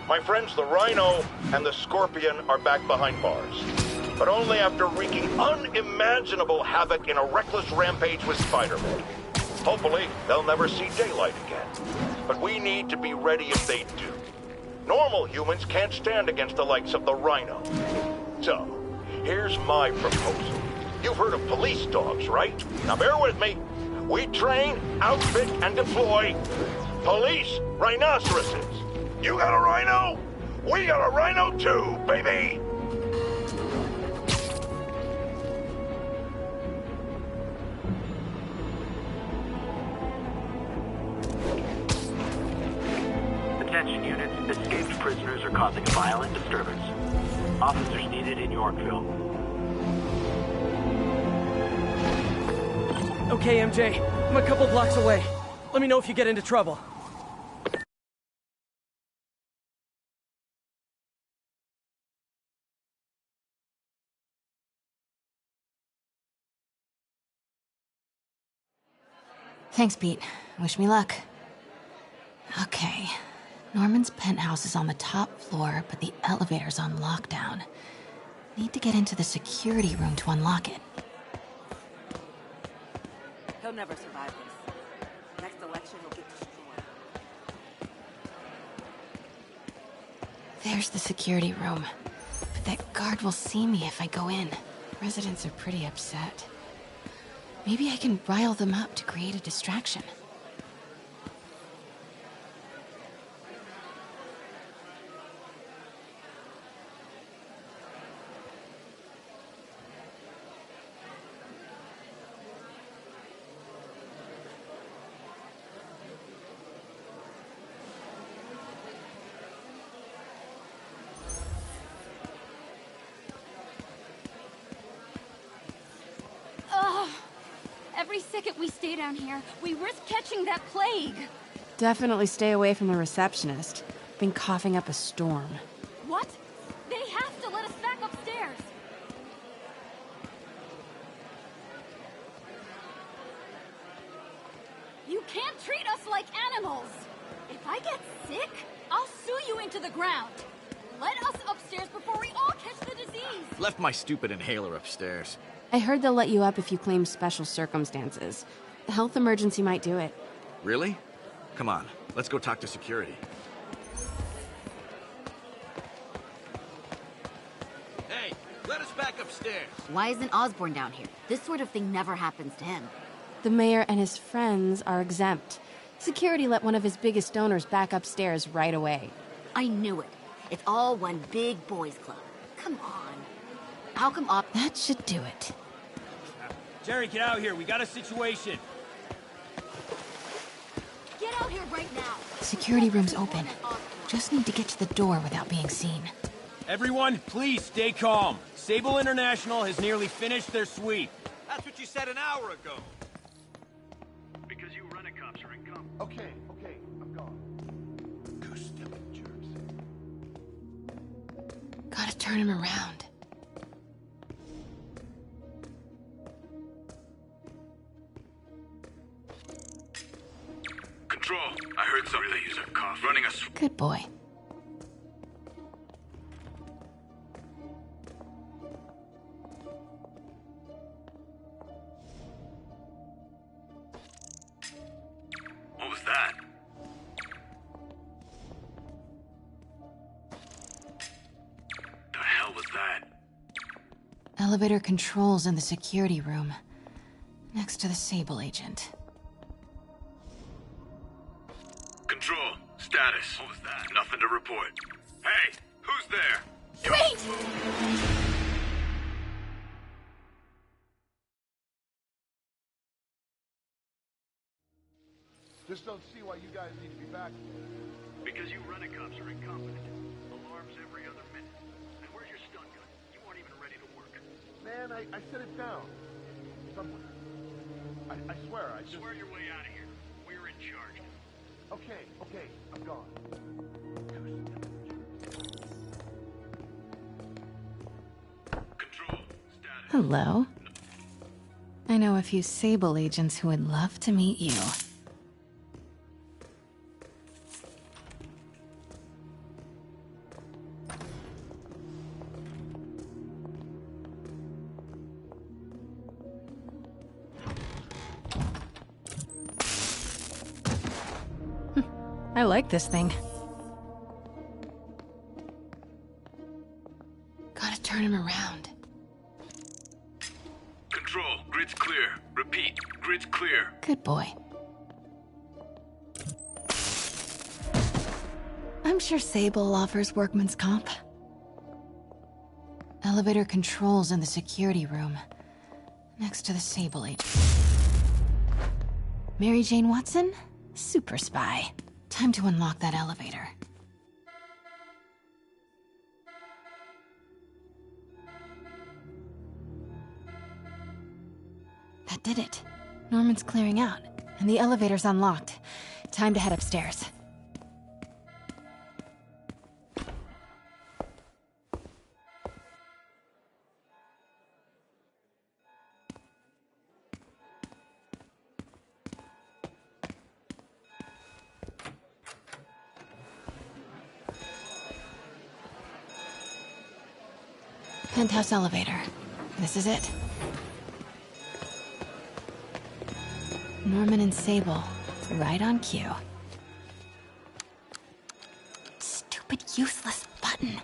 My friends, the Rhino and the Scorpion are back behind bars. But only after wreaking unimaginable havoc in a reckless rampage with Spider-Man. Hopefully, they'll never see daylight again. But we need to be ready if they do. Normal humans can't stand against the likes of the Rhino. So, here's my proposal. You've heard of police dogs, right? Now bear with me. We train, outfit, and deploy police rhinoceroses. You got a rhino? We got a rhino too, baby! Attention units, escaped prisoners are causing a violent disturbance. Officers needed in Yorkville. Okay, MJ. I'm a couple blocks away. Let me know if you get into trouble. Thanks, Pete. Wish me luck. Okay. Norman's penthouse is on the top floor, but the elevator's on lockdown. Need to get into the security room to unlock it. He'll never survive this. Next election, he'll get destroyed. There's the security room. But that guard will see me if I go in. Residents are pretty upset. Maybe I can rile them up to create a distraction. Every second we stay down here, we risk catching that plague. Definitely stay away from the receptionist. Been coughing up a storm. What? They have to let us back upstairs. You can't treat us like animals. If I get sick, I'll sue you into the ground. Let us upstairs before we all catch the disease. Left my stupid inhaler upstairs. I heard they'll let you up if you claim special circumstances. A health emergency might do it. Really? Come on, let's go talk to security. Hey, let us back upstairs. Why isn't Osborn down here? This sort of thing never happens to him. The mayor and his friends are exempt. Security let one of his biggest donors back upstairs right away. I knew it. It's all one big boys club. Come on. How come That should do it. Jerry, get out here. We got a situation. Get out here right now. Security room's open. Just need to get to the door without being seen. Everyone, please stay calm. Sable International has nearly finished their sweep. That's what you said an hour ago. Because you rent-a-cops are incompetent. Okay, I'm gone. Goose-stepping jerks. Gotta turn him around. Control, I heard something. Really use a cough. Running a Good boy. What was that? The hell was that? Elevator controls in the security room. Next to the Sable agent. Control, status. What was that? Nothing to report. Hey, who's there? Wait! Just don't see why you guys need to be back here. Because you rent-a-cops are incompetent. Alarms every other minute. And where's your stun gun? You weren't even ready to work. Man, I set it down. Somewhere. I swear, I just... Swear your way out of here. We're in charge. Okay, I'm gone. Control, status. Hello. I know a few Sable agents who would love to meet you. I like this thing. Gotta turn him around. Control, grid's clear. Repeat, grid's clear. Good boy. I'm sure Sable offers workman's comp. Elevator controls in the security room. Next to the Sable agent. Mary Jane Watson? Super spy. Time to unlock that elevator. That did it. Norman's clearing out, and the elevator's unlocked. Time to head upstairs. Penthouse elevator. This is it. Norman and Sable. Right on cue. Stupid, useless button.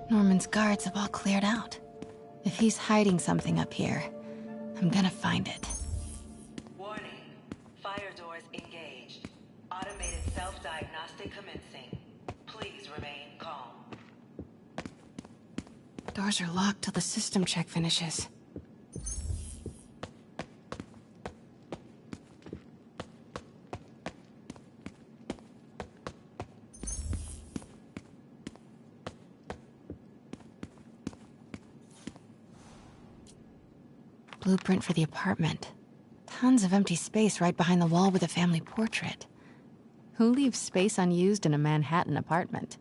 Norman's guards have all cleared out. If he's hiding something up here, I'm gonna find it. Warning. Fire doors engaged. Automated self-diagnostic commencing. Please remain calm. Doors are locked till the system check finishes. blueprint for the apartment. Tons of empty space right behind the wall with a family portrait. Who leaves space unused in a Manhattan apartment?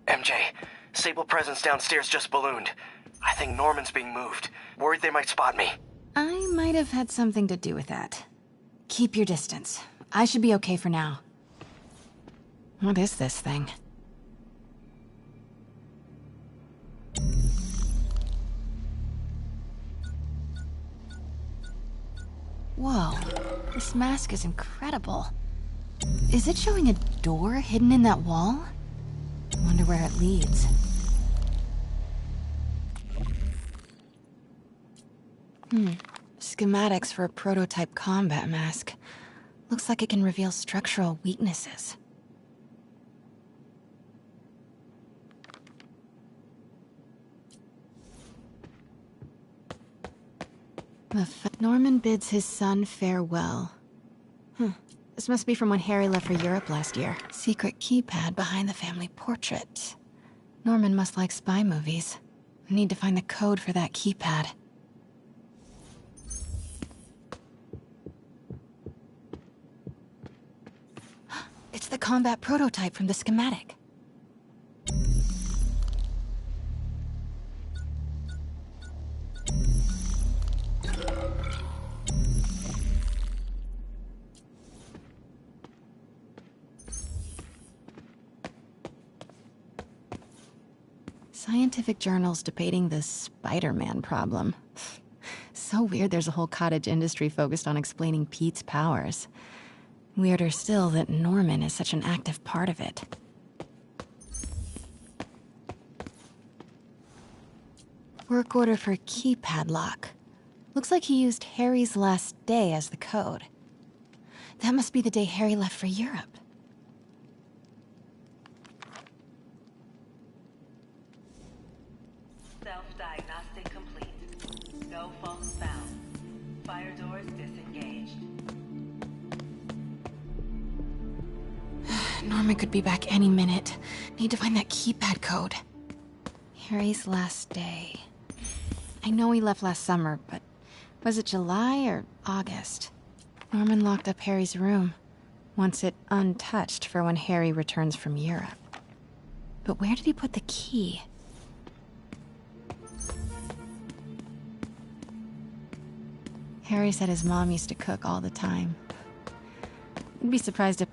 MJ, Sable presence downstairs just ballooned. I think Norman's being moved. Worried they might spot me. I might have had something to do with that. Keep your distance. I should be okay for now. What is this thing? Whoa, this mask is incredible. Is it showing a door hidden in that wall? I wonder where it leads. Schematics for a prototype combat mask. Looks like it can reveal structural weaknesses. Norman bids his son farewell. This must be from when Harry left for Europe last year. Secret keypad behind the family portrait. Norman must like spy movies. I need to find the code for that keypad. It's the combat prototype from the schematic. Scientific journals debating the Spider-Man problem. So weird there's a whole cottage industry focused on explaining Pete's powers. Weirder still that Norman is such an active part of it. Work order for a keypad lock. Looks like he used Harry's last day as the code. That must be the day Harry left for Europe. Self-diagnostic complete. No faults found. Fire doors disengaged. Norman could be back any minute. Need to find that keypad code. Harry's last day. I know he left last summer, but was it July or August? Norman locked up Harry's room. Wants it untouched for when Harry returns from Europe. But where did he put the key? Harry said his mom used to cook all the time. I'd be surprised if...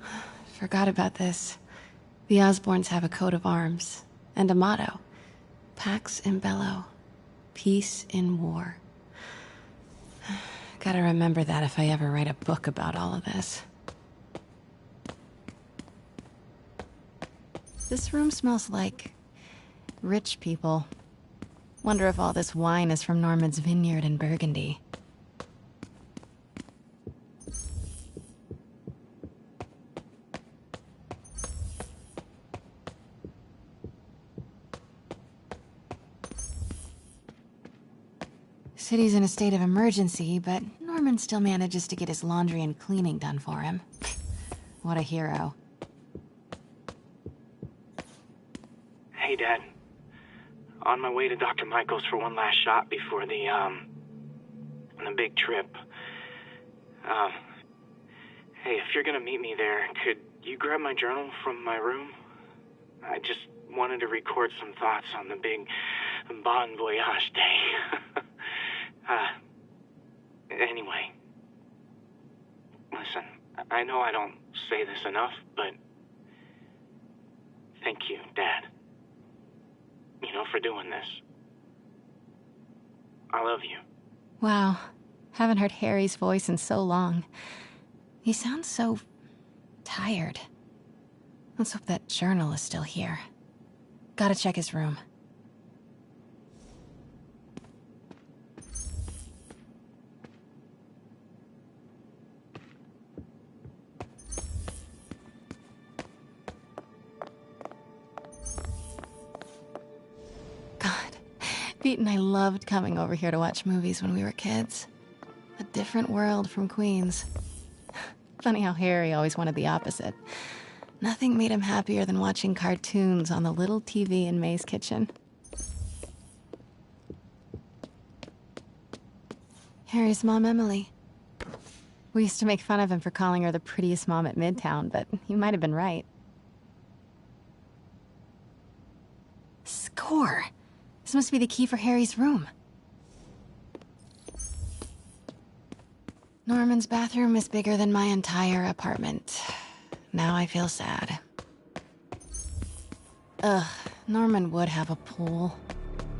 Forgot about this. The Osborns have a coat of arms and a motto. Pax in bello. Peace in war. Gotta remember that if I ever write a book about all of this. This room smells like... rich people. Wonder if all this wine is from Norman's vineyard in Burgundy. City's in a state of emergency, but Norman still manages to get his laundry and cleaning done for him. What a hero. Hey, Dad. On my way to Dr. Michael's for one last shot before the big trip. Hey, if you're gonna meet me there, could you grab my journal from my room? I just wanted to record some thoughts on the big Bon Voyage day. Anyway. Listen, I know I don't say this enough, but thank you, Dad. You know, for doing this. I love you. Wow. Haven't heard Harry's voice in so long. He sounds so... tired. Let's hope that journal is still here. Gotta check his room. Pete and I loved coming over here to watch movies when we were kids. A different world from Queens. Funny how Harry always wanted the opposite. Nothing made him happier than watching cartoons on the little TV in May's kitchen. Harry's mom, Emily. We used to make fun of him for calling her the prettiest mom at Midtown, but he might have been right. Score! This must be the key for Harry's room. Norman's bathroom is bigger than my entire apartment. Now I feel sad. Ugh, Norman would have a pool.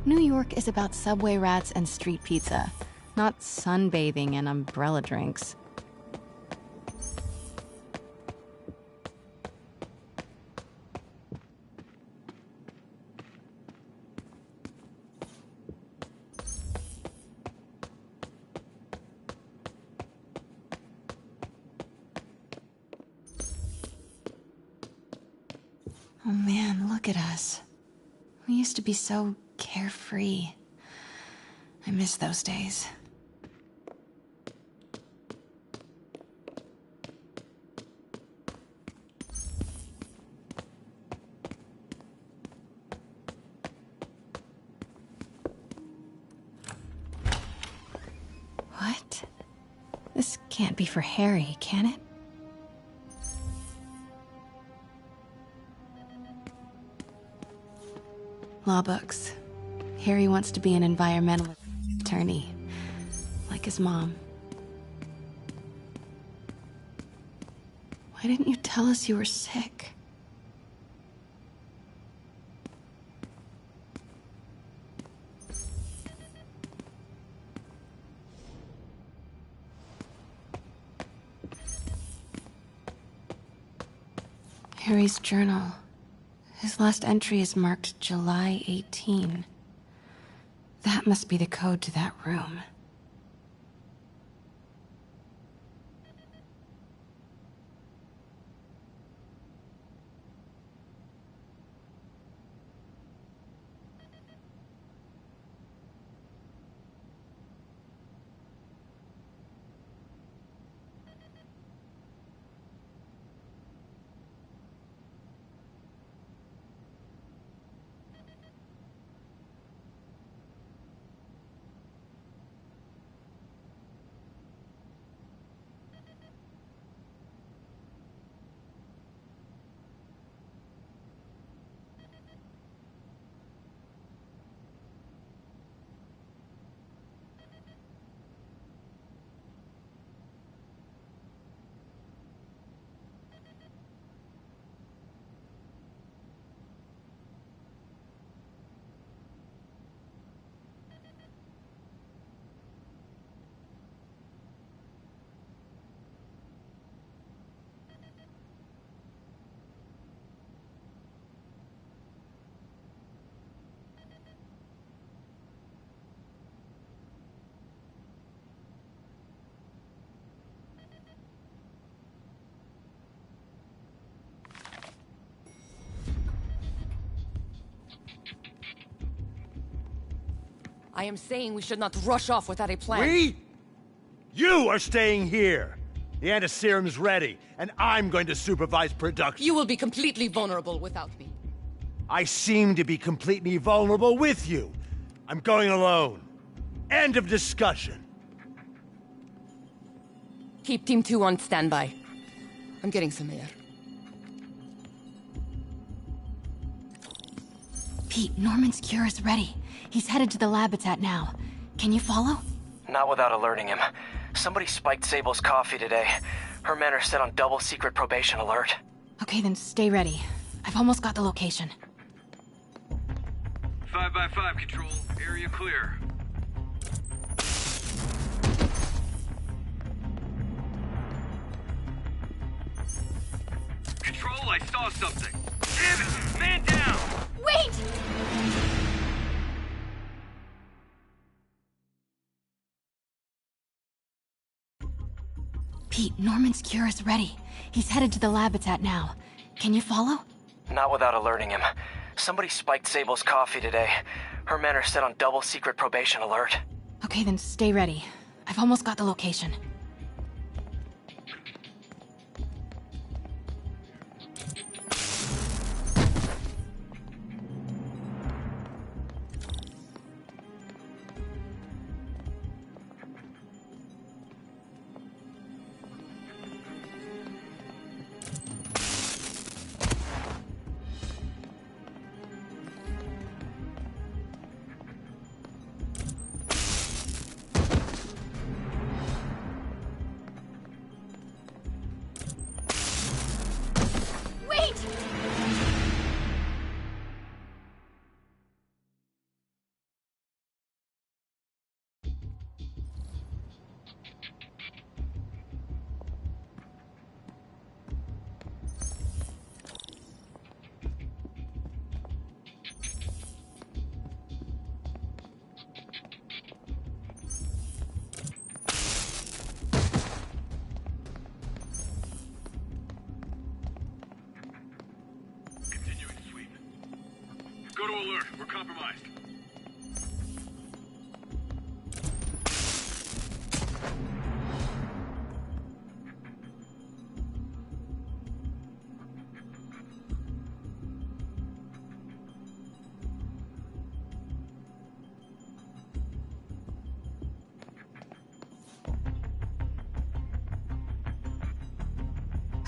New York is about subway rats and street pizza, not sunbathing and umbrella drinks. Oh man, look at us. We used to be so carefree. I miss those days. What? This can't be for Harry, can it? Law books. Harry wants to be an environmental attorney, like his mom. Why didn't you tell us you were sick? Harry's journal. His last entry is marked July 18. That must be the code to that room. I am saying we should not rush off without a plan. We? You are staying here. The antiserum's ready, and I'm going to supervise production. You will be completely vulnerable without me. I seem to be completely vulnerable with you. I'm going alone. End of discussion. Keep Team 2 on standby. I'm getting some air. Pete, Norman's cure is ready. He's headed to the lab it's at now. Can you follow? Not without alerting him. Somebody spiked Sable's coffee today. Her men are set on double secret probation alert. Okay, then stay ready. I've almost got the location. 5x5 control. Area clear. Control, I saw something. Damn it! Man down! Wait! Pete, Norman's cure is ready. He's headed to the lab it's at now. Can you follow? Not without alerting him. Somebody spiked Sable's coffee today. Her men are set on double secret probation alert. Okay, then stay ready. I've almost got the location. Go to alert. We're compromised.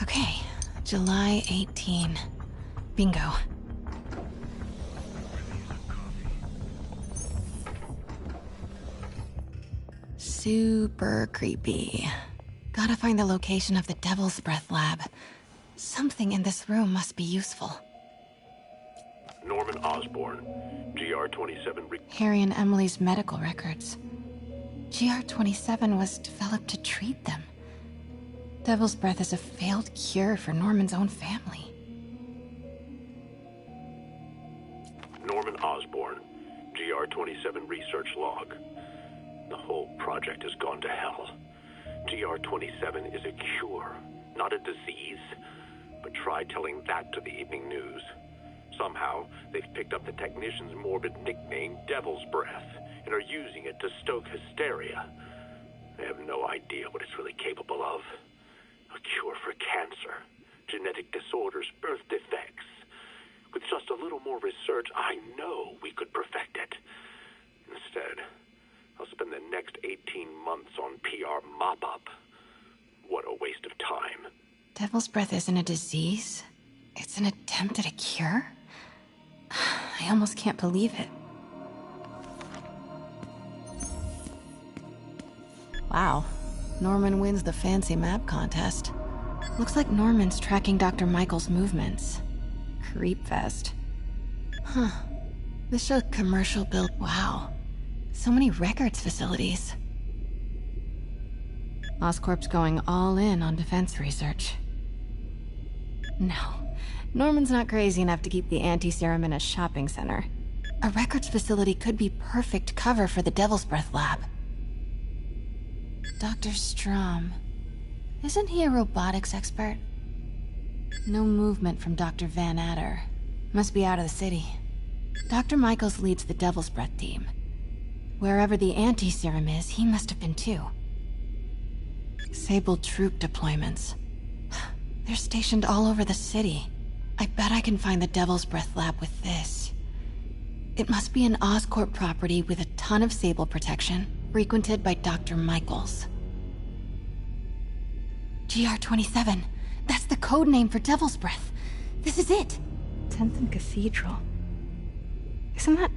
Okay, July 18. Bingo. Super creepy. Gotta find the location of the Devil's Breath lab. Something in this room must be useful. Norman Osborn, GR-27... Harry and Emily's medical records. GR-27 was developed to treat them. Devil's Breath is a failed cure for Norman's own family. Norman Osborn, GR-27 research log. The whole project has gone to hell. GR-27 is a cure, not a disease. But try telling that to the evening news. Somehow, they've picked up the technician's morbid nickname, Devil's Breath, and are using it to stoke hysteria. They have no idea what it's really capable of. A cure for cancer, genetic disorders, birth defects. With just a little more research, I know we could perfect it. Instead, I'll spend the next 18 months on PR mop-up. What a waste of time. Devil's Breath isn't a disease. It's an attempt at a cure? I almost can't believe it. Wow. Norman wins the fancy map contest. Looks like Norman's tracking Dr. Michael's movements. Creepfest. Huh. This shows commercial build. Wow. So many records facilities. Oscorp's going all in on defense research. No. Norman's not crazy enough to keep the anti-serum in a shopping center. A records facility could be perfect cover for the Devil's Breath lab. Dr. Strom. Isn't he a robotics expert? No movement from Dr. Van Adder. Must be out of the city. Dr. Michaels leads the Devil's Breath team. Wherever the anti-serum is, he must have been too. Sable troop deployments. They're stationed all over the city. I bet I can find the Devil's Breath lab with this. It must be an Oscorp property with a ton of Sable protection, frequented by Dr. Michaels. GR-27. That's the code name for Devil's Breath. This is it. 10th and Cathedral. Isn't that...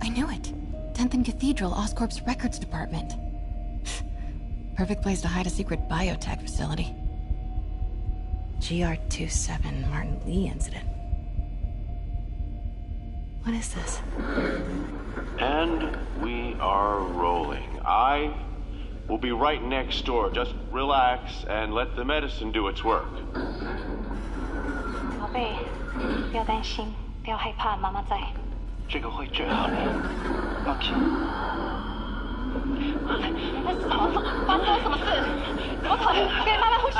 I knew it. 10th and Cathedral, Oscorp's records department. Perfect place to hide a secret biotech facility. GR-27 Martin Lee incident. What is this? And we are rolling. I will be right next door. Just relax and let the medicine do its work. 宝贝，不要担心，不要害怕，妈妈在。这个会治好你，放心。发生了什么事？怎么可能？别慢慢呼吸。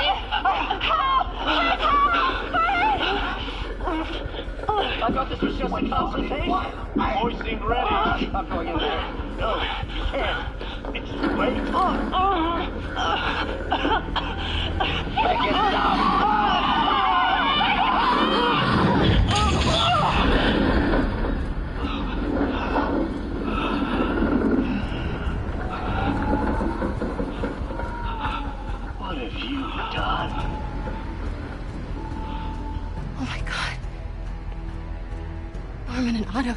I got this just concentration. Hoisting ready. I'm going in there. No, you can't. It's too late. Make it stop. What have you done? Oh my god. Norman and Otto.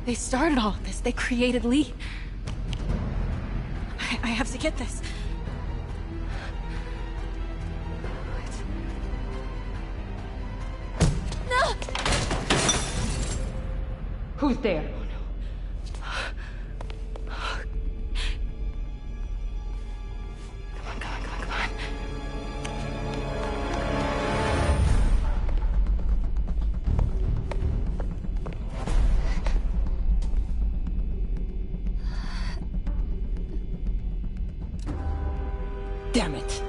They started all of this. They created Lee. I have to get this. What? No! Who's there? Damn it.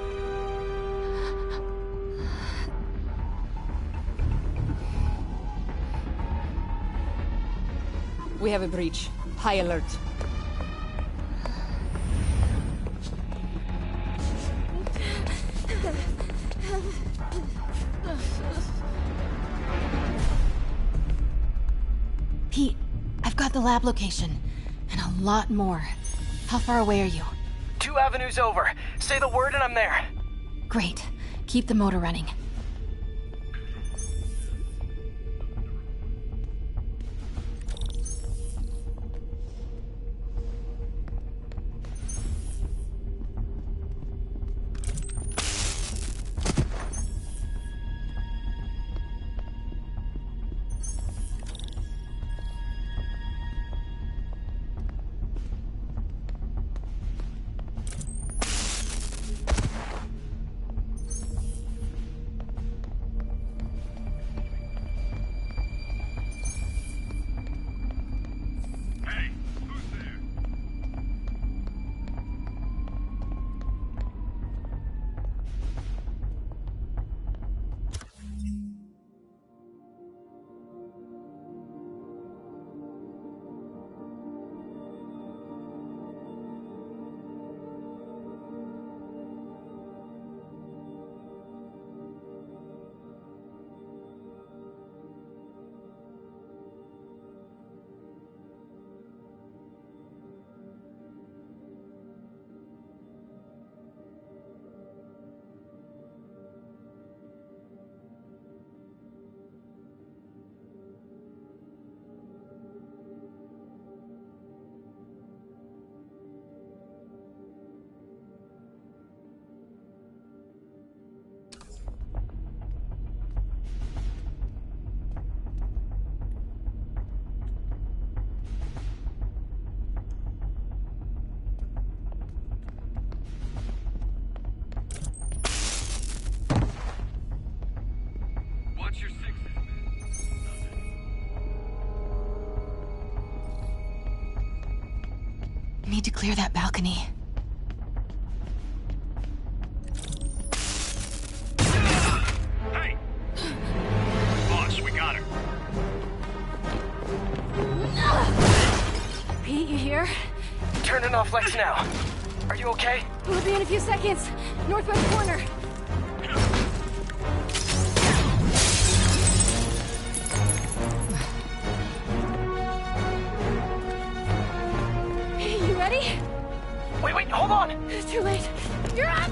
We have a breach. High alert. Pete, I've got the lab location. And a lot more. How far away are you? 2 avenues over. Say the word and I'm there. Great. Keep the motor running. Watch your sixes, man. Need to clear that balcony. Hey! Boss, we got her. Pete, you here? Turning off lights now. Are you okay? We'll be in a few seconds. Northwest corner. You ready? Wait, hold on! It's too late. You're up!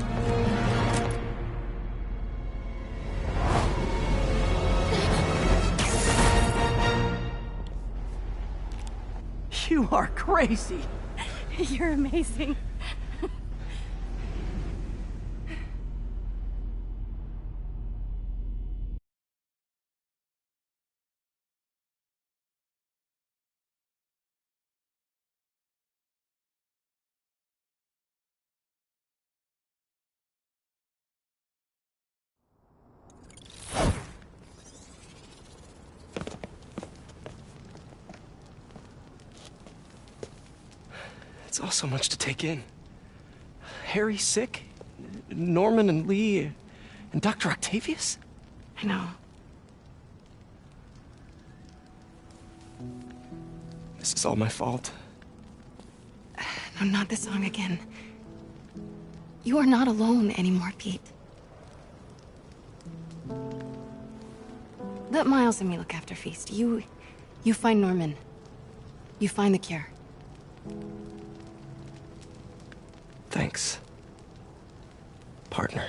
You are crazy. You're amazing. It's all so much to take in. Harry sick, Norman and Lee, and Dr. Octavius? I know. This is all my fault. No, not this song again. You are not alone anymore, Pete. Let Miles and me look after Feast. You find Norman. You find the cure. Thanks, partner.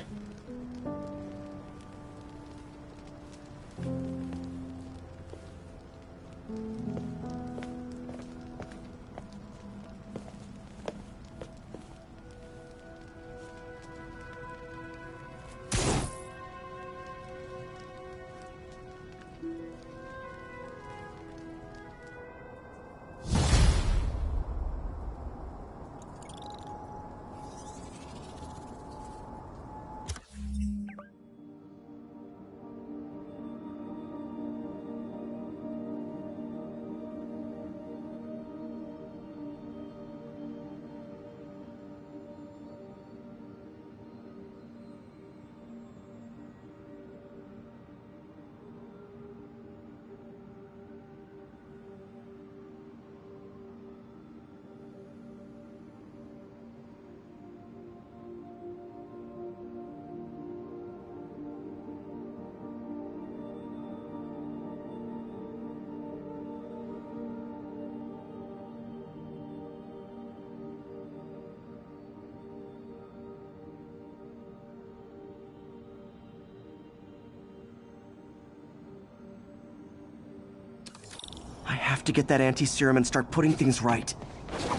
have to get that anti-serum and start putting things right.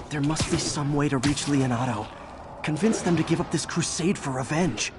There must be some way to reach Leonardo. Convince them to give up this crusade for revenge.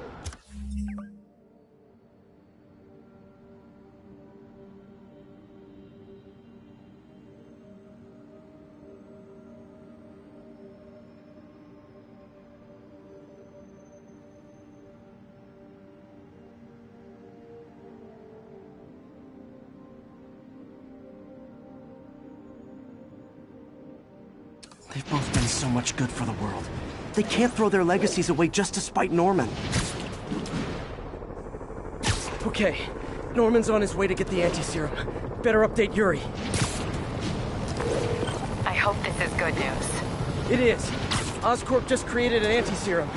They've both been so much good for the world. They can't throw their legacies away just to spite Norman. Okay, Norman's on his way to get the anti-serum. Better update Yuri. I hope this is good news. It is. Oscorp just created an anti-serum.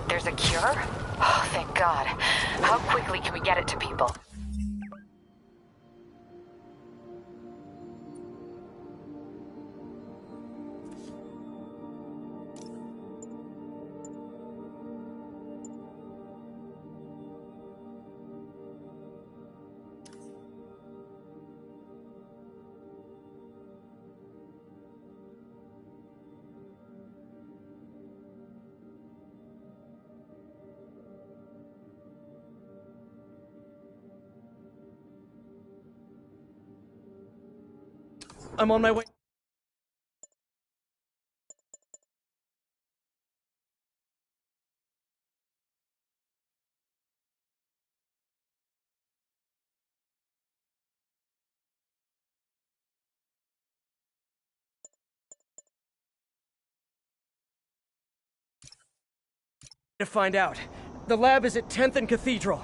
There's a cure? Oh, thank God. How quickly can we get it to people? I'm on my way. To find out. The lab is at 10th and Cathedral.